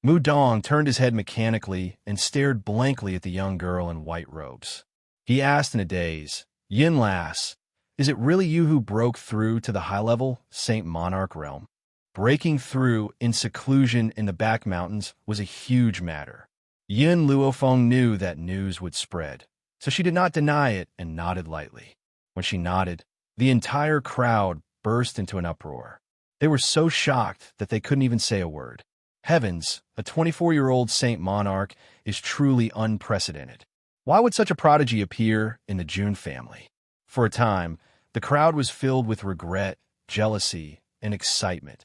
Mudong turned his head mechanically and stared blankly at the young girl in white robes. He asked in a daze, Yin Lass, is it really you who broke through to the high-level Saint Monarch realm? Breaking through in seclusion in the back mountains was a huge matter. Yin Luofeng knew that news would spread, so she did not deny it and nodded lightly. When she nodded, the entire crowd burst into an uproar. They were so shocked that they couldn't even say a word. Heavens, a 24-year-old Saint Monarch is truly unprecedented. Why would such a prodigy appear in the Jun family? For a time, the crowd was filled with regret, jealousy, and excitement.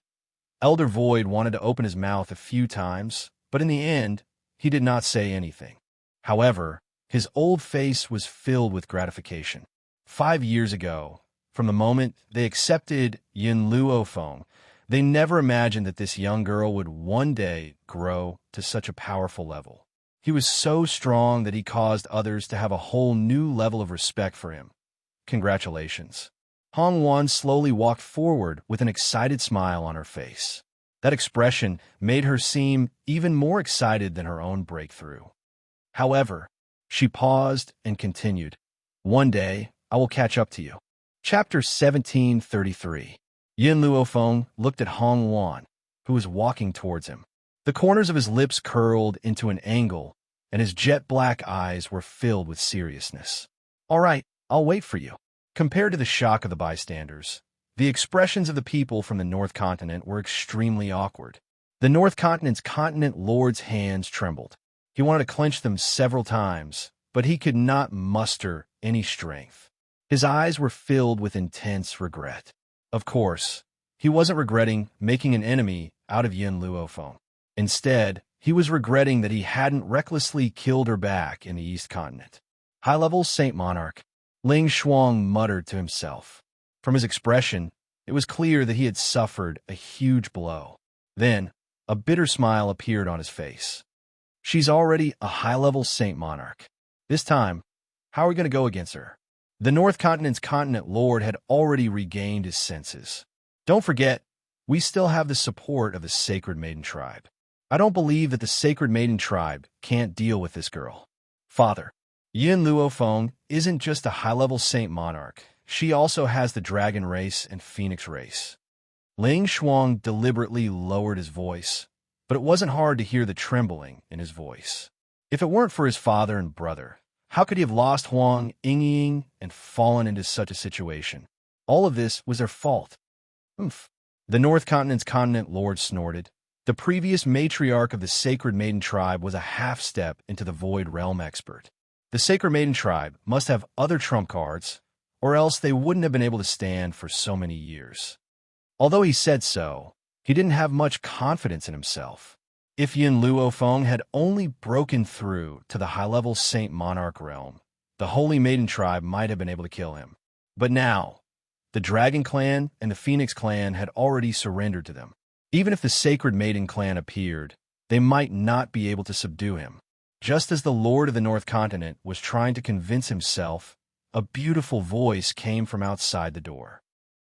Elder Void wanted to open his mouth a few times, but in the end, he did not say anything. However, his old face was filled with gratification. 5 years ago, from the moment they accepted Yin Luofeng, they never imagined that this young girl would one day grow to such a powerful level. He was so strong that he caused others to have a whole new level of respect for him. Congratulations. Hong Wan slowly walked forward with an excited smile on her face. That expression made her seem even more excited than her own breakthrough. However, she paused and continued, One day, I will catch up to you. Chapter 1733. Yin Luofeng looked at Hong Wan, who was walking towards him. The corners of his lips curled into an angle, and his jet-black eyes were filled with seriousness. All right, I'll wait for you. Compared to the shock of the bystanders, the expressions of the people from the North Continent were extremely awkward. The North Continent's continent lord's hands trembled. He wanted to clench them several times, but he could not muster any strength. His eyes were filled with intense regret. Of course, he wasn't regretting making an enemy out of Yin Luofeng. Instead, he was regretting that he hadn't recklessly killed her back in the East Continent. High-level Saint Monarch. Ling Shuang muttered to himself. From his expression, it was clear that he had suffered a huge blow. Then, a bitter smile appeared on his face. She's already a high-level Saint Monarch. This time, how are we going to go against her? The North Continent's continent lord had already regained his senses. Don't forget, we still have the support of the Sacred Maiden Tribe. I don't believe that the Sacred Maiden Tribe can't deal with this girl. Father, Yin Luofeng isn't just a high-level Saint Monarch. She also has the Dragon Race and Phoenix Race. Ling Shuang deliberately lowered his voice, but it wasn't hard to hear the trembling in his voice. If it weren't for his father and brother, how could he have lost Huang Yingying and fallen into such a situation? All of this was their fault. Oomph. The North Continent's continent lord snorted. The previous matriarch of the Sacred Maiden Tribe was a half-step into the Void Realm expert. The Sacred Maiden Tribe must have other trump cards, or else they wouldn't have been able to stand for so many years. Although he said so, he didn't have much confidence in himself. If Yin Luofeng had only broken through to the high-level Saint Monarch realm, the Holy Maiden Tribe might have been able to kill him. But now, the Dragon Clan and the Phoenix Clan had already surrendered to them. Even if the Sacred Maiden Clan appeared, they might not be able to subdue him. Just as the Lord of the North Continent was trying to convince himself a beautiful voice came from outside the door.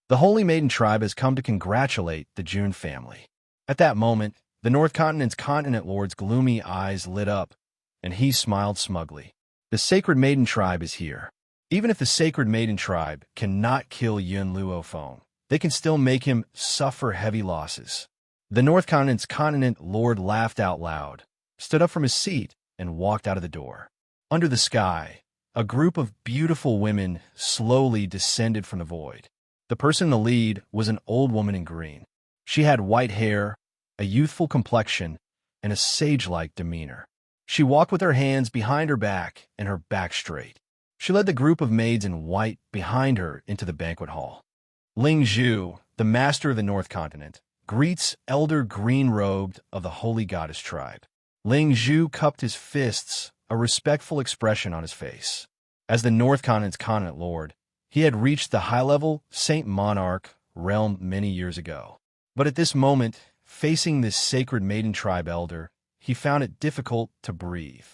The Holy Maiden tribe has come to congratulate the June family. At that moment, the North Continent's continent lord's gloomy eyes lit up, and he smiled smugly. The Sacred Maiden tribe is here. Even if the Sacred Maiden tribe cannot kill Yun Luofeng, they can still make him suffer heavy losses. The North Continent's continent lord laughed out loud, stood up from his seat, and walked out of the door. Under the sky, a group of beautiful women slowly descended from the void. The person in the lead was an old woman in green. She had white hair, a youthful complexion, and a sage-like demeanor. She walked with her hands behind her back and her back straight. She led the group of maids in white behind her into the banquet hall. Ling Zhu, the master of the North Continent, greets Elder Green-Robed of the Holy Goddess tribe. Ling Zhu cupped his fists, a respectful expression on his face. As the North Continent's continent lord, he had reached the high-level Saint Monarch realm many years ago. But at this moment, facing this Sacred Maiden tribe elder, he found it difficult to breathe.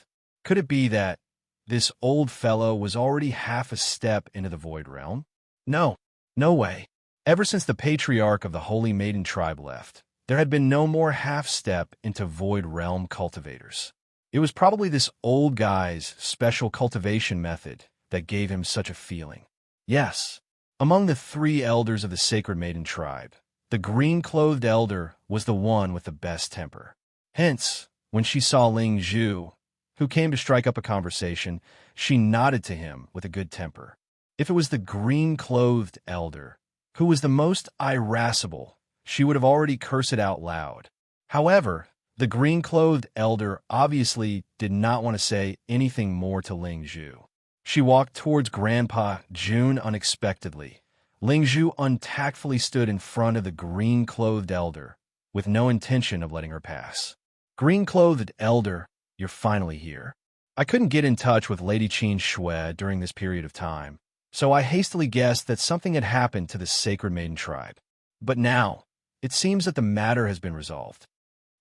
Could it be that this old fellow was already half a step into the Void Realm? No, no way. Ever since the patriarch of the Holy Maiden tribe left, there had been no more half-step into Void Realm cultivators. It was probably this old guy's special cultivation method that gave him such a feeling. Yes, among the 3 elders of the Sacred Maiden tribe, the green-clothed elder was the one with the best temper. Hence, when she saw Ling Zhu, who came to strike up a conversation, she nodded to him with a good temper. If it was the green-clothed elder, who was the most irascible, she would have already cursed it out loud. However, the green-clothed elder obviously did not want to say anything more to Ling Zhu. She walked towards Grandpa June unexpectedly. Ling Zhu untactfully stood in front of the green-clothed elder, with no intention of letting her pass. Green-clothed elder, you're finally here. I couldn't get in touch with Lady Qin Shui during this period of time, so I hastily guessed that something had happened to the Sacred Maiden tribe. But now, it seems that the matter has been resolved.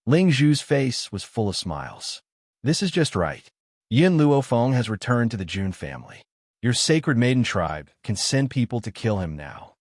Ling Zhu's face was full of smiles. This is just right. Yun Luofeng has returned to the June family. Your Sacred Maiden tribe can send people to kill him now.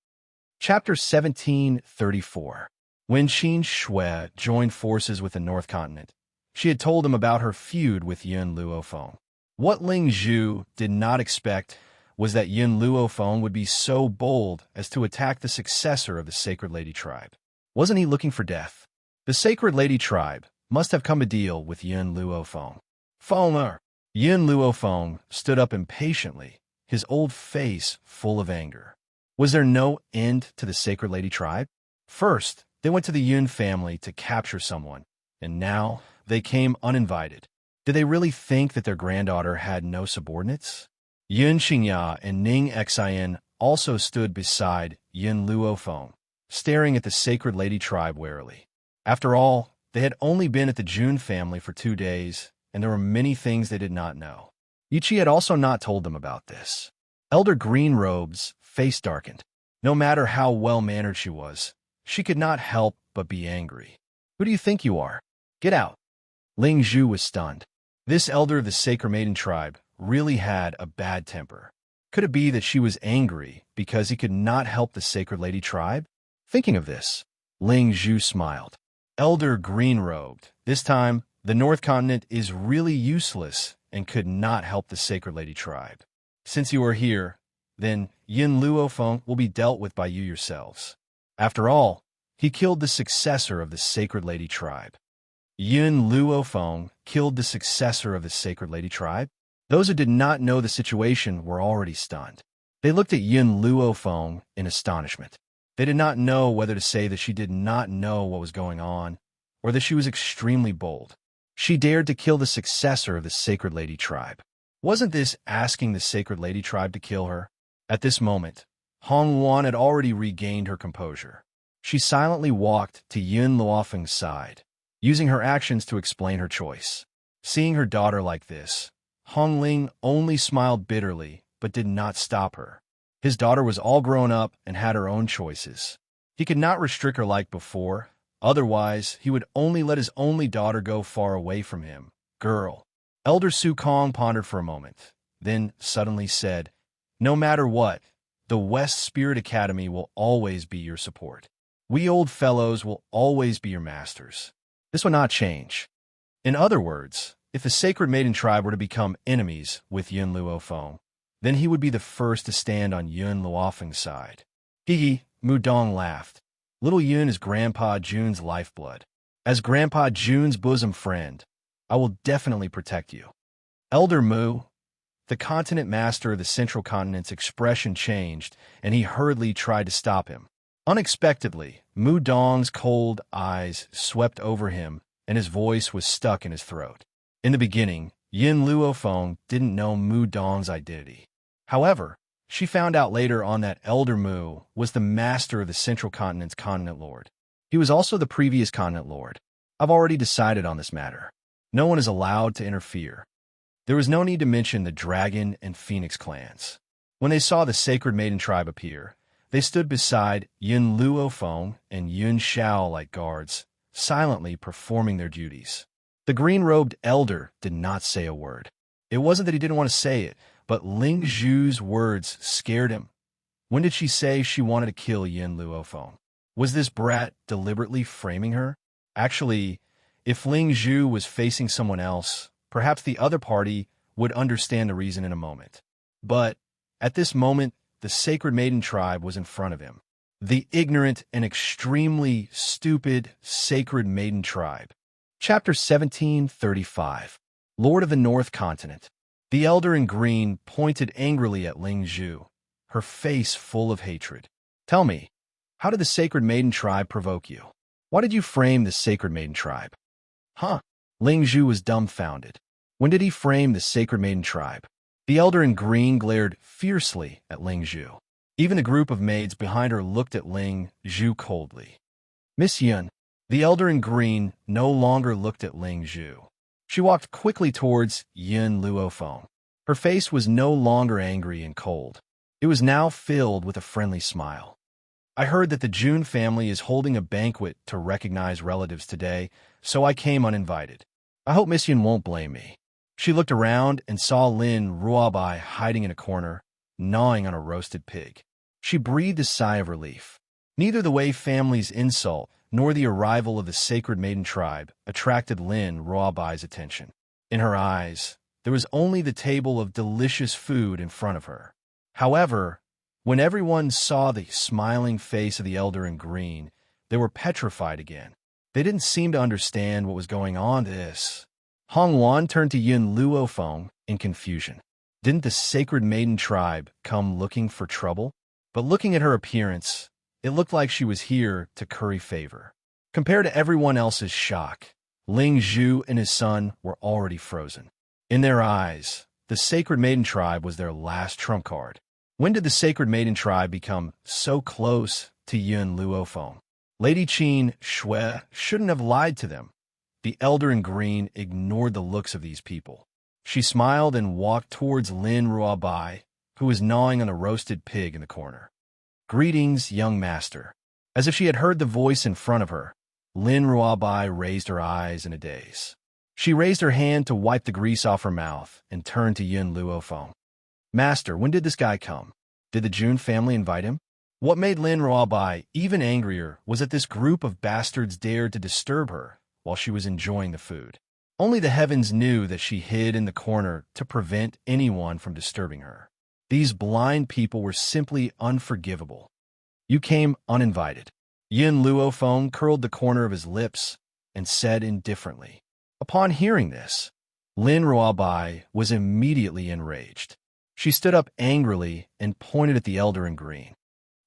Chapter 1734. When Qin Shui joined forces with the North Continent, she had told him about her feud with Yun Luofeng. What Ling Zhu did not expect was that Yun Luofeng would be so bold as to attack the successor of the Sacred Lady tribe. Wasn't he looking for death? The Sacred Lady tribe must have come to deal with Yun Luofeng. Falmer! Yun Luofeng stood up impatiently, his old face full of anger. Was there no end to the Sacred Lady tribe? First, they went to the Yun family to capture someone, and now they came uninvited. Did they really think that their granddaughter had no subordinates? Yun Xingya and Ning Xian also stood beside Yun Luofeng, staring at the Sacred Lady tribe warily. After all, they had only been at the June family for 2 days, and there were many things they did not know. Yuchi had also not told them about this. Elder Green-Robe's face darkened. No matter how well-mannered she was, she could not help but be angry. Who do you think you are? Get out. Ling Zhu was stunned. This elder of the Sacred Maiden tribe really had a bad temper. Could it be that she was angry because he could not help the Sacred Lady tribe? Thinking of this, Ling Zhu smiled. Elder Green-Robed, this time, the North Continent is really useless and could not help the Sacred Lady tribe. Since you are here, then Yun Luofeng will be dealt with by you yourselves. After all, he killed the successor of the Sacred Lady tribe. Yun Luofeng killed the successor of the Sacred Lady tribe? Those who did not know the situation were already stunned. They looked at Yun Luofeng in astonishment. They did not know whether to say that she did not know what was going on, or that she was extremely bold. She dared to kill the successor of the Sacred Lady tribe. Wasn't this asking the Sacred Lady tribe to kill her? At this moment, Hong Wan had already regained her composure. She silently walked to Yun Luofeng's side, using her actions to explain her choice. Seeing her daughter like this, Hong Ling only smiled bitterly but did not stop her. His daughter was all grown up and had her own choices. He could not restrict her like before, otherwise he would only let his only daughter go far away from him. Girl. Elder Su Kong pondered for a moment, then suddenly said, No matter what, the West Spirit Academy will always be your support. We old fellows will always be your masters. This will not change. In other words, if the Sacred Maiden tribe were to become enemies with Yun Luofeng, then he would be the first to stand on Yun Luofeng's side. Hee, Mudong laughed. Little Yun is Grandpa Jun's lifeblood. As Grandpa Jun's bosom friend, I will definitely protect you. Elder Mu, the continent master of the Central Continent's expression changed, and he hurriedly tried to stop him. Unexpectedly, Mudong's cold eyes swept over him, and his voice was stuck in his throat. In the beginning, Yin Luofeng didn't know Mudong's identity. However, she found out later on that Elder Mu was the master of the Central Continent's Continent Lord. He was also the previous Continent Lord. I've already decided on this matter. No one is allowed to interfere. There was no need to mention the Dragon and Phoenix clans. When they saw the Sacred Maiden tribe appear, they stood beside Yun Luofeng and Yun Xiao like guards, silently performing their duties. The green-robed elder did not say a word. It wasn't that he didn't want to say it, but Ling Zhu's words scared him. When did she say she wanted to kill Yun Luofeng? Was this brat deliberately framing her? Actually, if Ling Zhu was facing someone else, perhaps the other party would understand the reason in a moment. But at this moment, the Sacred Maiden tribe was in front of him. The ignorant and extremely stupid Sacred Maiden tribe. Chapter 1735. Lord of the North Continent. The elder in green pointed angrily at Ling Zhu, her face full of hatred. Tell me, how did the Sacred Maiden tribe provoke you? Why did you frame the Sacred Maiden tribe? Huh? Ling Zhu was dumbfounded. When did he frame the Sacred Maiden tribe? The elder in green glared fiercely at Ling Zhu. Even the group of maids behind her looked at Ling Zhu coldly. Miss Yun, the elder in green no longer looked at Ling Zhu. She walked quickly towards Yun Luofeng. Her face was no longer angry and cold. It was now filled with a friendly smile. I heard that the Jun family is holding a banquet to recognize relatives today, so I came uninvited. I hope Miss Yun won't blame me. She looked around and saw Lin Ruobai hiding in a corner, gnawing on a roasted pig. She breathed a sigh of relief. Neither the Wei family's insult nor the arrival of the Sacred Maiden tribe attracted Lin Ruobai's attention. In her eyes, there was only the table of delicious food in front of her. However, when everyone saw the smiling face of the elder in green, they were petrified again. They didn't seem to understand what was going on. Hong Wan turned to Yun Luofeng in confusion. Didn't the Sacred Maiden tribe come looking for trouble? But looking at her appearance, it looked like she was here to curry favor. Compared to everyone else's shock, Ling Zhu and his son were already frozen. In their eyes, the Sacred Maiden tribe was their last trump card. When did the Sacred Maiden tribe become so close to Yun Luofeng? Lady Qin Shui shouldn't have lied to them. The elder in green ignored the looks of these people. She smiled and walked towards Lin Ruobai, who was gnawing on a roasted pig in the corner. Greetings, young master. As if she had heard the voice in front of her, Lin Ruobai raised her eyes in a daze. She raised her hand to wipe the grease off her mouth and turned to Yun Luofeng. Master, when did this guy come? Did the Jun family invite him? What made Lin Ruobai even angrier was that this group of bastards dared to disturb her while she was enjoying the food. Only the heavens knew that she hid in the corner to prevent anyone from disturbing her. These blind people were simply unforgivable. You came uninvited. Yun Luofeng curled the corner of his lips and said indifferently. Upon hearing this, Lin Ruobai was immediately enraged. She stood up angrily and pointed at the elder in green.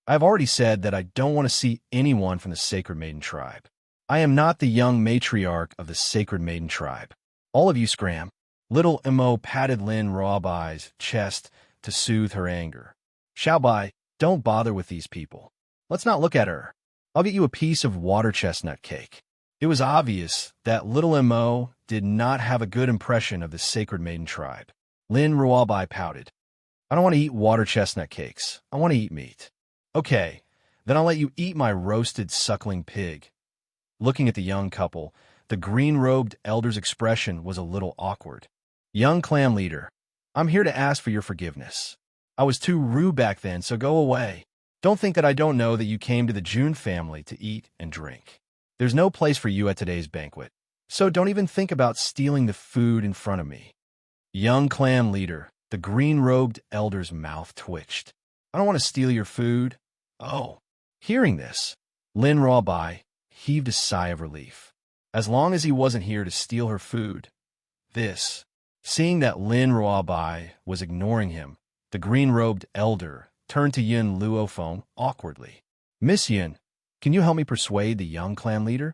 I have already said that I don't want to see anyone from the Sacred Maiden tribe. I am not the young matriarch of the Sacred Maiden tribe. All of you scram. Little Mo patted Lin Ruobai's chest to soothe her anger. Xiaobai, don't bother with these people. Let's not look at her. I'll get you a piece of water chestnut cake. It was obvious that little Mo did not have a good impression of the Sacred Maiden tribe. Lin Ruobai pouted. I don't want to eat water chestnut cakes. I want to eat meat. Okay, then I'll let you eat my roasted suckling pig. Looking at the young couple, the green-robed elder's expression was a little awkward. Young clan leader, I'm here to ask for your forgiveness. I was too rude back then, so go away. Don't think that I don't know that you came to the June family to eat and drink. There's no place for you at today's banquet, so don't even think about stealing the food in front of me." Young clan leader, the green-robed elder's mouth twitched. "I don't want to steal your food." Oh. Hearing this, Lin Rawbai heaved a sigh of relief. As long as he wasn't here to steal her food. Seeing that Lin Rawbai was ignoring him, the green-robed elder turned to Yin Luofeng awkwardly. "Miss Yin, can you help me persuade the young clan leader?"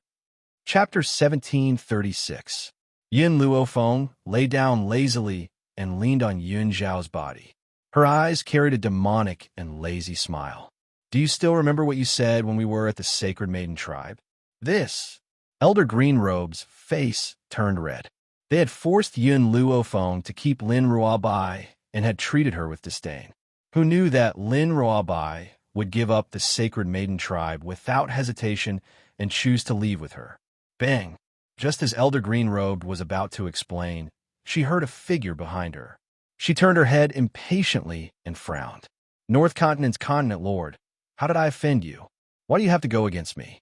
Chapter 1736. Yin Luofeng lay down lazily and leaned on Yun Zhao's body. Her eyes carried a demonic and lazy smile. "Do you still remember what you said when we were at the Sacred Maiden Tribe?" Elder Greenrobe's face turned red. They had forced Yun Luofeng to keep Lin Rawbai and had treated her with disdain. Who knew that Lin Rawbai would give up the Sacred Maiden Tribe without hesitation and choose to leave with her? Bang! Just as Elder Greenrobe was about to explain, she heard a figure behind her. She turned her head impatiently and frowned. "North Continent's Continent Lord, how did I offend you? Why do you have to go against me?"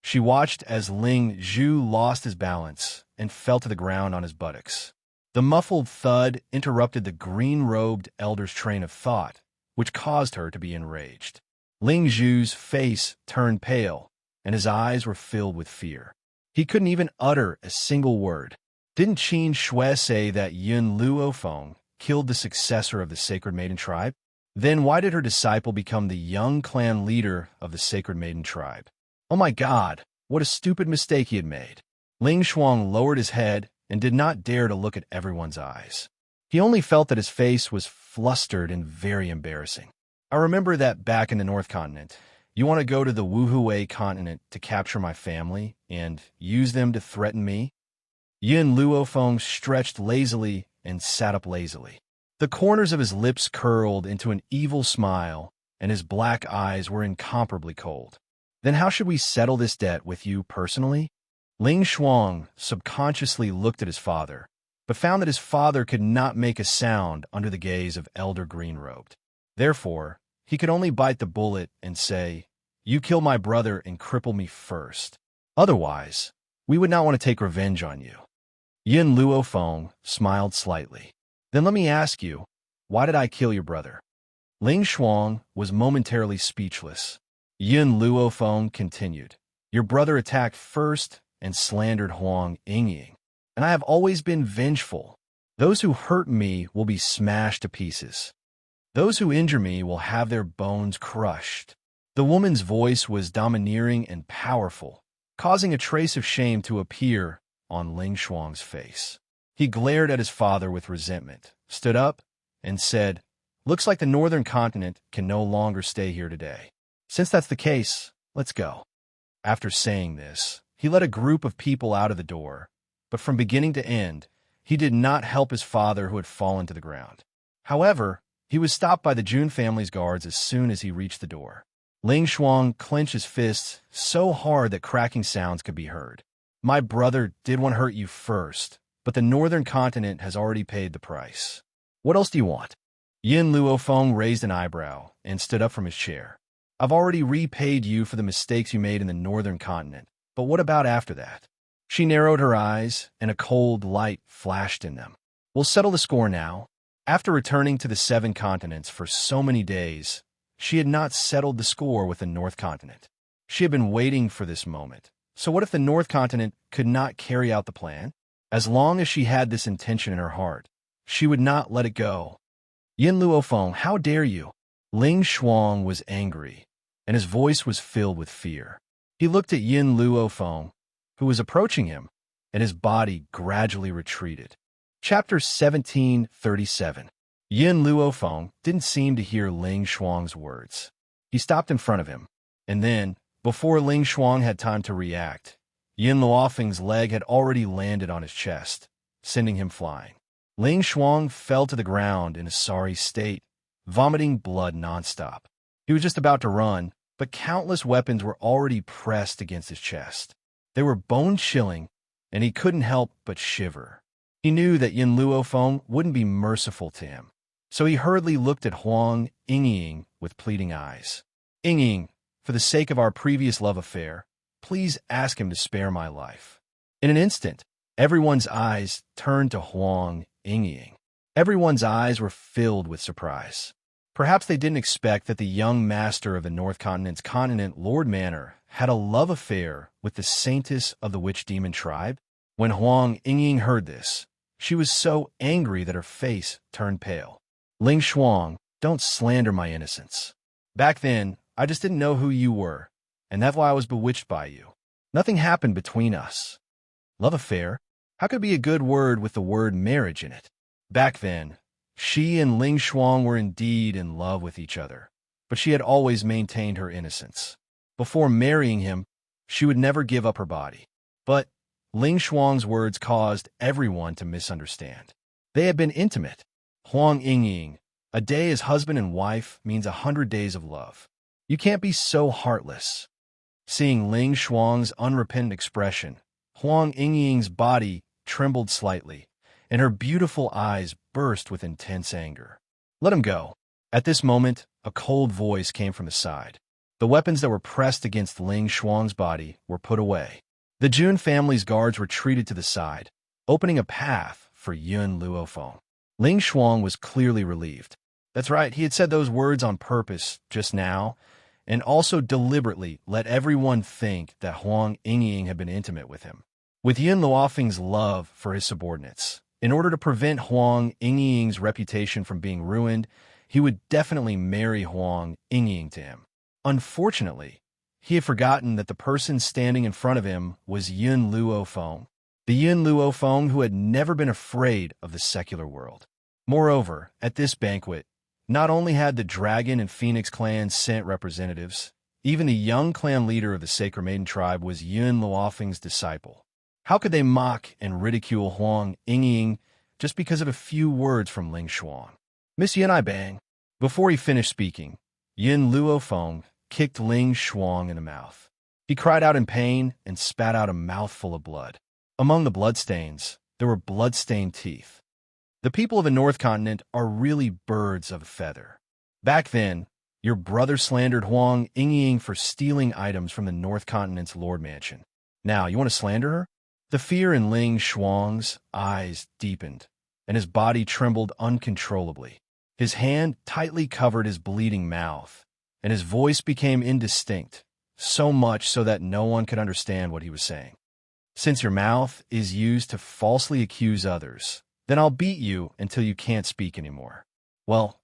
She watched as Ling Zhu lost his balance and fell to the ground on his buttocks. The muffled thud interrupted the green-robed elder's train of thought, which caused her to be enraged. Ling Zhu's face turned pale, and his eyes were filled with fear. He couldn't even utter a single word. Didn't Qin Shui say that Yun Luofeng killed the successor of the Sacred Maiden Tribe? Then why did her disciple become the young clan leader of the Sacred Maiden Tribe? Oh my God, what a stupid mistake he had made. Ling Shuang lowered his head and did not dare to look at everyone's eyes. He only felt that his face was flustered and very embarrassing. "I remember that back in the North Continent, you want to go to the Wuhui continent to capture my family and use them to threaten me?" Yin Luofeng stretched lazily and sat up lazily. The corners of his lips curled into an evil smile, and his black eyes were incomparably cold. "Then how should we settle this debt with you personally?" Ling Shuang subconsciously looked at his father, but found that his father could not make a sound under the gaze of Elder Greenrobed. Therefore, he could only bite the bullet and say, "You kill my brother and cripple me first. Otherwise, we would not want to take revenge on you." Yin Luofeng smiled slightly. "Then let me ask you, why did I kill your brother?" Ling Shuang was momentarily speechless. Yin Luofeng continued, "Your brother attacked first and slandered Huang Yingying, and I have always been vengeful. Those who hurt me will be smashed to pieces. Those who injure me will have their bones crushed." The woman's voice was domineering and powerful, causing a trace of shame to appear on Ling Shuang's face. He glared at his father with resentment, stood up, and said, "Looks like the Northern Continent can no longer stay here today. Since that's the case, let's go." After saying this, he led a group of people out of the door, but from beginning to end, he did not help his father who had fallen to the ground. However, he was stopped by the Jun family's guards as soon as he reached the door. Ling Shuang clenched his fists so hard that cracking sounds could be heard. "My brother did want to hurt you first, but the Northern Continent has already paid the price. What else do you want?" Yin Luofeng raised an eyebrow and stood up from his chair. "I've already repaid you for the mistakes you made in the Northern Continent, but what about after that?" She narrowed her eyes, and a cold light flashed in them. "We'll settle the score now." After returning to the 7 continents for so many days, she had not settled the score with the North Continent. She had been waiting for this moment. So what if the North Continent could not carry out the plan? As long as she had this intention in her heart, she would not let it go. "Yin Luofeng, how dare you?" Ling Shuang was angry, and his voice was filled with fear. He looked at Yin Luofeng, who was approaching him, and his body gradually retreated. Chapter 1737. Yin Luofeng didn't seem to hear Ling Shuang's words. He stopped in front of him, and then, before Ling Shuang had time to react, Yin Luofeng's leg had already landed on his chest, sending him flying. Ling Shuang fell to the ground in a sorry state, vomiting blood nonstop. He was just about to run, but countless weapons were already pressed against his chest. They were bone-chilling, and he couldn't help but shiver. He knew that Yin Luofeng wouldn't be merciful to him, So he hurriedly looked at Huang Yingying with pleading eyes. Yingying, for the sake of our previous love affair, please ask him to spare my life. In an instant, everyone's eyes turned to Huang Yingying. Everyone's eyes were filled with surprise. Perhaps they didn't expect that the young master of the North Continent's continent, Lord Manor, had a love affair with the saintess of the witch demon tribe. When Huang Yingying heard this, she was so angry that her face turned pale. Ling Shuang, don't slander my innocence. Back then, I just didn't know who you were, and that's why I was bewitched by you. Nothing happened between us. Love affair? How could it be a good word with the word marriage in it? Back then, she and Ling Shuang were indeed in love with each other, but she had always maintained her innocence. Before marrying him, she would never give up her body. But Ling Shuang's words caused everyone to misunderstand. They had been intimate. Huang Yingying, a day as husband and wife means 100 days of love. You can't be so heartless. Seeing Ling Shuang's unrepentant expression, Huang Yingying's body trembled slightly, and her beautiful eyes burst with intense anger. Let him go. At this moment, a cold voice came from the side. The weapons that were pressed against Ling Shuang's body were put away. The Jun family's guards retreated to the side, opening a path for Yun Luofeng. Ling Shuang was clearly relieved. That's right, he had said those words on purpose just now, and also deliberately let everyone think that Huang Yingying had been intimate with him. With Yun Luofeng's love for his subordinates, in order to prevent Huang Yingying's reputation from being ruined, he would definitely marry Huang Yingying to him. Unfortunately, he had forgotten that the person standing in front of him was Yun Luofeng, the Yun Luofeng who had never been afraid of the secular world. Moreover, at this banquet, not only had the Dragon and Phoenix clans sent representatives, even the young clan leader of the Sacred Maiden tribe was Yun Luofeng's disciple. How could they mock and ridicule Huang Yingying just because of a few words from Ling Shuang? Miss Yun I bang. Before he finished speaking, Yun Luofeng kicked Ling Shuang in the mouth. He cried out in pain and spat out a mouthful of blood. Among the bloodstains, there were blood-stained teeth. The people of the North Continent are really birds of a feather. Back then, your brother slandered Huang Yingying for stealing items from the North Continent's Lord Mansion. Now, you want to slander her? The fear in Ling Shuang's eyes deepened, and his body trembled uncontrollably. His hand tightly covered his bleeding mouth, and his voice became indistinct, so much so that no one could understand what he was saying. Since your mouth is used to falsely accuse others, then I'll beat you until you can't speak anymore. Well,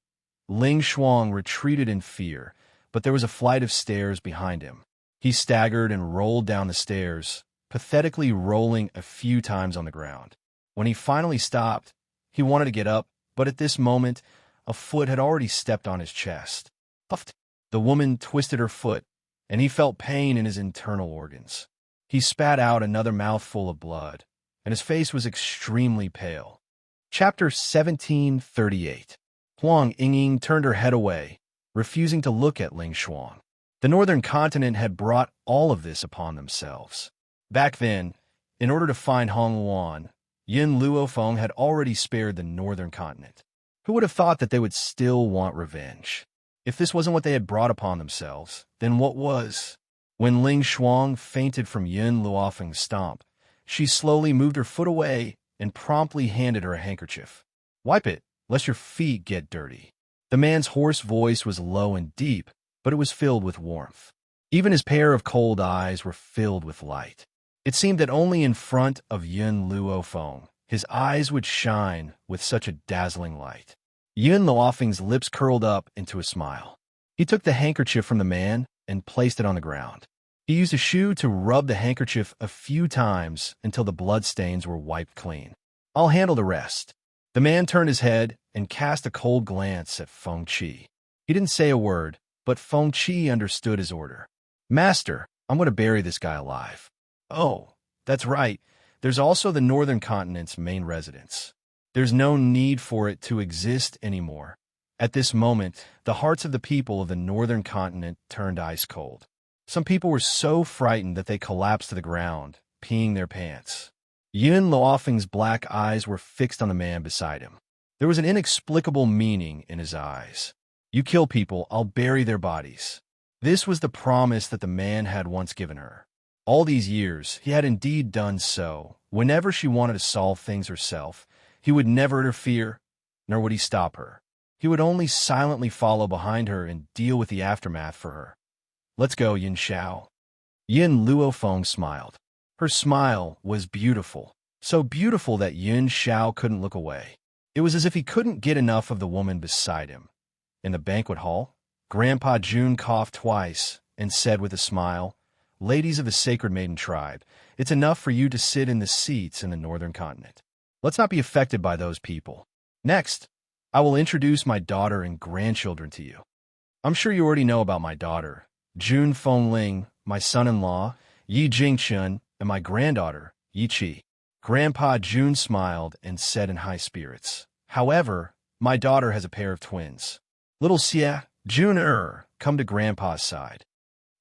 Ling Shuang retreated in fear, but there was a flight of stairs behind him. He staggered and rolled down the stairs, pathetically rolling a few times on the ground. When he finally stopped, he wanted to get up, but at this moment, a foot had already stepped on his chest. Puffed. The woman twisted her foot, and he felt pain in his internal organs. He spat out another mouthful of blood, and his face was extremely pale. Chapter 1738. Huang Yingying turned her head away, refusing to look at Ling Shuang. The Northern Continent had brought all of this upon themselves. Back then, in order to find Hong Luan, Yun Luofeng had already spared the Northern Continent. Who would have thought that they would still want revenge? If this wasn't what they had brought upon themselves, then what was? When Ling Shuang fainted from Yun Luofeng's stomp, she slowly moved her foot away and promptly handed her a handkerchief. Wipe it, lest your feet get dirty. The man's hoarse voice was low and deep, but it was filled with warmth. Even his pair of cold eyes were filled with light. It seemed that only in front of Yun Luofeng his eyes would shine with such a dazzling light. Yun Luofeng's lips curled up into a smile. He took the handkerchief from the man and placed it on the ground. He used a shoe to rub the handkerchief a few times until the bloodstains were wiped clean. I'll handle the rest. The man turned his head and cast a cold glance at Feng Qi. He didn't say a word, but Feng Qi understood his order. Master, I'm going to bury this guy alive. Oh, that's right. There's also the Northern Continent's main residence. There's no need for it to exist anymore. At this moment, the hearts of the people of the Northern Continent turned ice cold. Some people were so frightened that they collapsed to the ground, peeing their pants. Yun Luofeng's black eyes were fixed on the man beside him. There was an inexplicable meaning in his eyes. You kill people, I'll bury their bodies. This was the promise that the man had once given her. All these years, he had indeed done so. Whenever she wanted to solve things herself, he would never interfere, nor would he stop her. He would only silently follow behind her and deal with the aftermath for her. Let's go, Yin Xiao. Yin Luofeng smiled. Her smile was beautiful, so beautiful that Yin Xiao couldn't look away. It was as if he couldn't get enough of the woman beside him. In the banquet hall, Grandpa Jun coughed twice and said with a smile, "Ladies of the Sacred Maiden Tribe, it's enough for you to sit in the seats in the northern continent. Let's not be affected by those people. Next, I will introduce my daughter and grandchildren to you. I'm sure you already know about my daughter, Jun Fengling, my son-in-law, Yi Jingchun, and my granddaughter, Yi Qi." Grandpa Jun smiled and said in high spirits, "However, my daughter has a pair of twins. Little Xie, Jun come to Grandpa's side."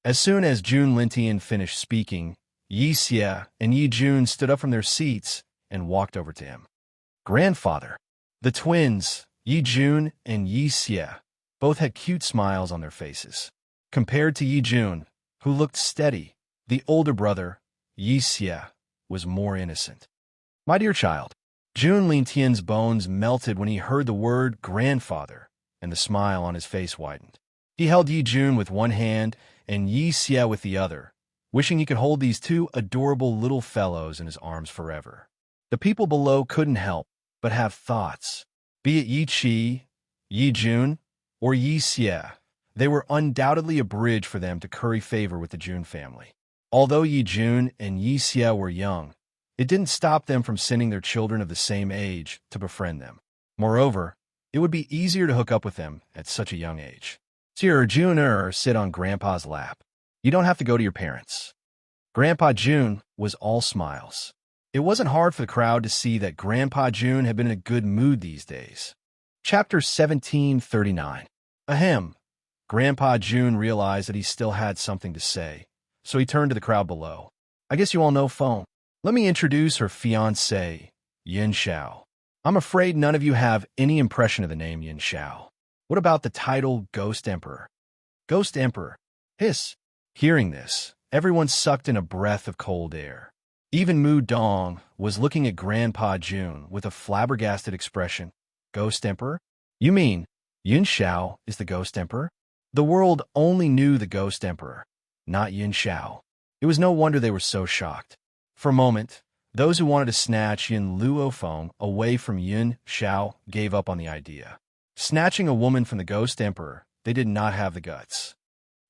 As soon as Jun Lintian finished speaking, Yi Xie and Yi Jun stood up from their seats and walked over to him. "Grandfather." The twins, Yi Jun and Yi Xie, both had cute smiles on their faces. Compared to Yi Jun, who looked steady, the older brother, Yi Xie, was more innocent. "My dear child." Jun Lintian's bones melted when he heard the word grandfather, and the smile on his face widened. He held Yi Jun with one hand and Yi Xie with the other, wishing he could hold these two adorable little fellows in his arms forever. The people below couldn't help but have thoughts. Be it Yi Qi, Yi Jun, or Yi Xie, they were undoubtedly a bridge for them to curry favor with the Jun family. Although Yi Jun and Yi Xie were young, it didn't stop them from sending their children of the same age to befriend them. Moreover, it would be easier to hook up with them at such a young age. "Here, Jun sit on Grandpa's lap. You don't have to go to your parents." Grandpa Jun was all smiles. It wasn't hard for the crowd to see that Grandpa Jun had been in a good mood these days. Chapter 1739. Ahem. Grandpa Jun realized that he still had something to say, so he turned to the crowd below. "I guess you all know Feng. Let me introduce her fiancé, Yin Xiao." "I'm afraid none of you have any impression of the name Yin Xiao. What about the title Ghost Emperor?" "Ghost Emperor." Hiss. Hearing this, everyone sucked in a breath of cold air. Even Mu Dong was looking at Grandpa Jun with a flabbergasted expression. "Ghost Emperor? You mean Yin Xiao is the Ghost Emperor?" The world only knew the Ghost Emperor, not Yin Xiao. It was no wonder they were so shocked. For a moment, those who wanted to snatch Yin Luofeng away from Yin Xiao gave up on the idea. Snatching a woman from the Ghost Emperor, they did not have the guts.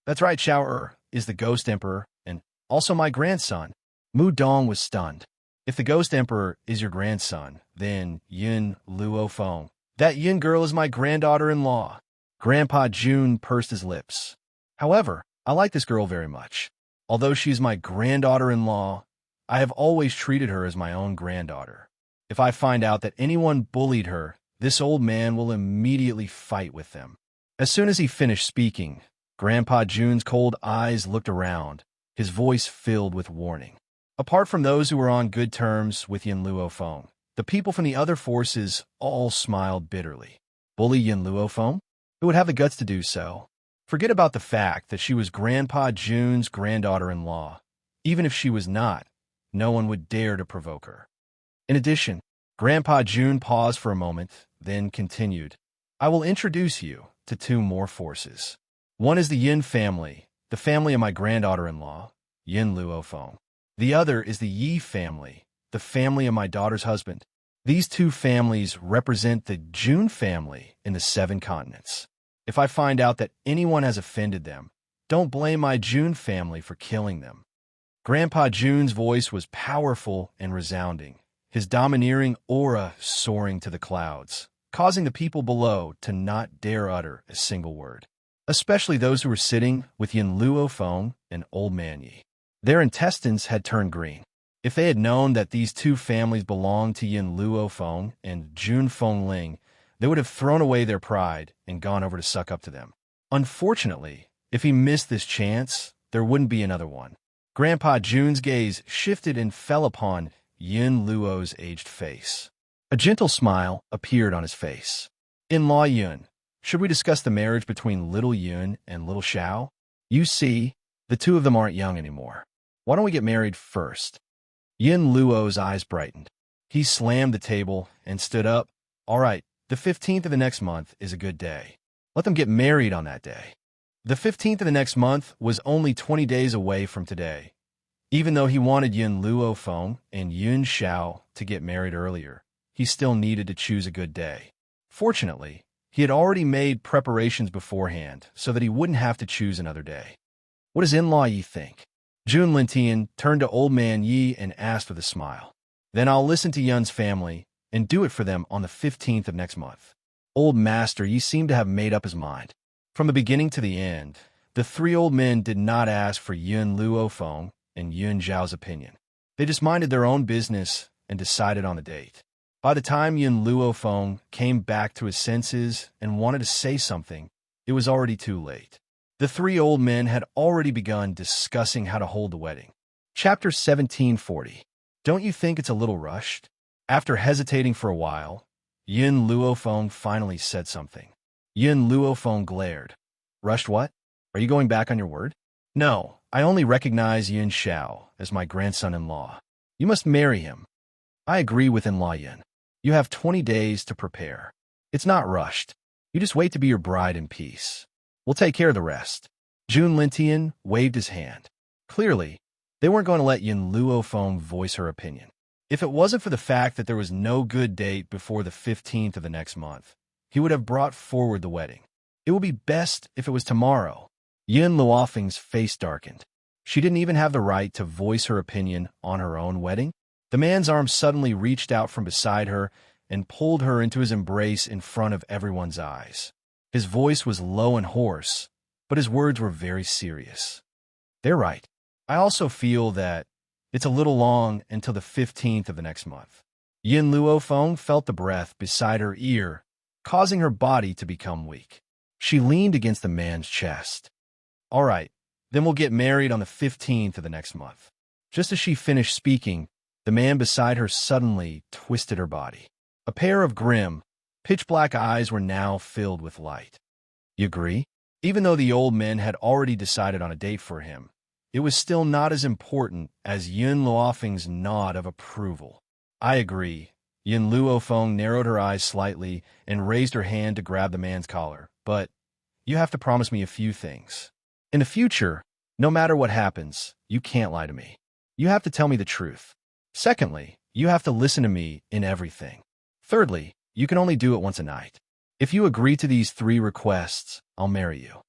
"That's right, Xiao is the Ghost Emperor, and also my grandson." Mu Dong was stunned. "If the Ghost Emperor is your grandson, then Yin Luofeng, that Yin girl is my granddaughter-in-law." Grandpa Jun pursed his lips. "However, I like this girl very much. Although she is my granddaughter-in-law, I have always treated her as my own granddaughter. If I find out that anyone bullied her, this old man will immediately fight with them." As soon as he finished speaking, Grandpa Jun's cold eyes looked around, his voice filled with warning. Apart from those who were on good terms with Yin Luofeng, the people from the other forces all smiled bitterly. Bully Yin Luofeng? Who would have the guts to do so? Forget about the fact that she was Grandpa Jun's granddaughter-in-law. Even if she was not, no one would dare to provoke her. In addition, Grandpa Jun paused for a moment, then continued, "I will introduce you to two more forces. One is the Yin family, the family of my granddaughter-in-law, Yin Luofeng. The other is the Yi family, the family of my daughter's husband. These two families represent the Jun family in the 7 continents. If I find out that anyone has offended them, don't blame my Jun family for killing them." Grandpa Jun's voice was powerful and resounding, his domineering aura soaring to the clouds, causing the people below to not dare utter a single word, especially those who were sitting with Yin Luofeng and Old Man Yi. Their intestines had turned green. If they had known that these two families belonged to Yin Luofeng and Jun Fengling, they would have thrown away their pride and gone over to suck up to them. Unfortunately, if he missed this chance, there wouldn't be another one. Grandpa Jun's gaze shifted and fell upon Yin Luo's aged face. A gentle smile appeared on his face. In-law Yun, should we discuss the marriage between little Yun and little Xiao? You see, the two of them aren't young anymore. Why don't we get married first? Yin Luo's eyes brightened. He slammed the table and stood up. All right, the 15th of the next month is a good day. Let them get married on that day. The 15th of the next month was only 20 days away from today. Even though he wanted Yin Luo Feng and Yun Xiao to get married earlier, he still needed to choose a good day. Fortunately, he had already made preparations beforehand so that he wouldn't have to choose another day. What does in-law Yi think? Jun Lintian turned to old man Yi and asked with a smile. Then I'll listen to Yun's family and do it for them on the 15th of next month. Old Master Yi seemed to have made up his mind. From the beginning to the end, the three old men did not ask for Yun Luo Feng and Yun Zhao's opinion. They just minded their own business and decided on the date. By the time Yun Luo Feng came back to his senses and wanted to say something, it was already too late. The three old men had already begun discussing how to hold the wedding. Chapter 1740. Don't you think it's a little rushed? After hesitating for a while, Yun Luo Feng finally said something. Yun Luo Feng glared. Rushed what? Are you going back on your word? No, I only recognize Yun Xiao as my grandson-in-law. You must marry him. I agree with in-law Yun. You have 20 days to prepare. It's not rushed. You just wait to be your bride in peace. We'll take care of the rest. Jun Lintian waved his hand. Clearly, they weren't going to let Yun Luo Feng voice her opinion. If it wasn't for the fact that there was no good date before the 15th of the next month, he would have brought forward the wedding. It would be best if it was tomorrow. Yun Luofeng's face darkened. She didn't even have the right to voice her opinion on her own wedding. The man's arm suddenly reached out from beside her and pulled her into his embrace in front of everyone's eyes. His voice was low and hoarse, but his words were very serious. They're right. I also feel that it's a little long until the 15th of the next month. Yin Luo Feng felt the breath beside her ear, causing her body to become weak. She leaned against the man's chest. All right, then we'll get married on the 15th of the next month. Just as she finished speaking, the man beside her suddenly twisted her body. A pair of grim, pitch-black eyes were now filled with light. You agree? Even though the old men had already decided on a date for him, it was still not as important as Yun Luofeng's nod of approval. I agree. Yun Luo Feng narrowed her eyes slightly and raised her hand to grab the man's collar. But you have to promise me a few things. In the future, no matter what happens, you can't lie to me. You have to tell me the truth. Secondly, you have to listen to me in everything. Thirdly, you can only do it once a night. If you agree to these 3 requests, I'll marry you.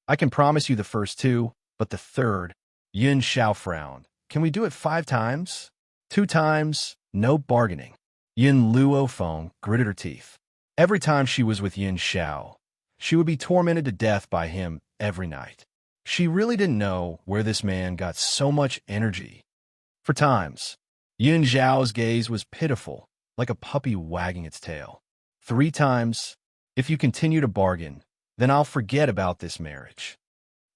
I can promise you the first 2, but the third, Yun Xiao frowned. Can we do it 5 times? 2 times? No bargaining. Yun Luo Feng gritted her teeth. Every time she was with Yun Xiao, she would be tormented to death by him every night. She really didn't know where this man got so much energy. For times, Yun Xiao's gaze was pitiful, like a puppy wagging its tail. 3 times, if you continue to bargain, then I'll forget about this marriage.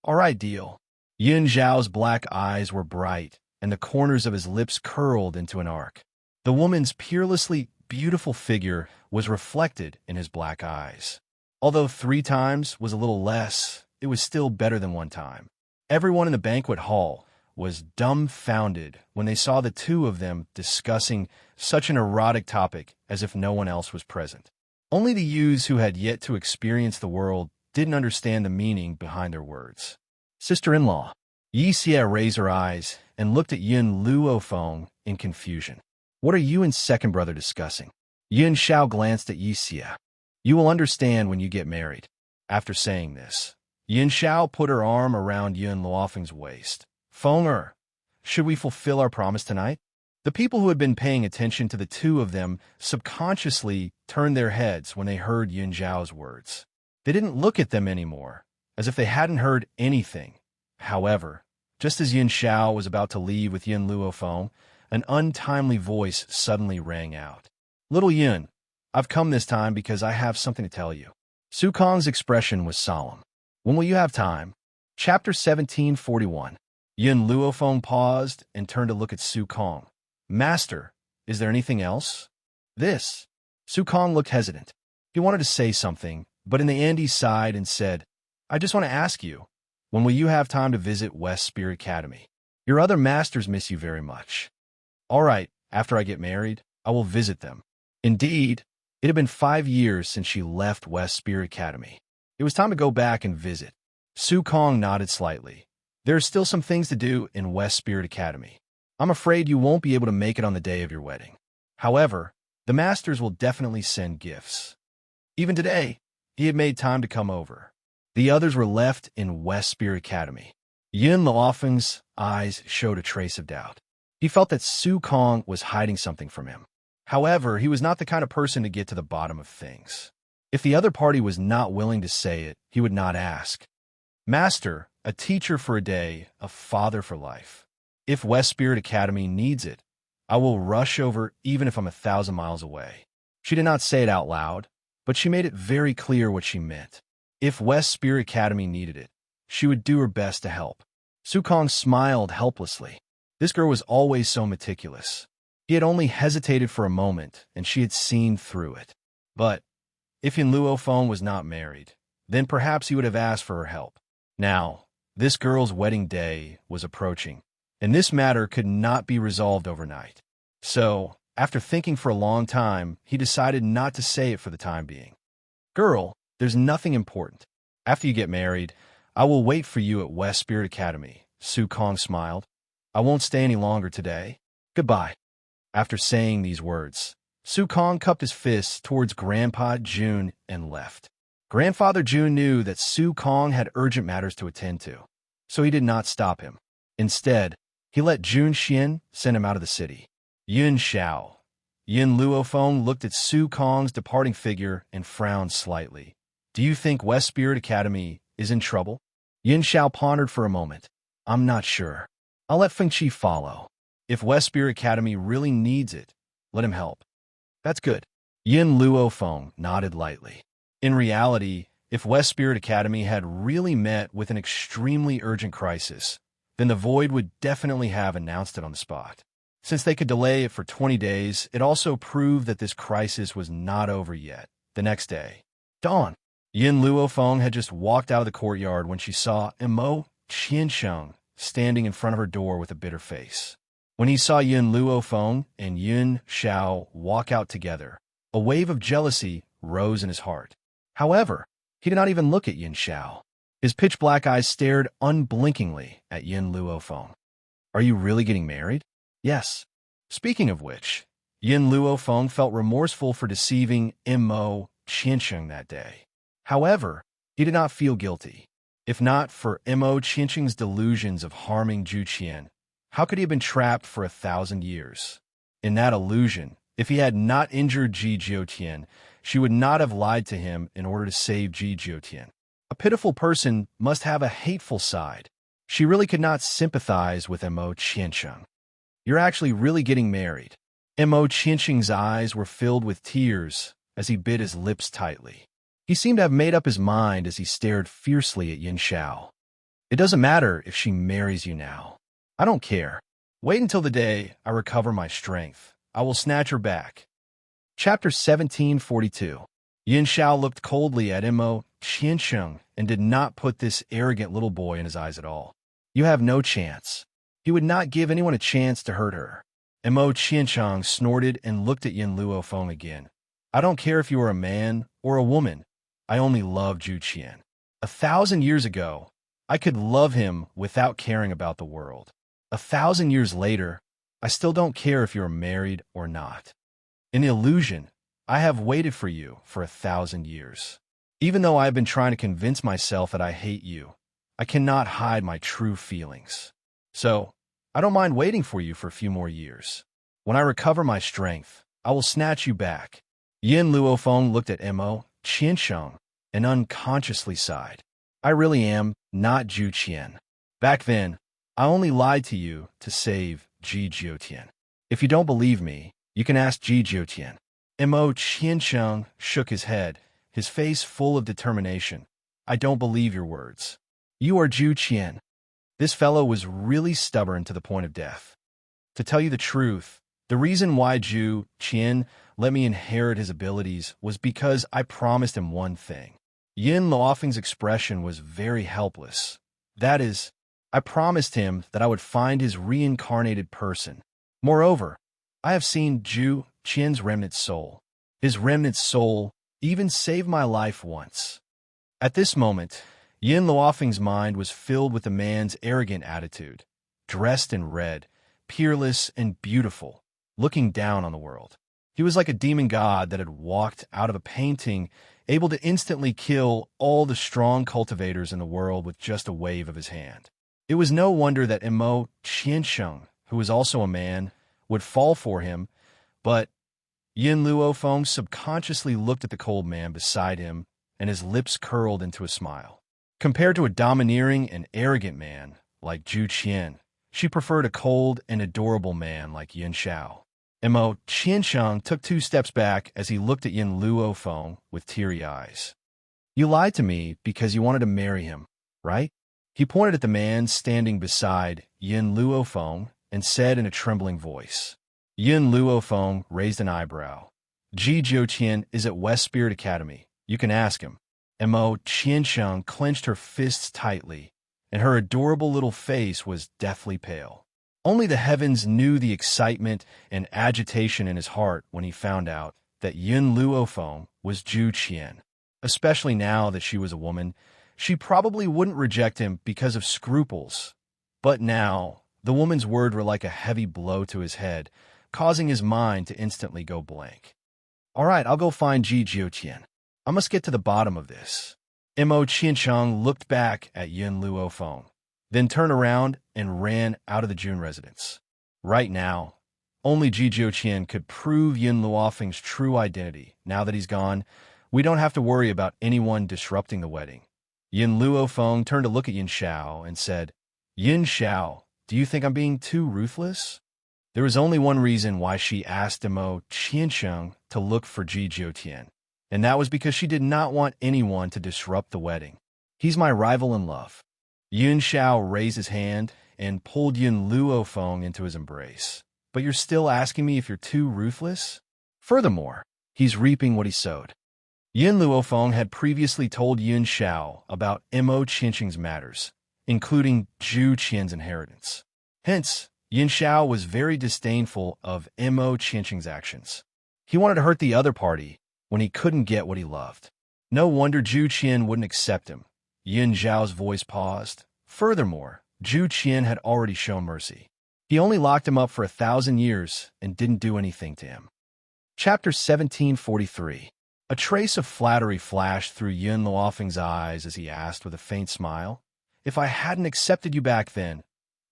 All right, deal. Yun Xiao's black eyes were bright, and the corners of his lips curled into an arc. The woman's peerlessly beautiful figure was reflected in his black eyes. Although 3 times was a little less, it was still better than 1 time. Everyone in the banquet hall was dumbfounded when they saw the 2 of them discussing such an erotic topic as if no one else was present. Only the youths who had yet to experience the world didn't understand the meaning behind their words. Sister-in-law. Yi Xie raised her eyes and looked at Yun Luo Feng in confusion. What are you and second brother discussing? Yun Xiao glanced at Yi Xie. You will understand when you get married. After saying this, Yun Xiao put her arm around Yun Luofeng's waist. Fenger, should we fulfill our promise tonight? The people who had been paying attention to the 2 of them subconsciously turned their heads when they heard Yun Xiao's words. They didn't look at them anymore, as if they hadn't heard anything. However, just as Yun Xiao was about to leave with Yun Luo Feng, an untimely voice suddenly rang out. Little Yun, I've come this time because I have something to tell you. Su Kong's expression was solemn. When will you have time? Chapter 1741. Yun Luo Feng paused and turned to look at Su Kong. Master, is there anything else? This, Su Kong looked hesitant. He wanted to say something, but in the end he sighed and said, I just want to ask you, when will you have time to visit West Spirit Academy? Your other masters miss you very much. All right, after I get married, I will visit them. Indeed, it had been 5 years since she left West Spirit Academy. It was time to go back and visit. Su Kong nodded slightly. There are still some things to do in West Spirit Academy. I'm afraid you won't be able to make it on the day of your wedding. However, the masters will definitely send gifts. Even today, he had made time to come over. The others were left in West Spirit Academy. Yun Luofeng's eyes showed a trace of doubt. He felt that Su Kong was hiding something from him. However, he was not the kind of person to get to the bottom of things. If the other party was not willing to say it, he would not ask. Master, a teacher for a day, a father for life. If West Spirit Academy needs it, I will rush over even if I'm 1,000 miles away. She did not say it out loud, but she made it very clear what she meant. If West Spirit Academy needed it, she would do her best to help. Su Kong smiled helplessly. This girl was always so meticulous. He had only hesitated for a moment, and she had seen through it. But if Yin Luofeng was not married, then perhaps he would have asked for her help. Now, this girl's wedding day was approaching, and this matter could not be resolved overnight. So, after thinking for a long time, he decided not to say it for the time being. Girl, there's nothing important. After you get married, I will wait for you at West Spirit Academy. Su Kong smiled. I won't stay any longer today. Goodbye. After saying these words, Su Kong cupped his fists towards Grandpa Jun and left. Grandfather Jun knew that Su Kong had urgent matters to attend to, so he did not stop him. Instead, he let Jun Xian send him out of the city. Yun Xiao. Yin Luofeng looked at Su Kong's departing figure and frowned slightly. Do you think West Spirit Academy is in trouble? Yin Xiao pondered for a moment. I'm not sure. I'll let Feng Qi follow. If West Spirit Academy really needs it, let him help. That's good. Yin Luofeng nodded lightly. In reality, if West Spirit Academy had really met with an extremely urgent crisis, then the Void would definitely have announced it on the spot. Since they could delay it for 20 days, it also proved that this crisis was not over yet. The next day, dawn. Yin Luofeng had just walked out of the courtyard when she saw Imo Qiansheng standing in front of her door with a bitter face. When he saw Yin Luofeng and Yun Xiao walk out together, a wave of jealousy rose in his heart. However, he did not even look at Yin Xiao. His pitch-black eyes stared unblinkingly at Yin Luofeng. Are you really getting married? Yes. Speaking of which, Yin Luofeng felt remorseful for deceiving Imo Qiansheng that day. However, he did not feel guilty. If not for Imo Qiansheng's delusions of harming Zhu Qian, how could he have been trapped for 1,000 years? In that illusion, if he had not injured Ji Jiutian, she would not have lied to him in order to save Ji Jiutian. A pitiful person must have a hateful side. She really could not sympathize with Imo Qiansheng. You're actually really getting married. Imo Qiansheng's eyes were filled with tears as he bit his lips tightly. He seemed to have made up his mind as he stared fiercely at Yin Xiao. It doesn't matter if she marries you now. I don't care. Wait until the day I recover my strength. I will snatch her back. Chapter 1742. Yin Xiao looked coldly at Imo Qiansheng and did not put this arrogant little boy in his eyes at all. You have no chance. He would not give anyone a chance to hurt her. Imo Qiansheng snorted and looked at Yin Luofeng again. I don't care if you are a man or a woman. I only love Zhu Qian. 1,000 years ago, I could love him without caring about the world. 1,000 years later, I still don't care if you're married or not. In the illusion, I have waited for you for 1,000 years. Even though I have been trying to convince myself that I hate you, I cannot hide my true feelings. So, I don't mind waiting for you for a few more years. When I recover my strength, I will snatch you back. Yin Luofeng looked at Imo Qiansheng and unconsciously sighed. I really am not Zhu Qian. Back then, I only lied to you to save Ji Jiutian. If you don't believe me, you can ask Ji Jiutian. Imo Qiansheng shook his head, his face full of determination. I don't believe your words. You are Zhu Qian. This fellow was really stubborn to the point of death. To tell you the truth, The reason why Zhu Qian let me inherit his abilities was because I promised him one thing. Yin Luofeng's expression was very helpless. That is, I promised him that I would find his reincarnated person. Moreover, I have seen Zhu Qian's remnant soul. His remnant soul even saved my life once. At this moment, Yin Luofeng's mind was filled with the man's arrogant attitude, dressed in red, peerless and beautiful, looking down on the world. He was like a demon god that had walked out of a painting, able to instantly kill all the strong cultivators in the world with just a wave of his hand. It was no wonder that Imo Qiansheng, who was also a man, would fall for him, but Yin Luofeng subconsciously looked at the cold man beside him, and his lips curled into a smile. Compared to a domineering and arrogant man like Zhu Qian, she preferred a cold and adorable man like Yin Xiao. Imo Qiansheng took 2 steps back as he looked at Yin Luofeng with teary eyes. "You lied to me because you wanted to marry him, right?" He pointed at the man standing beside Yin Luofeng and said in a trembling voice. Yin Luofeng raised an eyebrow. "Ji Jiuqian is at West Spirit Academy. You can ask him." Imo Qiansheng clenched her fists tightly, and her adorable little face was deathly pale. Only the heavens knew the excitement and agitation in his heart when he found out that Yin Luofeng was Zhu Qian. Especially now that she was a woman, she probably wouldn't reject him because of scruples. But now, the woman's words were like a heavy blow to his head, causing his mind to instantly go blank. "All right, I'll go find Ji Jiuqian. I must get to the bottom of this." Imo Qiansheng looked back at Yin Luofeng, then turned around and ran out of the Jun residence. Right now, only Ji Jiuqian could prove Yin Luofeng's true identity. Now that he's gone, we don't have to worry about anyone disrupting the wedding. Yin Luofeng turned to look at Yin Xiao and said, "Yin Xiao, do you think I'm being too ruthless?" There was only one reason why she asked Imo Qiansheng to look for Ji Jiuqian, and that was because she did not want anyone to disrupt the wedding. "He's my rival in love." Yin Xiao raised his hand and pulled Yin Luofeng into his embrace. "But you're still asking me if you're too ruthless? Furthermore, he's reaping what he sowed." Yin Luofeng had previously told Yin Xiao about Imo Qiansheng's matters, including Zhu Qian's inheritance. Hence, Yin Xiao was very disdainful of Imo Qiansheng's actions. He wanted to hurt the other party when he couldn't get what he loved. No wonder Zhu Qian wouldn't accept him. Yin Xiao's voice paused. Furthermore, Zhu Qian had already shown mercy. He only locked him up for 1,000 years and didn't do anything to him. Chapter 1743. A trace of flattery flashed through Yin Luofeng's eyes as he asked with a faint smile, "If I hadn't accepted you back then,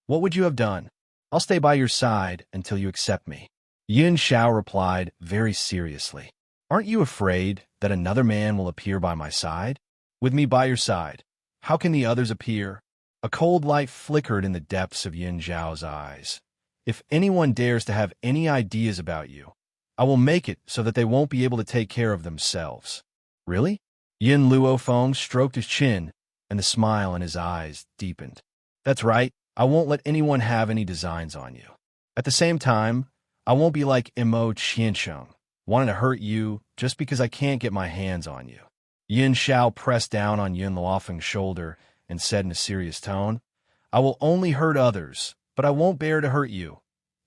what would you have done?" "I'll stay by your side until you accept me." Yin Xiao replied very seriously. "Aren't you afraid that another man will appear by my side?" "With me by your side, how can the others appear?" A cold light flickered in the depths of Yin Xiao's eyes. "If anyone dares to have any ideas about you, I will make it so that they won't be able to take care of themselves." "Really?" Yin Luofeng stroked his chin, and the smile in his eyes deepened. "That's right. I won't let anyone have any designs on you. At the same time, I won't be like Imo Qiansheng, wanting to hurt you just because I can't get my hands on you." Yin Xiao pressed down on Yin Luofeng's shoulder and said in a serious tone, "I will only hurt others, but I won't bear to hurt you,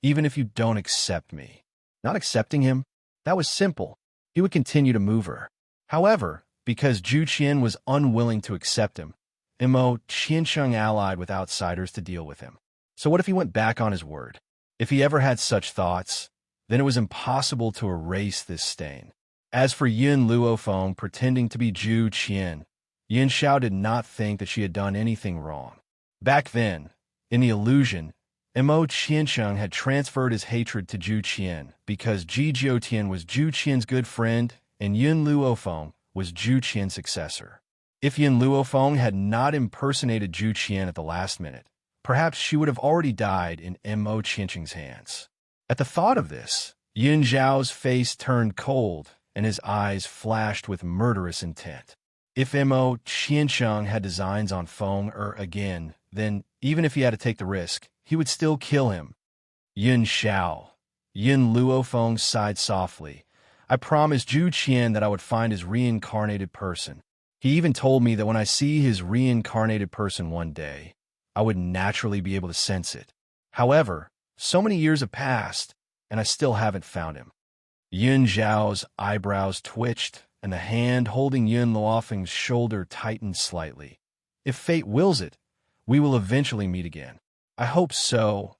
even if you don't accept me." Not accepting him? That was simple. He would continue to move her. However, because Zhu Qian was unwilling to accept him, Imo Qiansheng allied with outsiders to deal with him. So what if he went back on his word? If he ever had such thoughts, then it was impossible to erase this stain. As for Yin Luofeng pretending to be Zhu Qian, Yin Xiao did not think that she had done anything wrong. Back then, in the illusion, Imo Qiansheng had transferred his hatred to Zhu Qian because Ji Jiuqian was Zhu Qian's good friend and Yin Luofeng was Zhu Qian's successor. If Yin Luofeng had not impersonated Zhu Qian at the last minute, perhaps she would have already died in Imo Qiansheng's hands. At the thought of this, Yin Zhao's face turned cold and his eyes flashed with murderous intent. If Imo Qiansheng had designs on Feng again, then even if he had to take the risk, he would still kill him. "Yin Xiao, Yin Luofeng sighed softly. I promised Zhu Qian that I would find his reincarnated person. He even told me that when I see his reincarnated person one day, I would naturally be able to sense it. However, so many years have passed, and I still haven't found him. Yun Zhao's eyebrows twitched, and the hand holding Yun Luofeng's shoulder tightened slightly. If fate wills it, we will eventually meet again. I hope so.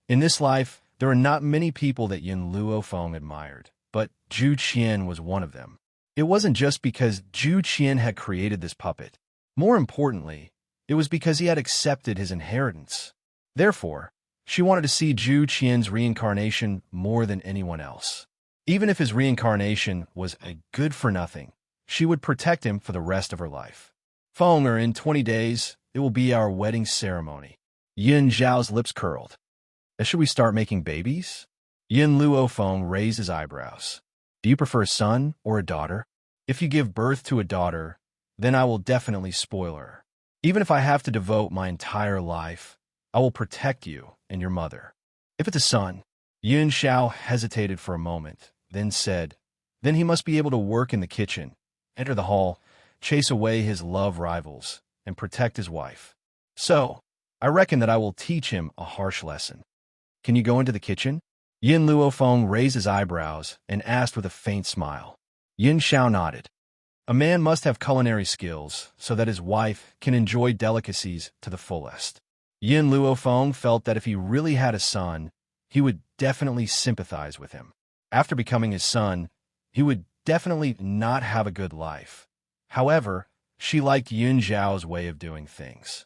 In this life, there are not many people that Yun Luofeng admired, but Zhu Qian was one of them. It wasn't just because Zhu Qian had created this puppet. More importantly, it was because he had accepted his inheritance. Therefore, she wanted to see Zhu Qian's reincarnation more than anyone else. Even if his reincarnation was a good-for-nothing, she would protect him for the rest of her life. Feng, in 20 days, it will be our wedding ceremony. Yin Zhao's lips curled. Should we start making babies? Yin Luofeng raised his eyebrows. Do you prefer a son or a daughter? If you give birth to a daughter, then I will definitely spoil her. Even if I have to devote my entire life, I will protect you and your mother. If it's a son, Yun Xiao hesitated for a moment, then said, then he must be able to work in the kitchen, enter the hall, chase away his love rivals, and protect his wife. So, I reckon that I will teach him a harsh lesson. Can you go into the kitchen? Yin Luofeng raised his eyebrows and asked with a faint smile. Yin Xiao nodded. A man must have culinary skills so that his wife can enjoy delicacies to the fullest. Yin Luofeng felt that if he really had a son, he would definitely sympathize with him. After becoming his son, he would definitely not have a good life. However, she liked Yun Zhao's way of doing things.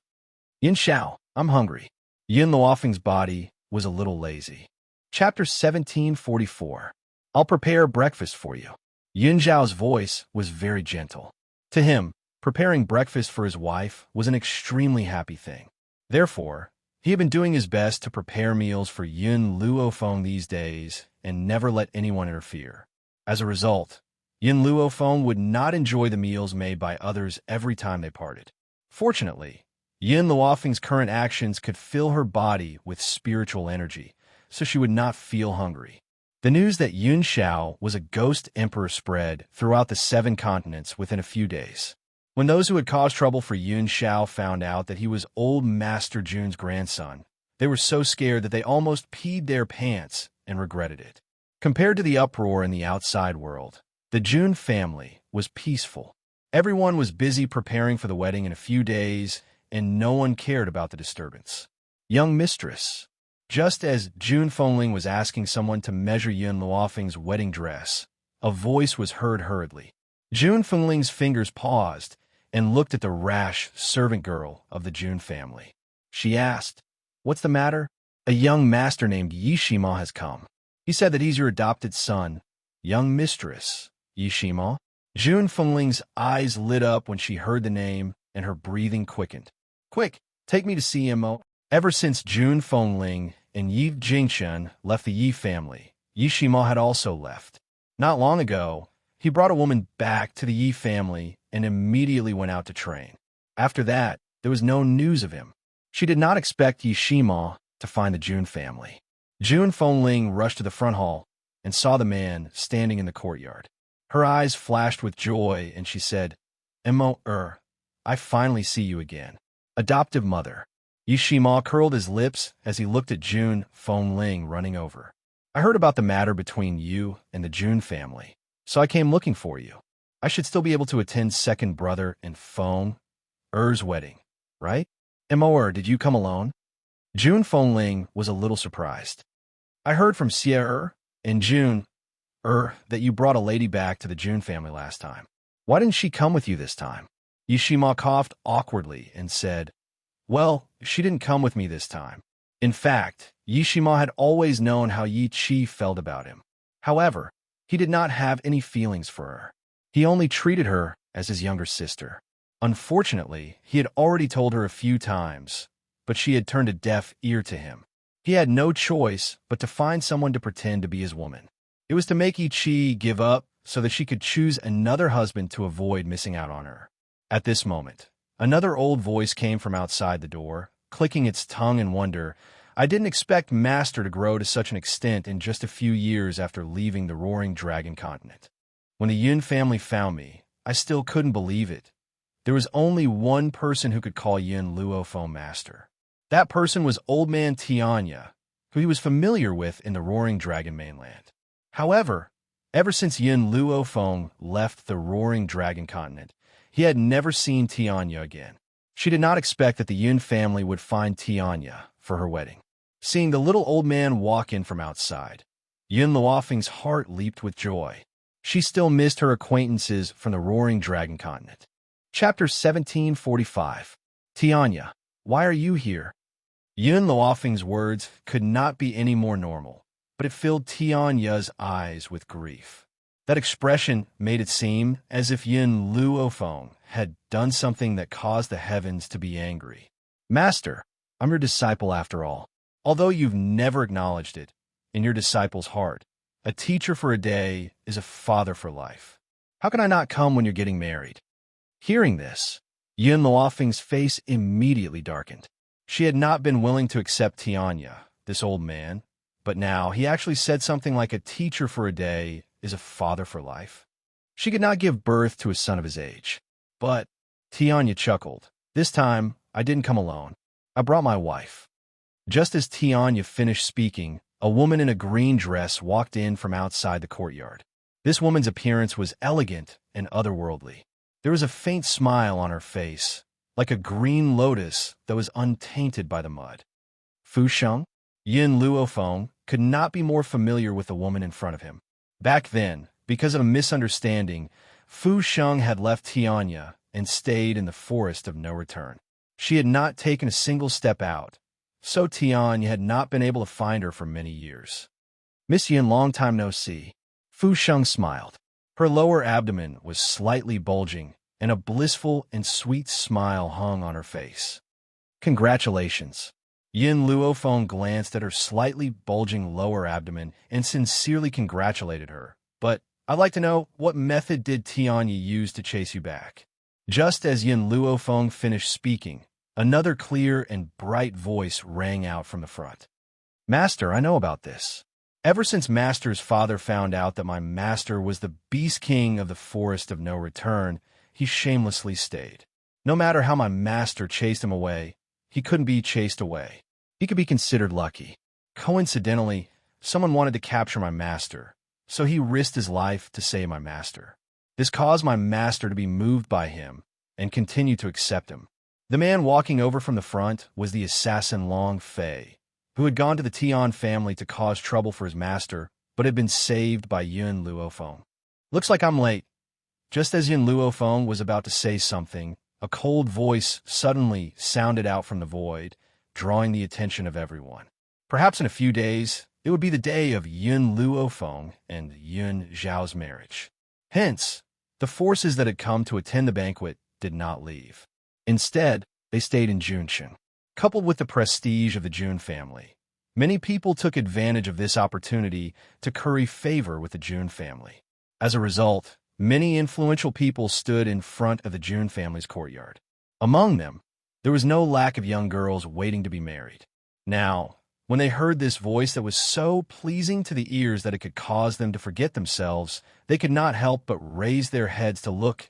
Yin Xiao, I'm hungry. Yin Luofeng's body was a little lazy. Chapter 1744. I'll prepare breakfast for you. Yun Zhao's voice was very gentle. To him, preparing breakfast for his wife was an extremely happy thing. Therefore, he had been doing his best to prepare meals for Yun Luofeng these days and never let anyone interfere. As a result, Yun Luofeng would not enjoy the meals made by others every time they parted. Fortunately, Yun Luofeng's current actions could fill her body with spiritual energy, so she would not feel hungry. The news that Yun Xiao was a ghost emperor spread throughout the 7 continents within a few days. When those who had caused trouble for Yun Xiao found out that he was old Master Jun's grandson, they were so scared that they almost peed their pants and regretted it. Compared to the uproar in the outside world, the Jun family was peaceful. Everyone was busy preparing for the wedding in a few days, and no one cared about the disturbance. Young mistress. Just as Jun Fengling was asking someone to measure Yun Luofeng's wedding dress, a voice was heard hurriedly. Jun Fengling's fingers paused and looked at the rash servant girl of the Jun family. She asked, "What's the matter?" "A young master named Yishima has come. He said that he's your adopted son." "Young mistress, Yishima?" Jun Fengling's eyes lit up when she heard the name, and her breathing quickened. "Quick, take me to see him." Ever since Jun Fengling and Yi Jingchen left the Yi family, Yishima had also left. Not long ago, he brought a woman back to the Yi family and immediately went out to train. After that, there was no news of him. She did not expect Yishima to find the Jun family. Jun Fengling rushed to the front hall and saw the man standing in the courtyard. Her eyes flashed with joy, and she said, I finally see you again. Adoptive mother." Yishima curled his lips as he looked at Jun Fengling running over. "I heard about the matter between you and the Jun family, so I came looking for you. I should still be able to attend second brother and Feng-er's wedding, right? Did you come alone?" Jun Fengling was a little surprised. "I heard from Xie and Jun that you brought a lady back to the Jun family last time. Why didn't she come with you this time?" Yishima coughed awkwardly and said, "Well, she didn't come with me this time." In fact, Yishima had always known how Yi Qi felt about him. However, he did not have any feelings for her. He only treated her as his younger sister. Unfortunately, he had already told her a few times, but she had turned a deaf ear to him. He had no choice but to find someone to pretend to be his woman. It was to make Yi Qi give up so that she could choose another husband to avoid missing out on her. At this moment, another old voice came from outside the door, clicking its tongue in wonder. I didn't expect Master to grow to such an extent in just a few years after leaving the Roaring Dragon continent. When the Yun family found me, I still couldn't believe it. There was only one person who could call Yun Luophone Master. That person was Old Man Tianya, who he was familiar with in the Roaring Dragon mainland. However, ever since Yun Luophone left the Roaring Dragon continent, he had never seen Tianya again. She did not expect that the Yun family would find Tianya for her wedding. Seeing the little old man walk in from outside, Yun Luophing's heart leaped with joy. She still missed her acquaintances from the Roaring Dragon continent. Chapter 1745. Tianya, why are you here? Yun Luophing's words could not be any more normal, but it filled Tianya's eyes with grief. That expression made it seem as if Yun Luophone had done something that caused the heavens to be angry. Master, I'm your disciple after all. Although you've never acknowledged it, in your disciple's heart, a teacher for a day is a father for life. How can I not come when you're getting married? Hearing this, Yun Luophing's face immediately darkened. She had not been willing to accept Tianya, this old man, but now he actually said something like a teacher for a day is a father for life. She could not give birth to a son of his age. But Tianya chuckled. This time, I didn't come alone. I brought my wife. Just as Tianya finished speaking, a woman in a green dress walked in from outside the courtyard. This woman's appearance was elegant and otherworldly. There was a faint smile on her face, like a green lotus that was untainted by the mud. Fu Sheng? Yun Luophone could not be more familiar with the woman in front of him. Back then, because of a misunderstanding, Fu Sheng had left Tianya and stayed in the forest of no return. She had not taken a single step out, so Tianya had not been able to find her for many years. Miss Yin, long time no see. Fu Sheng smiled. Her lower abdomen was slightly bulging, and a blissful and sweet smile hung on her face. Congratulations. Yun Luophone glanced at her slightly bulging lower abdomen and sincerely congratulated her. But I'd like to know, what method did Tianya use to chase you back? Just as Yun Luophone finished speaking, another clear and bright voice rang out from the front. Master, I know about this. Ever since Master's father found out that my master was the Beast King of the Forest of No Return, he shamelessly stayed. No matter how my master chased him away, he couldn't be chased away. He could be considered lucky. Coincidentally, someone wanted to capture my master, so he risked his life to save my master. This caused my master to be moved by him and continue to accept him. The man walking over from the front was the assassin Long Fei, who had gone to the Tian family to cause trouble for his master, but had been saved by Yun Luophone. Looks like I'm late. Just as Yun Luophone was about to say something, a cold voice suddenly sounded out from the void, drawing the attention of everyone. Perhaps in a few days, it would be the day of Yun Luophone and Yun Zhao's marriage. Hence, the forces that had come to attend the banquet did not leave. Instead, they stayed in Junsheng. Coupled with the prestige of the Jun family, many people took advantage of this opportunity to curry favor with the Jun family. As a result, many influential people stood in front of the Jun family's courtyard. Among them, there was no lack of young girls waiting to be married. Now, when they heard this voice that was so pleasing to the ears that it could cause them to forget themselves, they could not help but raise their heads to look.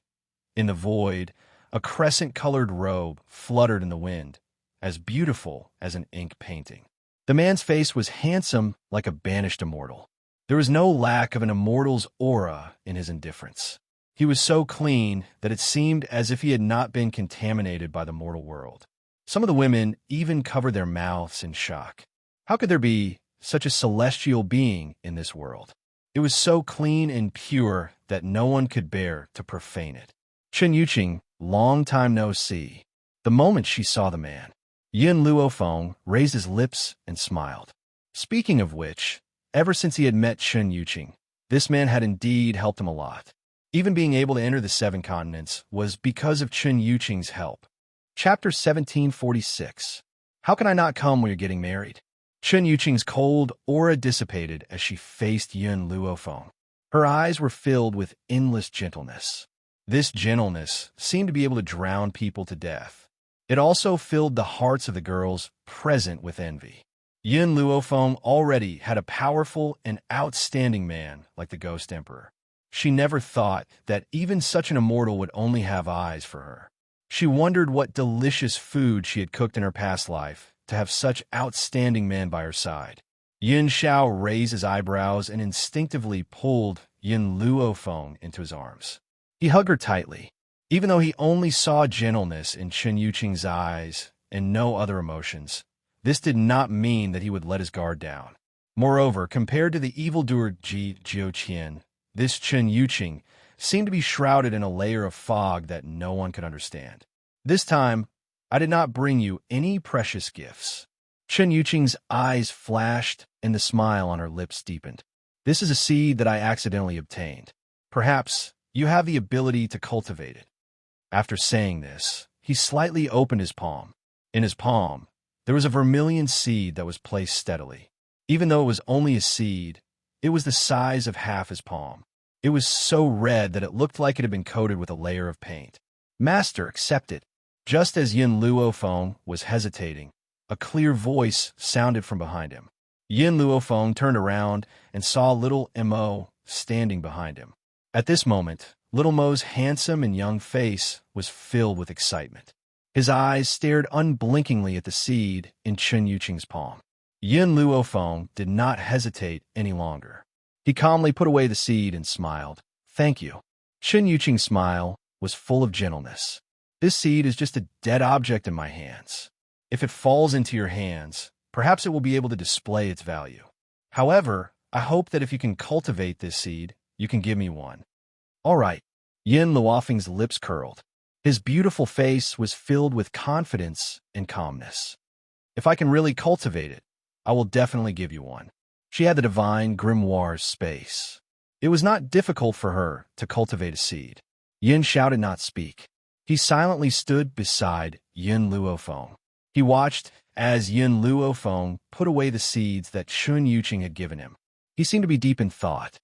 In the void, a crescent-colored robe fluttered in the wind, as beautiful as an ink painting. The man's face was handsome like a banished immortal. There was no lack of an immortal's aura in his indifference. He was so clean that it seemed as if he had not been contaminated by the mortal world. Some of the women even covered their mouths in shock. How could there be such a celestial being in this world? It was so clean and pure that no one could bear to profane it. Chen Yuqing, long time no see. The moment she saw the man, Yun Luophone raised his lips and smiled. Speaking of which, ever since he had met Chen Yuqing, this man had indeed helped him a lot. Even being able to enter the 7 continents was because of Chen Yuqing's help. Chapter 1746. How can I not come when you're getting married? Chen Yuqing's cold aura dissipated as she faced Yun Luophone. Her eyes were filled with endless gentleness. This gentleness seemed to be able to drown people to death. It also filled the hearts of the girls present with envy. Yin Luofeng already had a powerful and outstanding man like the Ghost Emperor. She never thought that even such an immortal would only have eyes for her. She wondered what delicious food she had cooked in her past life to have such outstanding man by her side. Yin Xiao raised his eyebrows and instinctively pulled Yin Luofeng into his arms. He hugged her tightly. Even though he only saw gentleness in Chen Yuqing's eyes and no other emotions, this did not mean that he would let his guard down. Moreover, compared to the evildoer Ji Jiuqian, this Chen Yuqing seemed to be shrouded in a layer of fog that no one could understand. This time, I did not bring you any precious gifts. Chen Yuqing's eyes flashed and the smile on her lips deepened. This is a seed that I accidentally obtained. Perhaps you have the ability to cultivate it. After saying this, he slightly opened his palm. In his palm, there was a vermilion seed that was placed steadily. Even though it was only a seed, it was the size of half his palm. It was so red that it looked like it had been coated with a layer of paint. Master, accept it. Just as Yin Luofeng was hesitating, a clear voice sounded from behind him. Yin Luofeng turned around and saw little Mo standing behind him. At this moment, little Mo's handsome and young face was filled with excitement. His eyes stared unblinkingly at the seed in Chen Yuqing's palm. Yin Luofeng did not hesitate any longer. He calmly put away the seed and smiled. Thank you. Chen Yuqing's smile was full of gentleness. This seed is just a dead object in my hands. If it falls into your hands, perhaps it will be able to display its value. However, I hope that if you can cultivate this seed, you can give me one. All right. Yin Luofeng's lips curled. His beautiful face was filled with confidence and calmness. If I can really cultivate it, I will definitely give you one. She had the divine grimoire's space. It was not difficult for her to cultivate a seed. Yin Xiao did not speak. He silently stood beside Yin Luofeng. He watched as Yin Luofeng put away the seeds that Chen Yuqing had given him. He seemed to be deep in thought.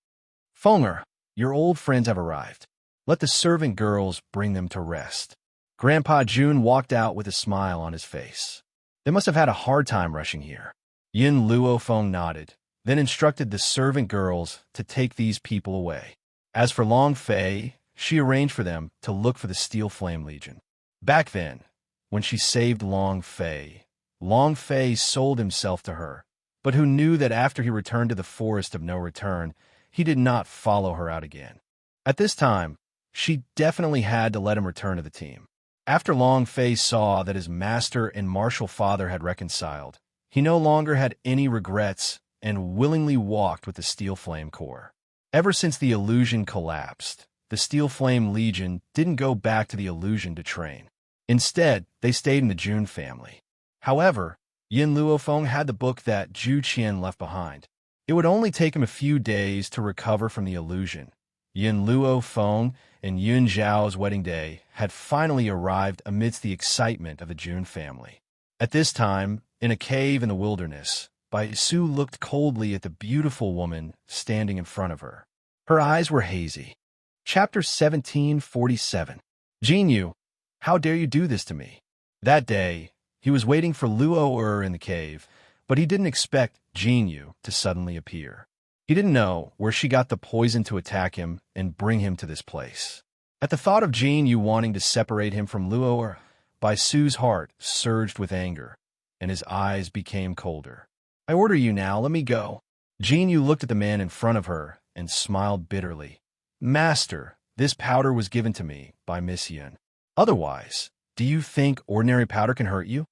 Fenger, your old friends have arrived. Let the servant girls bring them to rest. Grandpa Jun walked out with a smile on his face. They must have had a hard time rushing here. Yin Luofeng nodded, then instructed the servant girls to take these people away. As for Long Fei, she arranged for them to look for the Steel Flame Legion. Back then, when she saved Long Fei sold himself to her, but who knew that after he returned to the Forest of No Return, he did not follow her out again. At this time, she definitely had to let him return to the team. After Long Fei saw that his master and martial father had reconciled, he no longer had any regrets and willingly walked with the Steel Flame Corps. Ever since the illusion collapsed, the Steel Flame Legion didn't go back to the illusion to train. Instead, they stayed in the Jun family. However, Yin Luofeng had the book that Zhu Qian left behind. It would only take him a few days to recover from the illusion. Yin Luofeng and Yun Zhao's wedding day had finally arrived amidst the excitement of the Jun family. At this time, in a cave in the wilderness, Bai Su looked coldly at the beautiful woman standing in front of her. Her eyes were hazy. Chapter 1747. Jinyu, how dare you do this to me? That day, he was waiting for Luo in the cave, but he didn't expect Jinyu to suddenly appear. He didn't know where she got the poison to attack him and bring him to this place. At the thought of Jinyu wanting to separate him from Luo, Bai Su's heart surged with anger, and his eyes became colder. I order you now, let me go. Jinyu looked at the man in front of her and smiled bitterly. Master, this powder was given to me by Miss Yun. Otherwise, do you think ordinary powder can hurt you?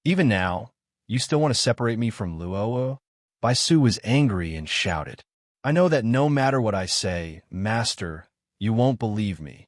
Even now, you still want to separate me from Luo? Bai Su was angry and shouted. I know that no matter what I say, Master, you won't believe me.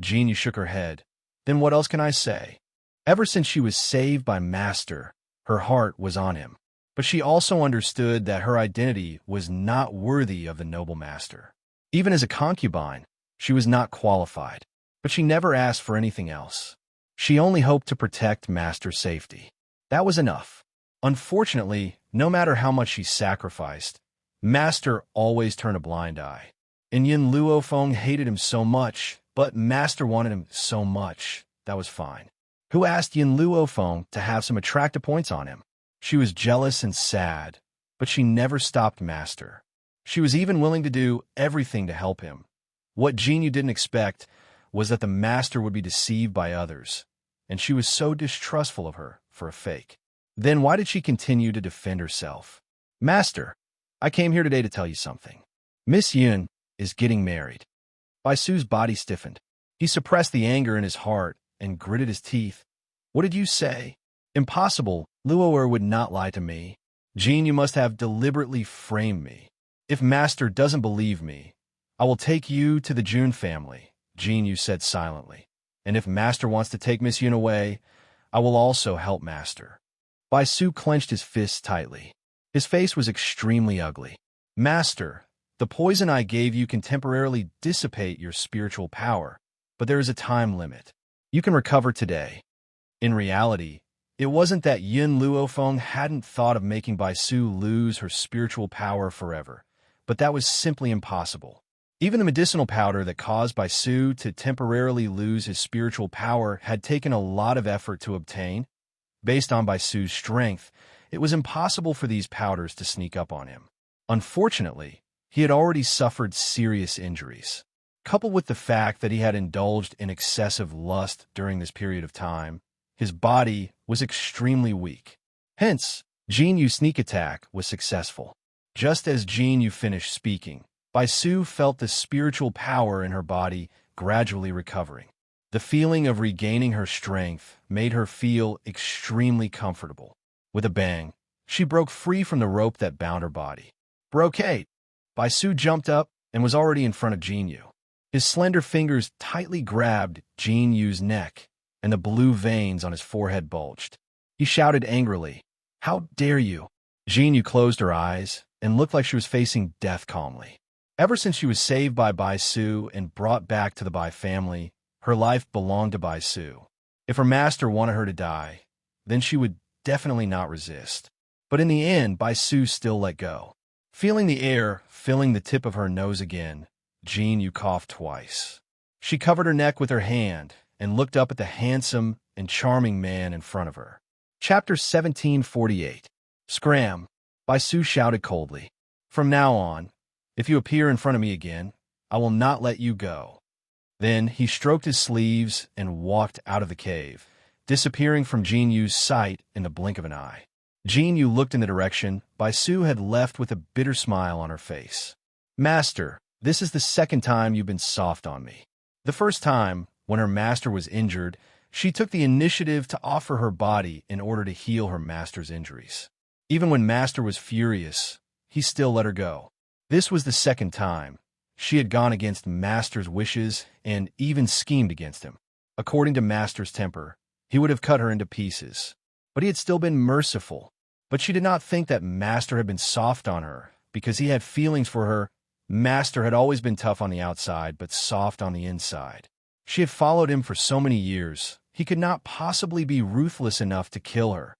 Jinyu shook her head. Then what else can I say? Ever since she was saved by Master, her heart was on him. But she also understood that her identity was not worthy of the noble Master. Even as a concubine, she was not qualified, but she never asked for anything else. She only hoped to protect Master's safety. That was enough. Unfortunately, no matter how much she sacrificed, Master always turned a blind eye. And Yin Luofeng hated him so much, but Master wanted him so much, that was fine. Who asked Yin Luofeng to have some attractive points on him? She was jealous and sad, but she never stopped Master. She was even willing to do everything to help him. What Jinyu didn't expect was that the Master would be deceived by others, and she was so distrustful of her for a fake. Then why did she continue to defend herself? Master, I came here today to tell you something. Miss Yun is getting married. Bai Su's body stiffened. He suppressed the anger in his heart and gritted his teeth. What did you say? Impossible. Luo'er would not lie to me. Jean, you must have deliberately framed me. If Master doesn't believe me, I will take you to the Jun family, Jean Yu said silently. And if Master wants to take Miss Yun away, I will also help Master. Bai Su clenched his fists tightly. His face was extremely ugly. Master, the poison I gave you can temporarily dissipate your spiritual power, but there is a time limit. You can recover today. In reality, it wasn't that Yun Luofeng hadn't thought of making Bai Su lose her spiritual power forever, but that was simply impossible. Even the medicinal powder that caused Bai Su to temporarily lose his spiritual power had taken a lot of effort to obtain. Based on Bai Su's strength, it was impossible for these powders to sneak up on him. Unfortunately, he had already suffered serious injuries. Coupled with the fact that he had indulged in excessive lust during this period of time, his body was extremely weak. Hence, Jin Yu's sneak attack was successful. Just as Jin Yu finished speaking, Bai Su felt the spiritual power in her body gradually recovering. The feeling of regaining her strength made her feel extremely comfortable. With a bang, she broke free from the rope that bound her body. Brocade! Bai Su jumped up and was already in front of Jin Yu. His slender fingers tightly grabbed Jin Yu's neck, and the blue veins on his forehead bulged. He shouted angrily, "How dare you!" Jin Yu closed her eyes and looked like she was facing death calmly. Ever since she was saved by Bai Su and brought back to the Bai family, her life belonged to Bai Su. If her master wanted her to die, then she would definitely not resist. But in the end, Bai Su still let go. Feeling the air filling the tip of her nose again, Jin Yu coughed twice. She covered her neck with her hand and looked up at the handsome and charming man in front of her. Chapter 1748. Scram! Bai Su shouted coldly. From now on, if you appear in front of me again, I will not let you go. Then he stroked his sleeves and walked out of the cave, disappearing from Jin Yu's sight in the blink of an eye. Jin Yu looked in the direction Bai Su had left with a bitter smile on her face. Master, this is the second time you've been soft on me. The first time, when her master was injured, she took the initiative to offer her body in order to heal her master's injuries. Even when Master was furious, he still let her go. This was the second time. She had gone against Master's wishes and even schemed against him. According to Master's temper, he would have cut her into pieces. But he had still been merciful. But she did not think that Master had been soft on her, because he had feelings for her. Master had always been tough on the outside, but soft on the inside. She had followed him for so many years, he could not possibly be ruthless enough to kill her.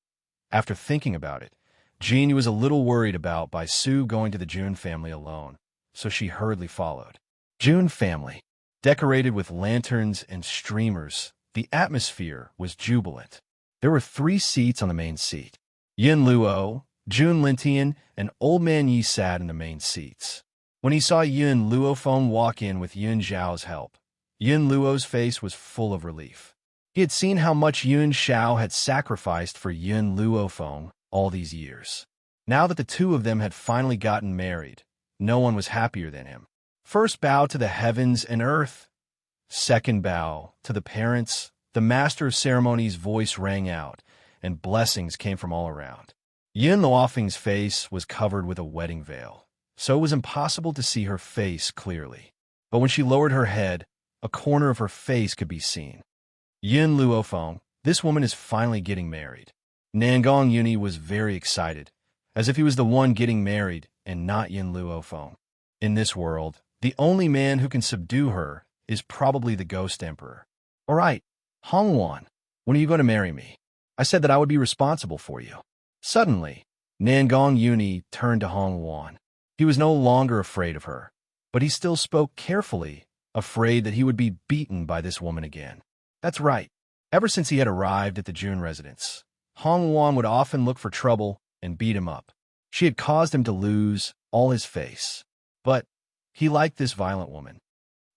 After thinking about it, Jin was a little worried about Bai Su going to the Jun family alone, so she hurriedly followed. Jun family. Decorated with lanterns and streamers, the atmosphere was jubilant. There were 3 seats on the main seat. Yin Luo, Jun Lintian, and Old Man Yi sat in the main seats. When he saw Yun Luofeng walk in with Yun Zhao's help, Yun Luo's face was full of relief. He had seen how much Yun Zhao had sacrificed for Yun Luofeng all these years. Now that the two of them had finally gotten married, no one was happier than him. First bow to the heavens and earth. Second bow to the parents. The master of ceremonies' voice rang out, and blessings came from all around. Yun Luofeng's face was covered with a wedding veil, so it was impossible to see her face clearly. But when she lowered her head, a corner of her face could be seen. Yun Luofeng, this woman is finally getting married. Nangong Yuni was very excited, as if he was the one getting married and not Yun Luofeng. In this world, the only man who can subdue her is probably the Ghost Emperor. All right, Hongwan, when are you going to marry me? I said that I would be responsible for you. Suddenly, Nangong Yuni turned to Hongwan. He was no longer afraid of her, but he still spoke carefully, afraid that he would be beaten by this woman again. That's right. Ever since he had arrived at the Jun residence, Hong Wan would often look for trouble and beat him up. She had caused him to lose all his face. But he liked this violent woman.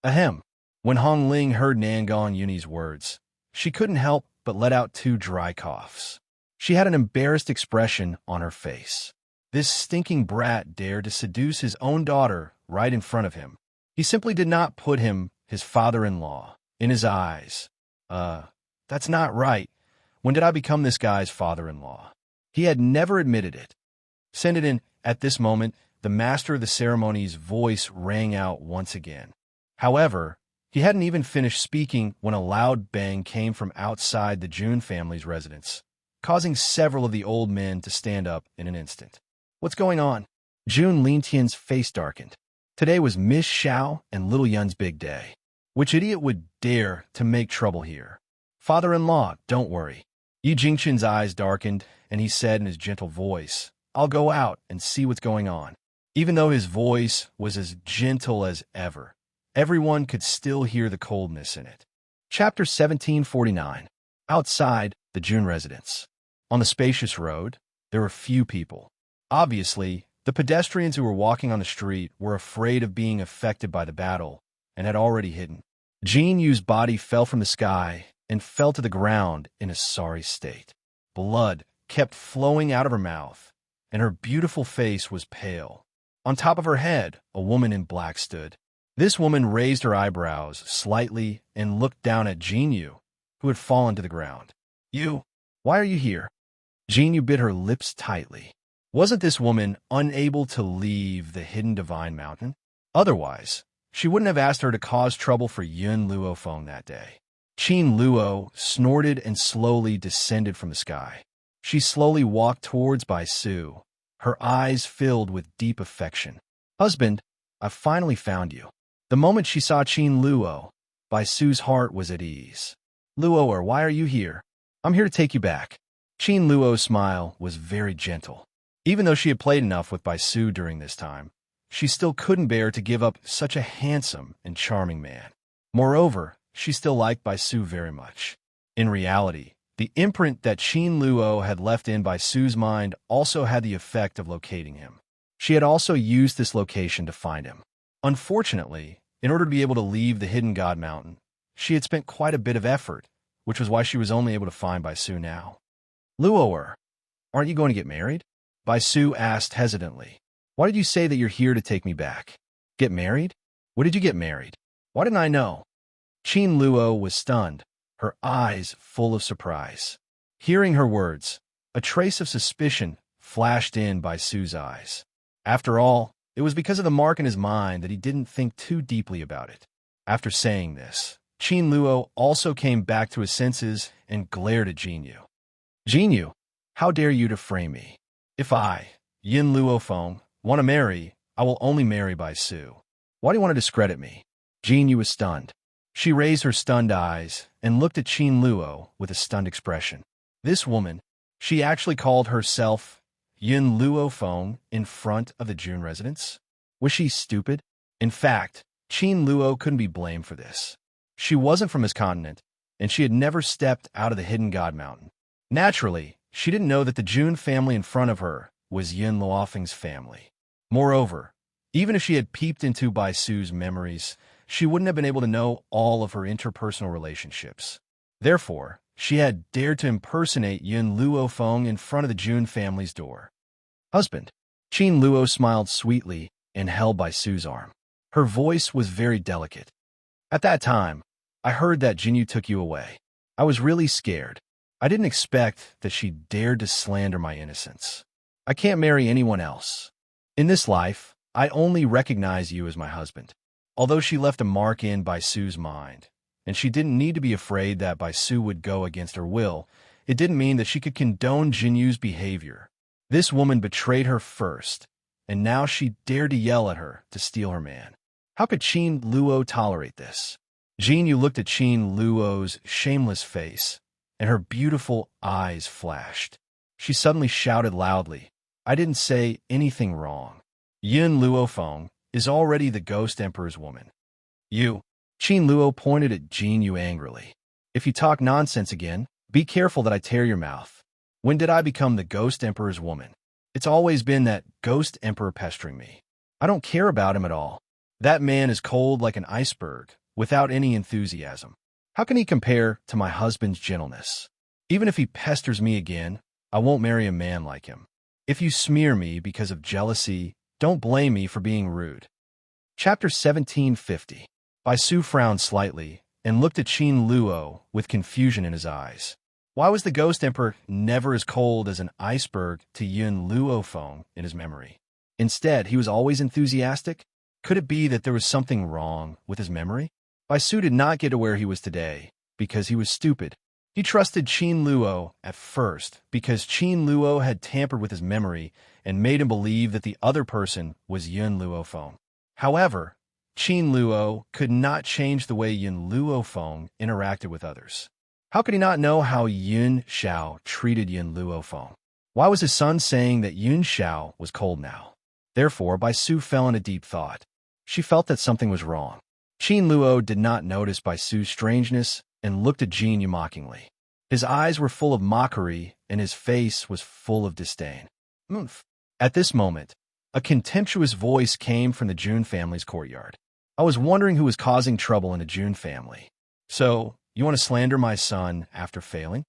Ahem. When Hong Ling heard Nangon Yuni's words, she couldn't help but let out 2 dry coughs. She had an embarrassed expression on her face. This stinking brat dared to seduce his own daughter right in front of him. He simply did not put his father-in-law, in his eyes. That's not right. When did I become this guy's father-in-law? He had never admitted it. Send it in. At this moment, the master of the ceremony's voice rang out once again. However, he hadn't even finished speaking when a loud bang came from outside the Jun family's residence, causing several of the old men to stand up in an instant. What's going on? Jun Lintian's face darkened. Today was Miss Xiao and Little Yun's big day. Which idiot would dare to make trouble here? Father-in-law, don't worry. Yi Jingqin's eyes darkened, and he said in his gentle voice, I'll go out and see what's going on. Even though his voice was as gentle as ever, everyone could still hear the coldness in it. Chapter 1749. Outside the Jun residence. On the spacious road, there were few people. Obviously, the pedestrians who were walking on the street were afraid of being affected by the battle and had already hidden. Jin Yu's body fell from the sky and fell to the ground in a sorry state. Blood kept flowing out of her mouth, and her beautiful face was pale. On top of her head, a woman in black stood. This woman raised her eyebrows slightly and looked down at Jin Yu, who had fallen to the ground. You, why are you here? Jin Yu bit her lips tightly. Wasn't this woman unable to leave the hidden divine mountain? Otherwise, she wouldn't have asked her to cause trouble for Yun Luofeng that day. Qin Luo snorted and slowly descended from the sky. She slowly walked towards Bai Su, her eyes filled with deep affection. Husband, I've finally found you. The moment she saw Qin Luo, Bai Su's heart was at ease. Luo, why are you here? I'm here to take you back. Qin Luo's smile was very gentle. Even though she had played enough with Bai Su during this time, she still couldn't bear to give up such a handsome and charming man. Moreover, she still liked Bai Su very much. In reality, the imprint that Qin Luo had left in Bai Su's mind also had the effect of locating him. She had also used this location to find him. Unfortunately, in order to be able to leave the hidden God Mountain, she had spent quite a bit of effort, which was why she was only able to find Bai Su now. Luo, aren't you going to get married? Bai Su asked hesitantly. Why did you say that you're here to take me back? Get married? What did you get married? Why didn't I know? Qin Luo was stunned, her eyes full of surprise. Hearing her words, a trace of suspicion flashed in Bai Su's eyes. After all, it was because of the mark in his mind that he didn't think too deeply about it. After saying this, Qin Luo also came back to his senses and glared at Jin Yu. Jin Yu, how dare you to frame me? If I, Yin Luofeng, want to marry, I will only marry Bai Su. Why do you want to discredit me? Jin Yu was stunned. She raised her stunned eyes and looked at Qin Luo with a stunned expression. This woman, she actually called herself Yin Luofeng in front of the Jun residents? Was she stupid? In fact, Qin Luo couldn't be blamed for this. She wasn't from his continent, and she had never stepped out of the hidden God Mountain. Naturally, she didn't know that the Jun family in front of her was Yin Luofeng's family. Moreover, even if she had peeped into Bai Su's memories, she wouldn't have been able to know all of her interpersonal relationships. Therefore, she had dared to impersonate Yin Luofeng in front of the Jun family's door. Husband. Qin Luo smiled sweetly and held Bai Su's arm. Her voice was very delicate. At that time, I heard that Jinyu took you away. I was really scared. I didn't expect that she dared to slander my innocence. I can't marry anyone else. In this life, I only recognize you as my husband. Although she left a mark in Bai Su's mind, and she didn't need to be afraid that Bai Su would go against her will, it didn't mean that she could condone Jinyu's behavior. This woman betrayed her first, and now she dared to yell at her to steal her man. How could Qin Luo tolerate this? Jinyu looked at Qin Luo's shameless face, and her beautiful eyes flashed. She suddenly shouted loudly, I didn't say anything wrong. Yin Luofeng is already the Ghost Emperor's woman. You. Qin Luo pointed at Jin Yu angrily. If you talk nonsense again, be careful that I tear your mouth. When did I become the Ghost Emperor's woman? It's always been that Ghost Emperor pestering me. I don't care about him at all. That man is cold like an iceberg, without any enthusiasm. How can he compare to my husband's gentleness? Even if he pesters me again, I won't marry a man like him. If you smear me because of jealousy, don't blame me for being rude. Chapter 1750. Baisu frowned slightly and looked at Qin Luo with confusion in his eyes. Why was the Ghost Emperor never as cold as an iceberg to Yun Luofeng in his memory? Instead, he was always enthusiastic? Could it be that there was something wrong with his memory? Baisu did not get to where he was today because he was stupid. He trusted Qin Luo at first because Qin Luo had tampered with his memory and made him believe that the other person was Yun Luofeng. However, Qin Luo could not change the way Yun Luofeng interacted with others. How could he not know how Yun Xiao treated Yun Luofeng? Why was his son saying that Yun Xiao was cold now? Therefore, Baisu fell into deep thought. She felt that something was wrong. Qin Luo did not notice Baisu's strangeness and looked at Jin Yu mockingly. His eyes were full of mockery, and his face was full of disdain. Oomph. At this moment, a contemptuous voice came from the Jun family's courtyard. I was wondering who was causing trouble in the Jun family. So, you want to slander my son after failing?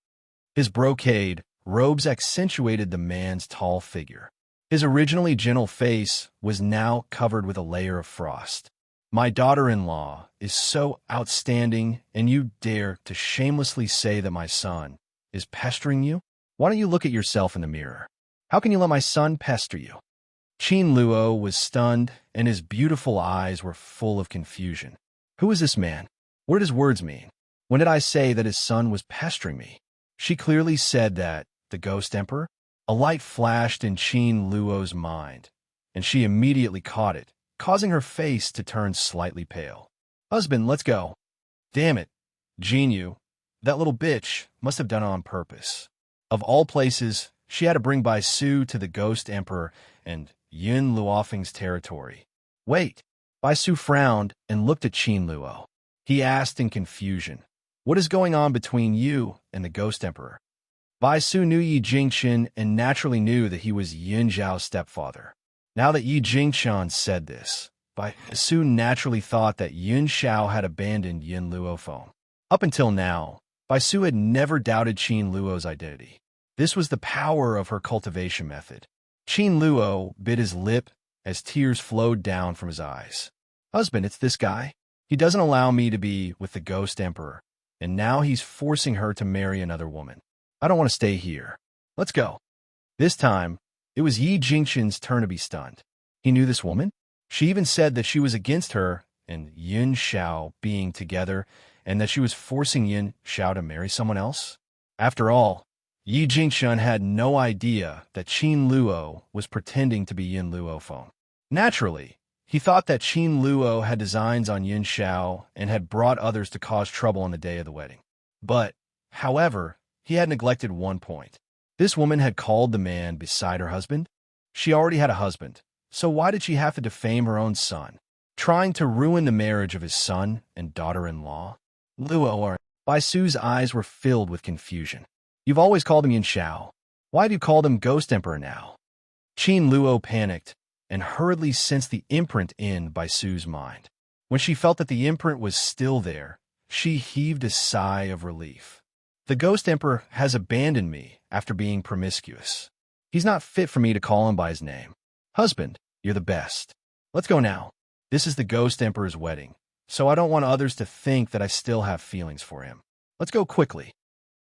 His brocade robes accentuated the man's tall figure. His originally gentle face was now covered with a layer of frost. My daughter-in-law is so outstanding, and you dare to shamelessly say that my son is pestering you? Why don't you look at yourself in the mirror? How can you let my son pester you? Qin Luo was stunned, and his beautiful eyes were full of confusion. Who is this man? What did his words mean? When did I say that his son was pestering me? She clearly said that, the Ghost Emperor? A light flashed in Qin Luo's mind, and she immediately caught it, causing her face to turn slightly pale. Husband, let's go. Damn it, Jinyu, that little bitch must have done it on purpose. Of all places, she had to bring Baisu to the Ghost Emperor and Yun Luofeng's territory. Wait. Baisu frowned and looked at Qin Luo. He asked in confusion, what is going on between you and the Ghost Emperor? Baisu knew Yi Jingchen and naturally knew that he was Yun Zhao's stepfather. Now that Yi Jingchen said this, Baisu naturally thought that Yun Xiao had abandoned Yun Luofeng. Up until now, Baisu had never doubted Qin Luo's identity. This was the power of her cultivation method. Qin Luo bit his lip as tears flowed down from his eyes. Husband, it's this guy. He doesn't allow me to be with the Ghost Emperor, and now he's forcing her to marry another woman. I don't want to stay here. Let's go. This time, it was Yi Jingchen's turn to be stunned. He knew this woman? She even said that she was against her and Yun Xiao being together, and that she was forcing Yun Xiao to marry someone else? After all, Yi Jingchen had no idea that Qin Luo was pretending to be Yun Luofeng. Naturally, he thought that Qin Luo had designs on Yun Xiao and had brought others to cause trouble on the day of the wedding. But, however, he had neglected one point. This woman had called the man beside her husband. She already had a husband, so why did she have to defame her own son, trying to ruin the marriage of his son and daughter-in-law? Luo, Baisu's eyes were filled with confusion. You've always called him Yun Xiao. Why have you called him Ghost Emperor now? Qin Luo panicked and hurriedly sensed the imprint in Baisu's mind. When she felt that the imprint was still there, she heaved a sigh of relief. The Ghost Emperor has abandoned me after being promiscuous. He's not fit for me to call him by his name. Husband, you're the best. Let's go now. This is the Ghost Emperor's wedding, so I don't want others to think that I still have feelings for him. Let's go quickly.